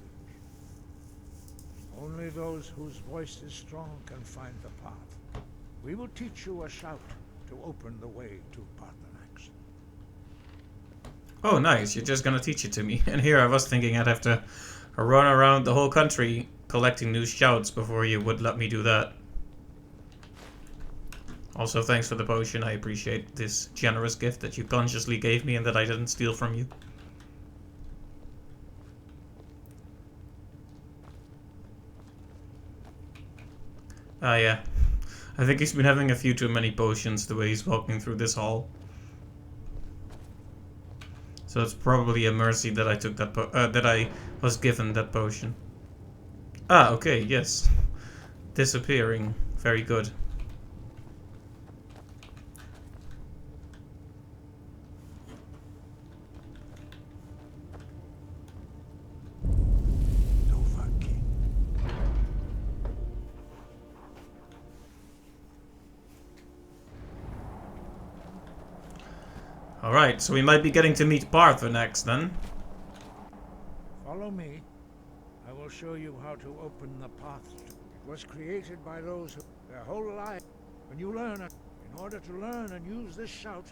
Only those whose voice is strong can find the path. We will teach you a shout to open the way to Patronax. Oh, nice. You're just gonna teach it to me. And here I was thinking I'd have to run around the whole country collecting new shouts before you would let me do that. Also, thanks for the potion. I appreciate this generous gift that you consciously gave me and that I didn't steal from you. Ah, yeah. I think he's been having a few too many potions the way he's walking through this hall. So it's probably a mercy that I took that that I was given that potion. Ah, okay, yes. Disappearing. Very good. Alright, so we might be getting to meet Partha next then. Follow me. I will show you how to open the path. It was created by those who their whole life. When you learn it, in order to learn and use this shout,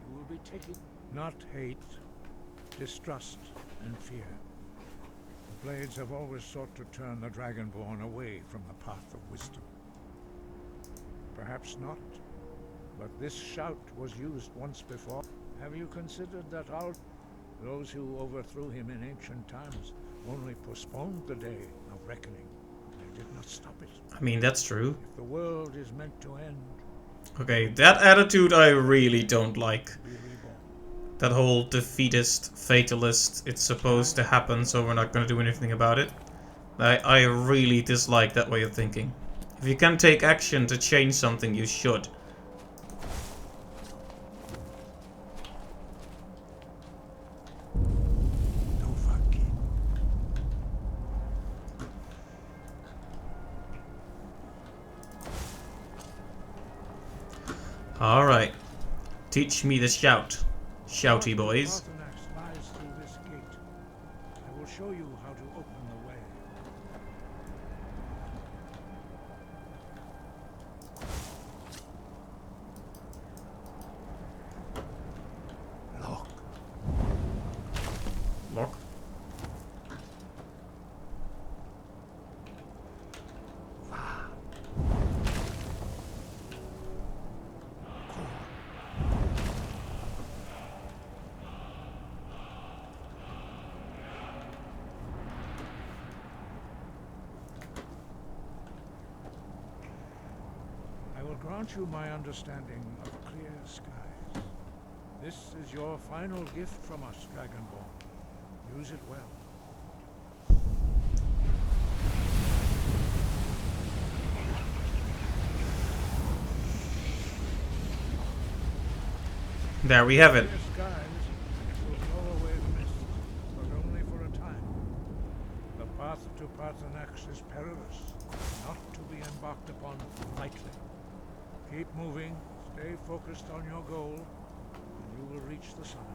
you will be taking not hate, distrust, and fear. The Blades have always sought to turn the Dragonborn away from the path of wisdom. Perhaps not, but this shout was used once before. Have you considered that those who overthrew him in ancient times only postponed the day of reckoning? They did not stop it. I mean, that's true. If the world is meant to end... Okay, that attitude I really don't like. That whole defeatist, fatalist, it's supposed to happen so we're not gonna do anything about it. I really dislike that way of thinking. If you can take action to change something, you should. Alright. Teach me the shout. Shouty boys. Patronax lies through this gate. I will show you how to open the way. Lock. Lock. I will grant you my understanding of clear skies. This is your final gift from us, Dragonborn. Use it well. There we have it. Clear skies will blow away the mist, but only for a time. The path to Patronax is perilous, not to be embarked upon lightly. Keep moving, stay focused on your goal, and you will reach the summit.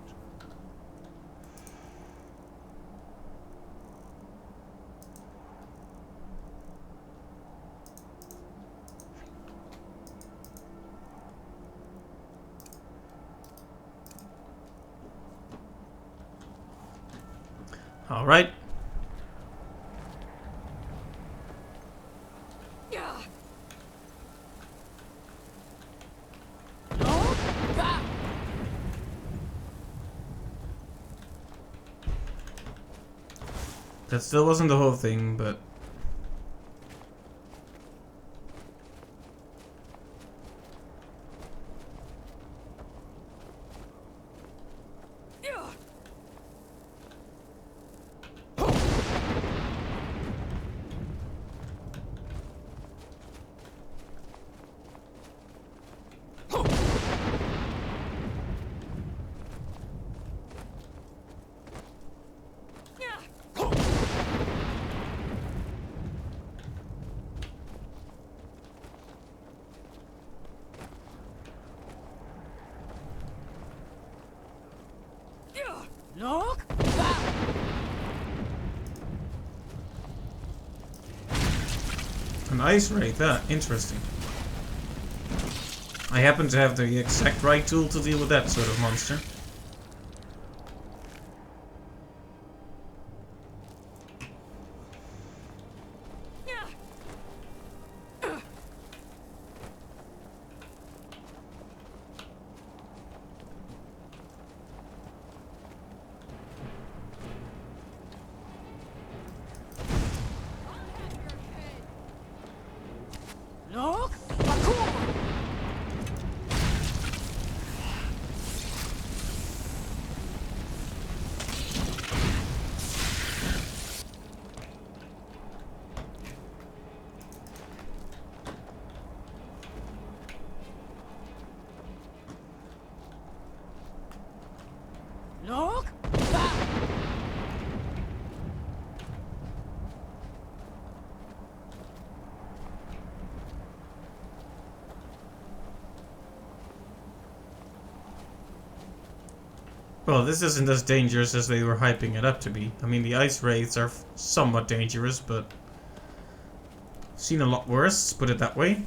Alright. That still wasn't the whole thing, but... Look! An ice ray, that interesting. I happen to have the exact right tool to deal with that sort of monster. Look! Parkour! Look! Well, this isn't as dangerous as they were hyping it up to be. I mean, the ice wraiths are somewhat dangerous, but... I've seen a lot worse, put it that way.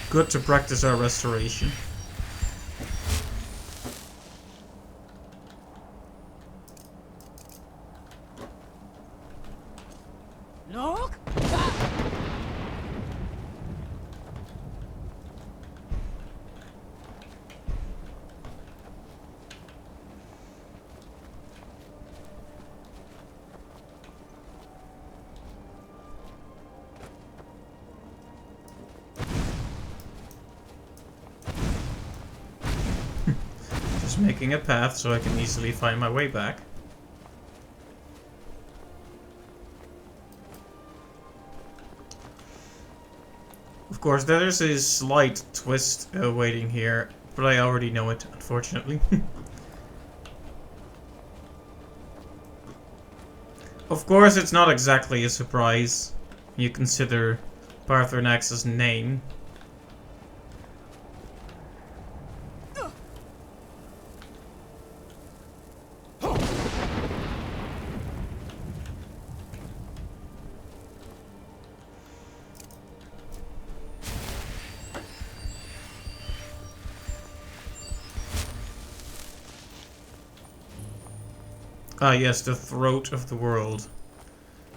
Good to practice our restoration. Look! Just making a path so I can easily find my way back. Of course, there's a slight twist waiting here, but I already know it, unfortunately. Of course, it's not exactly a surprise. You consider Paarthurnax's name. Ah yes, the Throat of the World.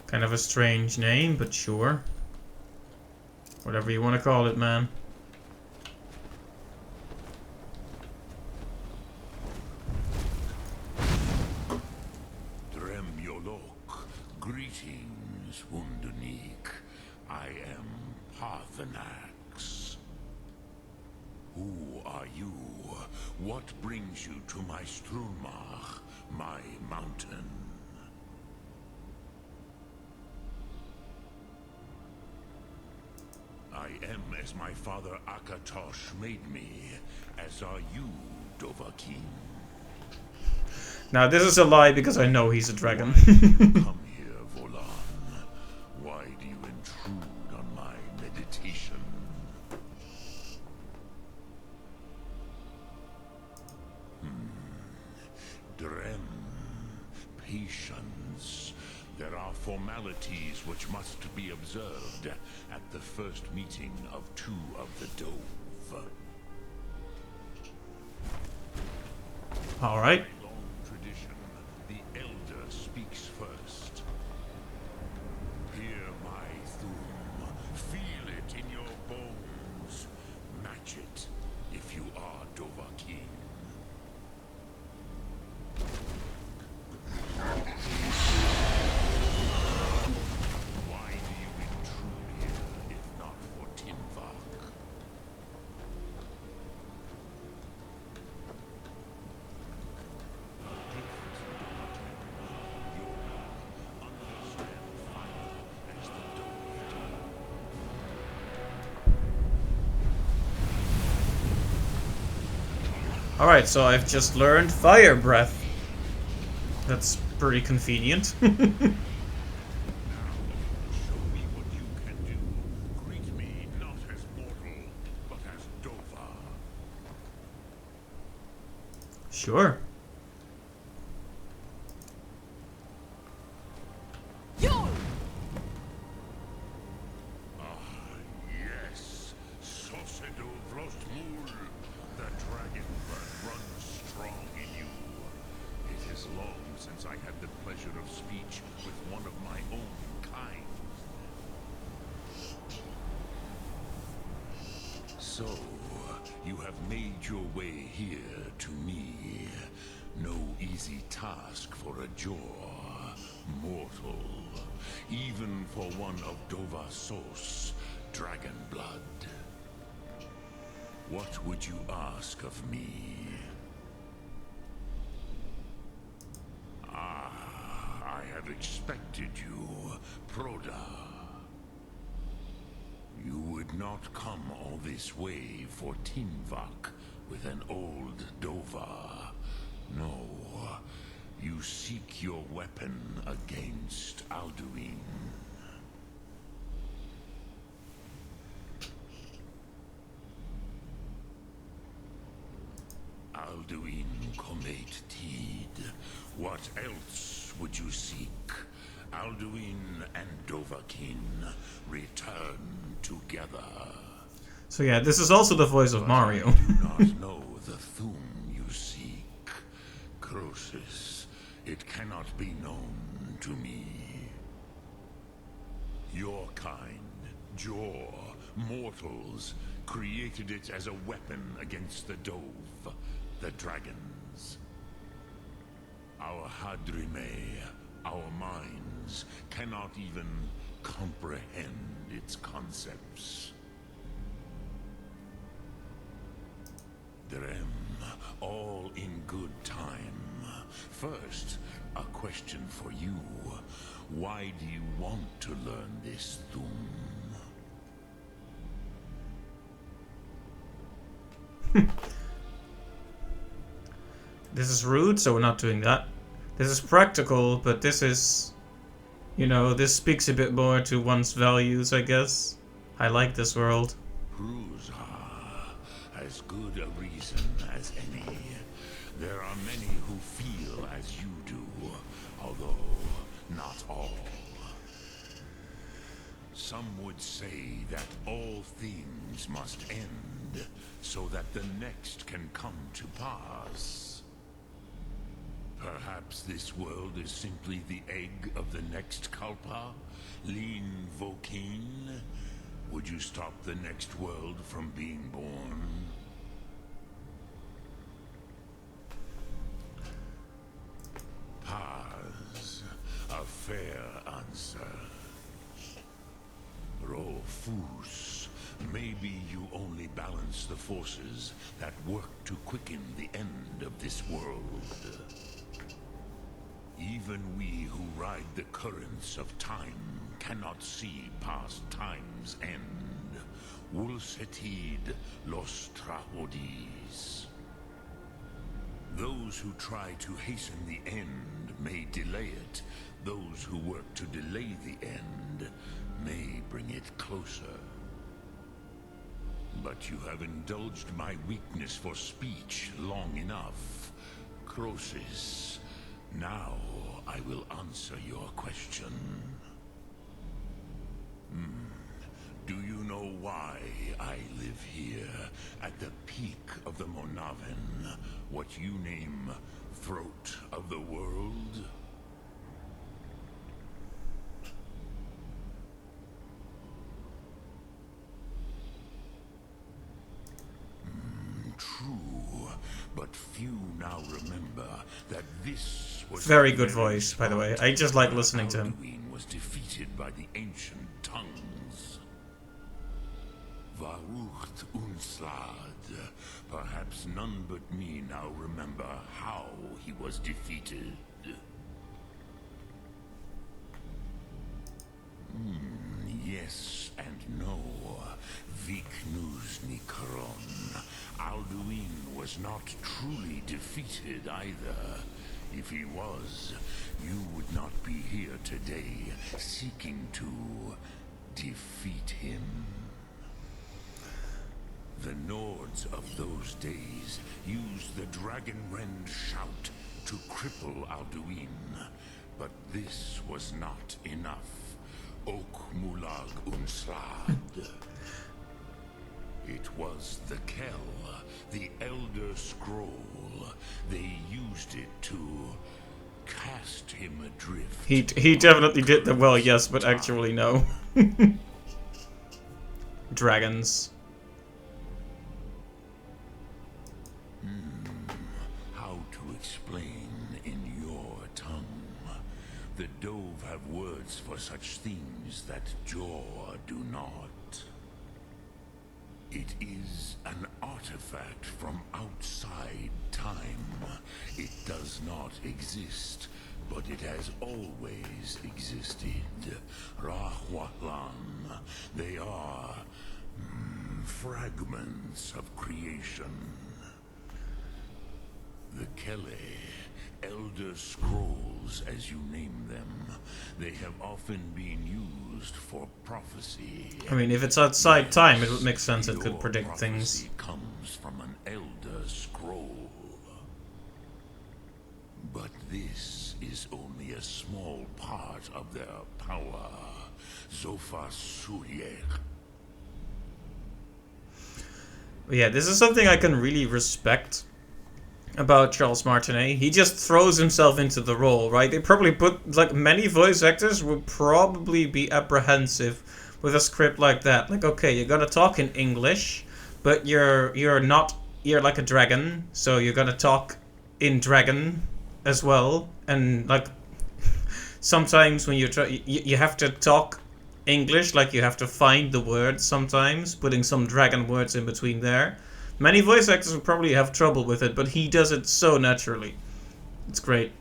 Kind of a strange name, but sure. Whatever you want to call it, man. Dremyolok, greetings, Wunderneek. I am Paarthurnax. Who are you? What brings you to my Strunmach, my mountain? I am as my father Akatosh made me, as are you, Dovahkiin. Now this is a lie because I know he's a dragon. Come here, Volan. Why do you intrude on my meditation? Drem. Patience. There are formalities which must be observed at the first meeting of two of the Dove. Alright. Long tradition, the elder speaks first. Hear my thum. Feel it in your bones. Match it if you are Dovahkiin. Why do you intrude here if not for Tinvak? Alright, so I've just learned Fire Breath. That's pretty convenient. Sure. Yes, Sosedo Vrostmul, the dragon blood runs strong in you. It is long since I had the pleasure of speech with one of my own kind. So, you have made your way here to me. No easy task for a Jor, mortal. Even for one of Dovahsos, dragon blood. What would you ask of me? I have expected you, Proda. You would not come all this way for Tinvak with an old Dova. No, you seek your weapon against Alduin. Alduin Comet Tid. What else would you seek? Alduin and Dovahkiin return together. So yeah, this is also the voice of Mario. I do not know the Thum you seek. Croesus, it cannot be known to me. Your kind, Jor, mortals, created it as a weapon against the Dove, the dragons. Our Hadrime, our minds, cannot even comprehend its concepts. Drem, all in good time. First, a question for you. Why do you want to learn this Thum? This is rude, so we're not doing that. This is practical, but this is... You know, this speaks a bit more to one's values, I guess. I like this world. Pruzha, as good a reason as any. There are many who feel as you do, although not all. Some would say that all things must end, so that the next can come to pass. Perhaps this world is simply the egg of the next Kalpa, Lean Vokeen. Would you stop the next world from being born? Paz, a fair answer. Rofus, maybe you only balance the forces that work to quicken the end of this world. Even we who ride the currents of time cannot see past time's end. Wulsetid los Trahodis. Those who try to hasten the end may delay it. Those who work to delay the end may bring it closer. But you have indulged my weakness for speech long enough. Croesus, now I will answer your question. Do you know why I live here, at the peak of the Monaven, what you name throat of the world. True, but few now remember that this was very good voice, by the way. I just like listening to him. Alduin was defeated by the ancient tongues. Varucht Unslad. Perhaps none but me now remember how he was defeated. Yes and no. Viknus Nikron. Alduin was not truly defeated either. If he was, you would not be here today seeking to defeat him. The Nords of those days used the Dragonrend shout to cripple Alduin, but this was not enough. Ok Mulag Unslad. It was the Kell, the Elder Scroll. They used it to cast him adrift. He definitely did the well, yes, but actually no. Dragons. How to explain in your tongue? The Dove have words for such things that Jor do not. It is an artifact from outside time. It does not exist, but it has always existed. Rahwahlan. They are fragments of creation. The Kele, Elder Scrolls as you name them, they have often been used for prophecy. I mean, if it's outside time, it would make sense. It could predict things. Comes from an Elder Scroll. But this is only a small part of their power. Zofa Suryek. Yeah, this is something I can really respect about Charles Martinet. He just throws himself into the role, right? They probably put, like, many voice actors would probably be apprehensive with a script like that. Like, okay, you're gonna talk in English, but you're like a dragon, so you're gonna talk in dragon as well. And like, sometimes when you have to talk English, like you have to find the words sometimes, putting some dragon words in between there. Many voice actors would probably have trouble with it, but he does it so naturally. It's great.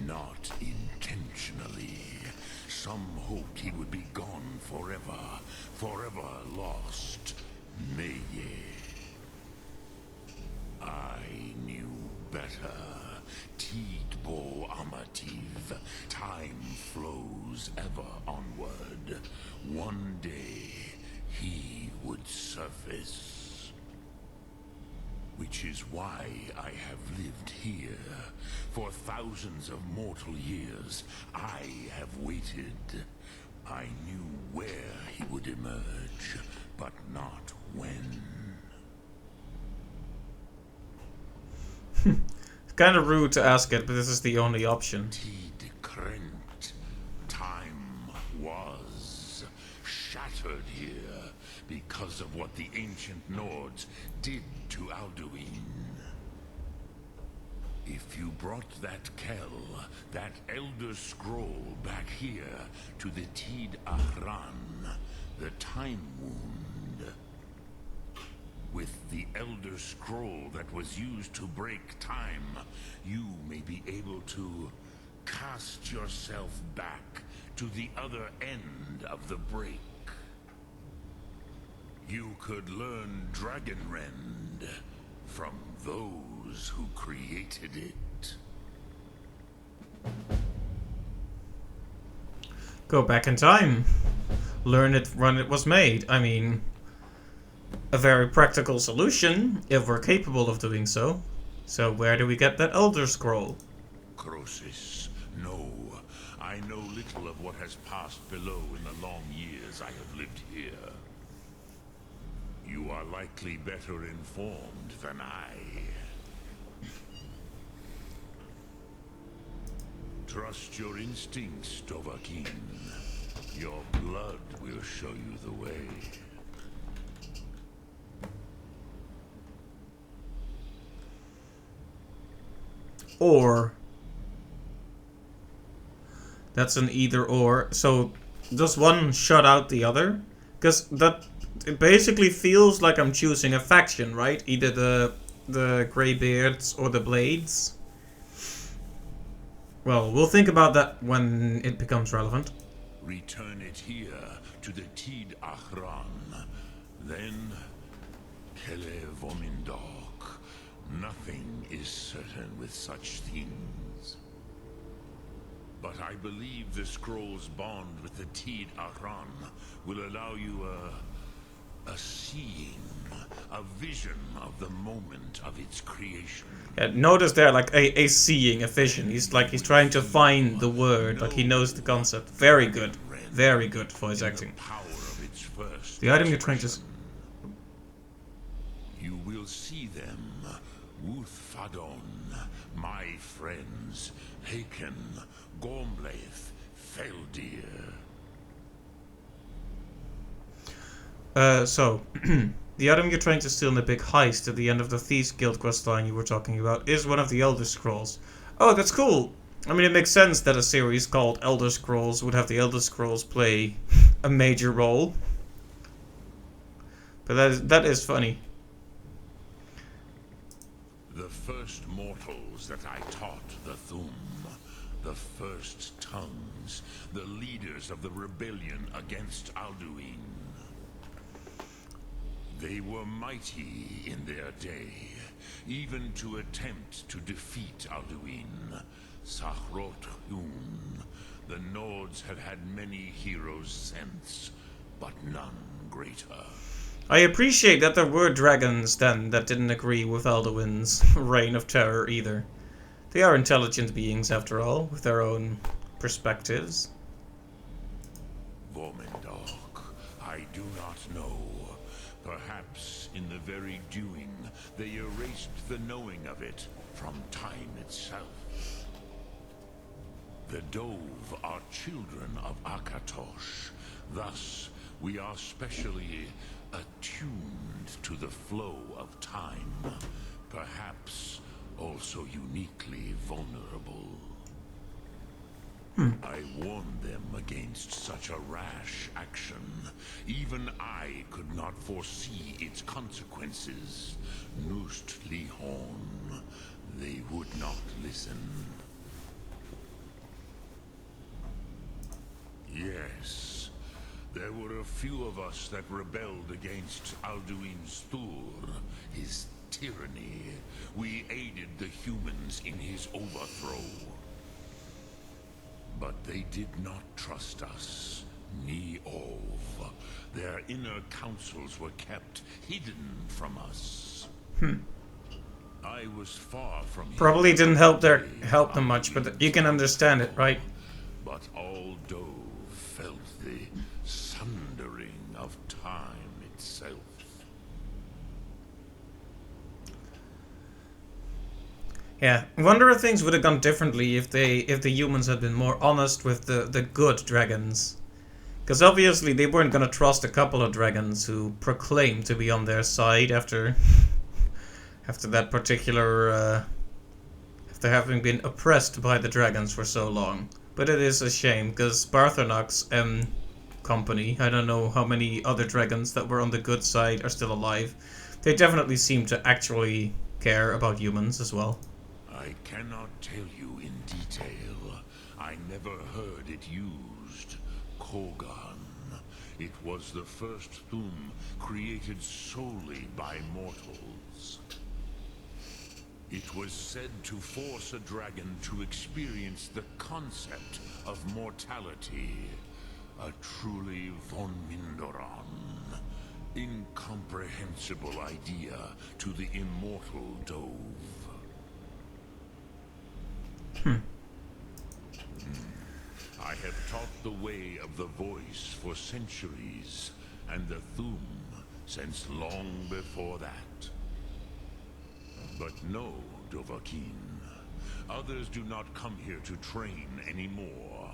Not intentionally. Some hoped he would be gone forever. Forever lost. Meye. I knew better. Tidbo Amativ. Time flows ever onward. One day, he would surface. Which is why I have lived here. For thousands of mortal years, I have waited. I knew where he would emerge, but not when. It's kind of rude to ask it, but this is the only option. Krent. Time was shattered here because of what the ancient Nords did to Alduin. If you brought that Kell, that Elder Scroll back here to the Tid Ahran, the Time Wound, with the Elder Scroll that was used to break time, you may be able to cast yourself back to the other end of the break. You could learn Dragonrend from those who created it. Go back in time. Learn it when it was made. I mean, a very practical solution if we're capable of doing so. So where do we get that Elder Scroll? Crosis, no. I I know little of what has passed below in the long years I have lived here. You are likely better informed than I. Trust your instincts, Dovahkiin. Your blood will show you the way. Or that's an either or. So does one shut out the other? Because that it basically feels like I'm choosing a faction, right? Either the Greybeards or the Blades. Well, we'll think about that when it becomes relevant. Return it here to the Tid Achran. Then Kele Vomindok. Nothing is certain with such things. But I believe the scroll's bond with the Tid Achran will allow you a seeing, a vision of the moment of its creation. Yeah, notice there, like a seeing, a vision. He's trying to find the word, like he knows the concept. Very good voice acting. The item you're trying to. You will see them, Wuth Fadon, my friends, Haken, Gormlaith, Feldir. So, the item you're trying to steal in the big heist at the end of the Thieves Guild questline you were talking about is one of the Elder Scrolls. Oh, that's cool! I mean, it makes sense that a series called Elder Scrolls would have the Elder Scrolls play a major role. But that is funny. The first mortals that I taught the Thum, the first tongues, the leaders of the rebellion against Alduin. They were mighty in their day, even to attempt to defeat Alduin. Sahrot Hun. The Nords have had many heroes since, but none greater. I appreciate that there were dragons then that didn't agree with Alduin's reign of terror either. They are intelligent beings after all, with their own perspectives. Vomindok, I do not know. Perhaps in the very doing, they erased the knowing of it from time itself. The Dove are children of Akatosh. Thus, we are specially attuned to the flow of time. Perhaps also uniquely vulnerable. I warned them against such a rash action. Even I could not foresee its consequences. Nust Lihorn. They would not listen. Yes, there were a few of us that rebelled against Alduin Stur, his tyranny. We aided the humans in his overthrow. But they did not trust us, ni Ov. Their inner counsels were kept hidden from us. I was far from here. Probably didn't help them much, but you can understand it, right? But all Dove felt the sundering of time itself. Yeah, I wonder if things would have gone differently if the humans had been more honest with the good dragons. Because obviously they weren't going to trust a couple of dragons who proclaimed to be on their side after that particular after having been oppressed by the dragons for so long. But it is a shame because Barthornox and company, I don't know how many other dragons that were on the good side are still alive. They definitely seem to actually care about humans as well. I cannot tell you in detail. I never heard it used. Kogan. It was the first Thum created solely by mortals. It was said to force a dragon to experience the concept of mortality. A truly von Mindoran. Incomprehensible idea to the immortal Dove. I I have taught the way of the voice for centuries, and the Thum since long before that. But no, Dovahkiin. Others do not come here to train anymore.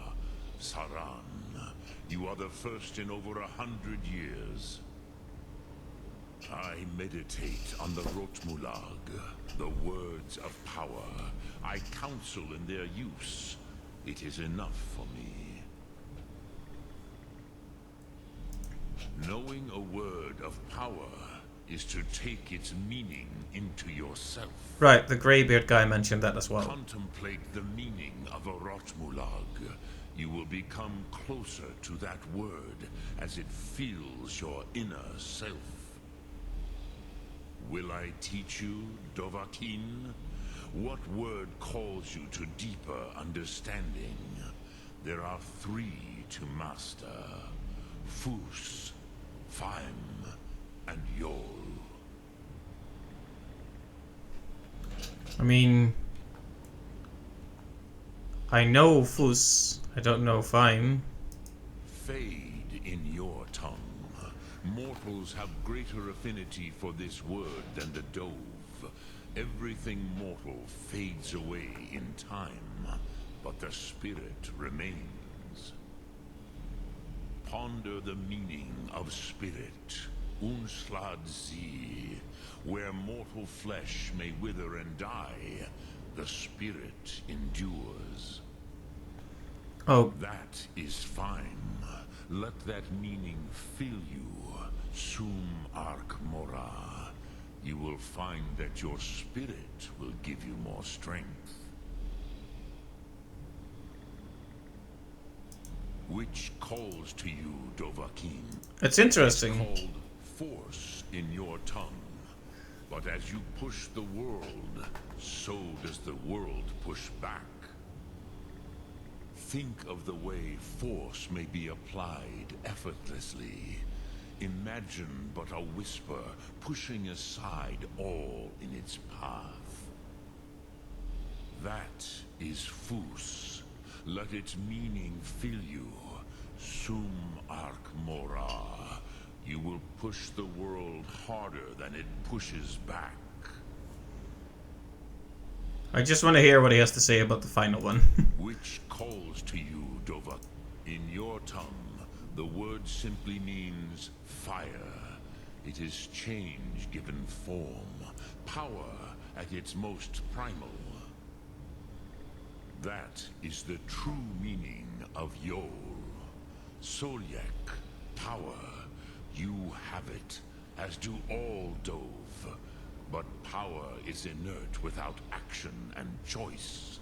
Saran, you are the first in over 100 years. I meditate on the Rotmulag, the words of power. I counsel in their use. It is enough for me. Knowing a word of power is to take its meaning into yourself. Right, the graybeard guy mentioned that as well. Contemplate the meaning of a Rotmulag. You will become closer to that word as it fills your inner self. Will I teach you, Dovahkiin? What word calls you to deeper understanding? There are 3 to master. Fus, Faim, and Yol. I mean, I know Fus, I don't know Faim. Fade in your tongue. Mortals have greater affinity for this word than the Dove. Everything mortal fades away in time, but the spirit remains. Ponder the meaning of spirit, Unslad Zi. Where mortal flesh may wither and die, the spirit endures. Oh. That is fine. Let that meaning fill you, Sum Ark Mora. You will find that your spirit will give you more strength. Which calls to you, Dovahkiin? It's interesting. It's called force in your tongue. But as you push the world, so does the world push back. Think of the way force may be applied effortlessly. Imagine but a whisper pushing aside all in its path. That is Fus. Let its meaning fill you. Sum Ark Mora. You will push the world harder than it pushes back. I just want to hear what he has to say about the final one. Which calls to you, Dova. In your tongue, the word simply means fire. It is change given form, power at its most primal. That is the true meaning of Yol. Solyek, power. You have it, as do all Dove. But power is inert without action and choice.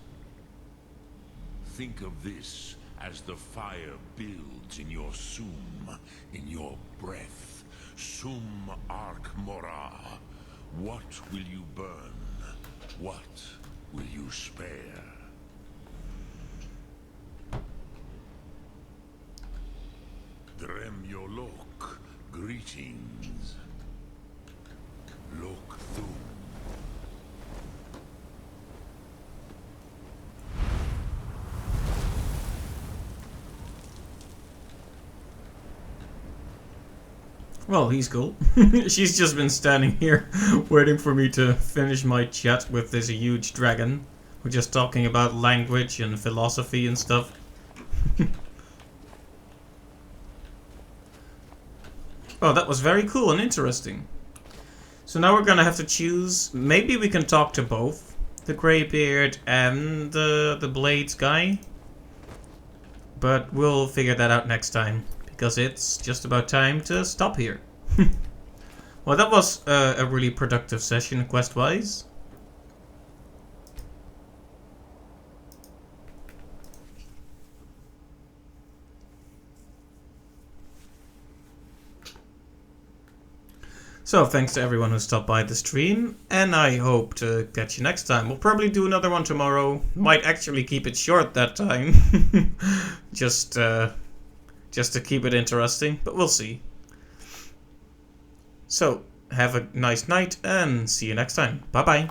Think of this as the fire builds in your Sum, in your breath. Sum Ark Mora. What will you burn? What will you spare? Drem Yolok, greetings. Lok Thum. Well, he's cool. She's just been standing here waiting for me to finish my chat with this huge dragon. We're just talking about language and philosophy and stuff. Oh, that was very cool and interesting. So now we're gonna have to choose. Maybe we can talk to both the Greybeard and the Blades guy. But we'll figure that out next time, because it's just about time to stop here. Well, that was a really productive session quest-wise. So thanks to everyone who stopped by the stream, and I hope to catch you next time. We'll probably do another one tomorrow. Might actually keep it short that time. just to keep it interesting, but we'll see. So, have a nice night and see you next time. Bye bye.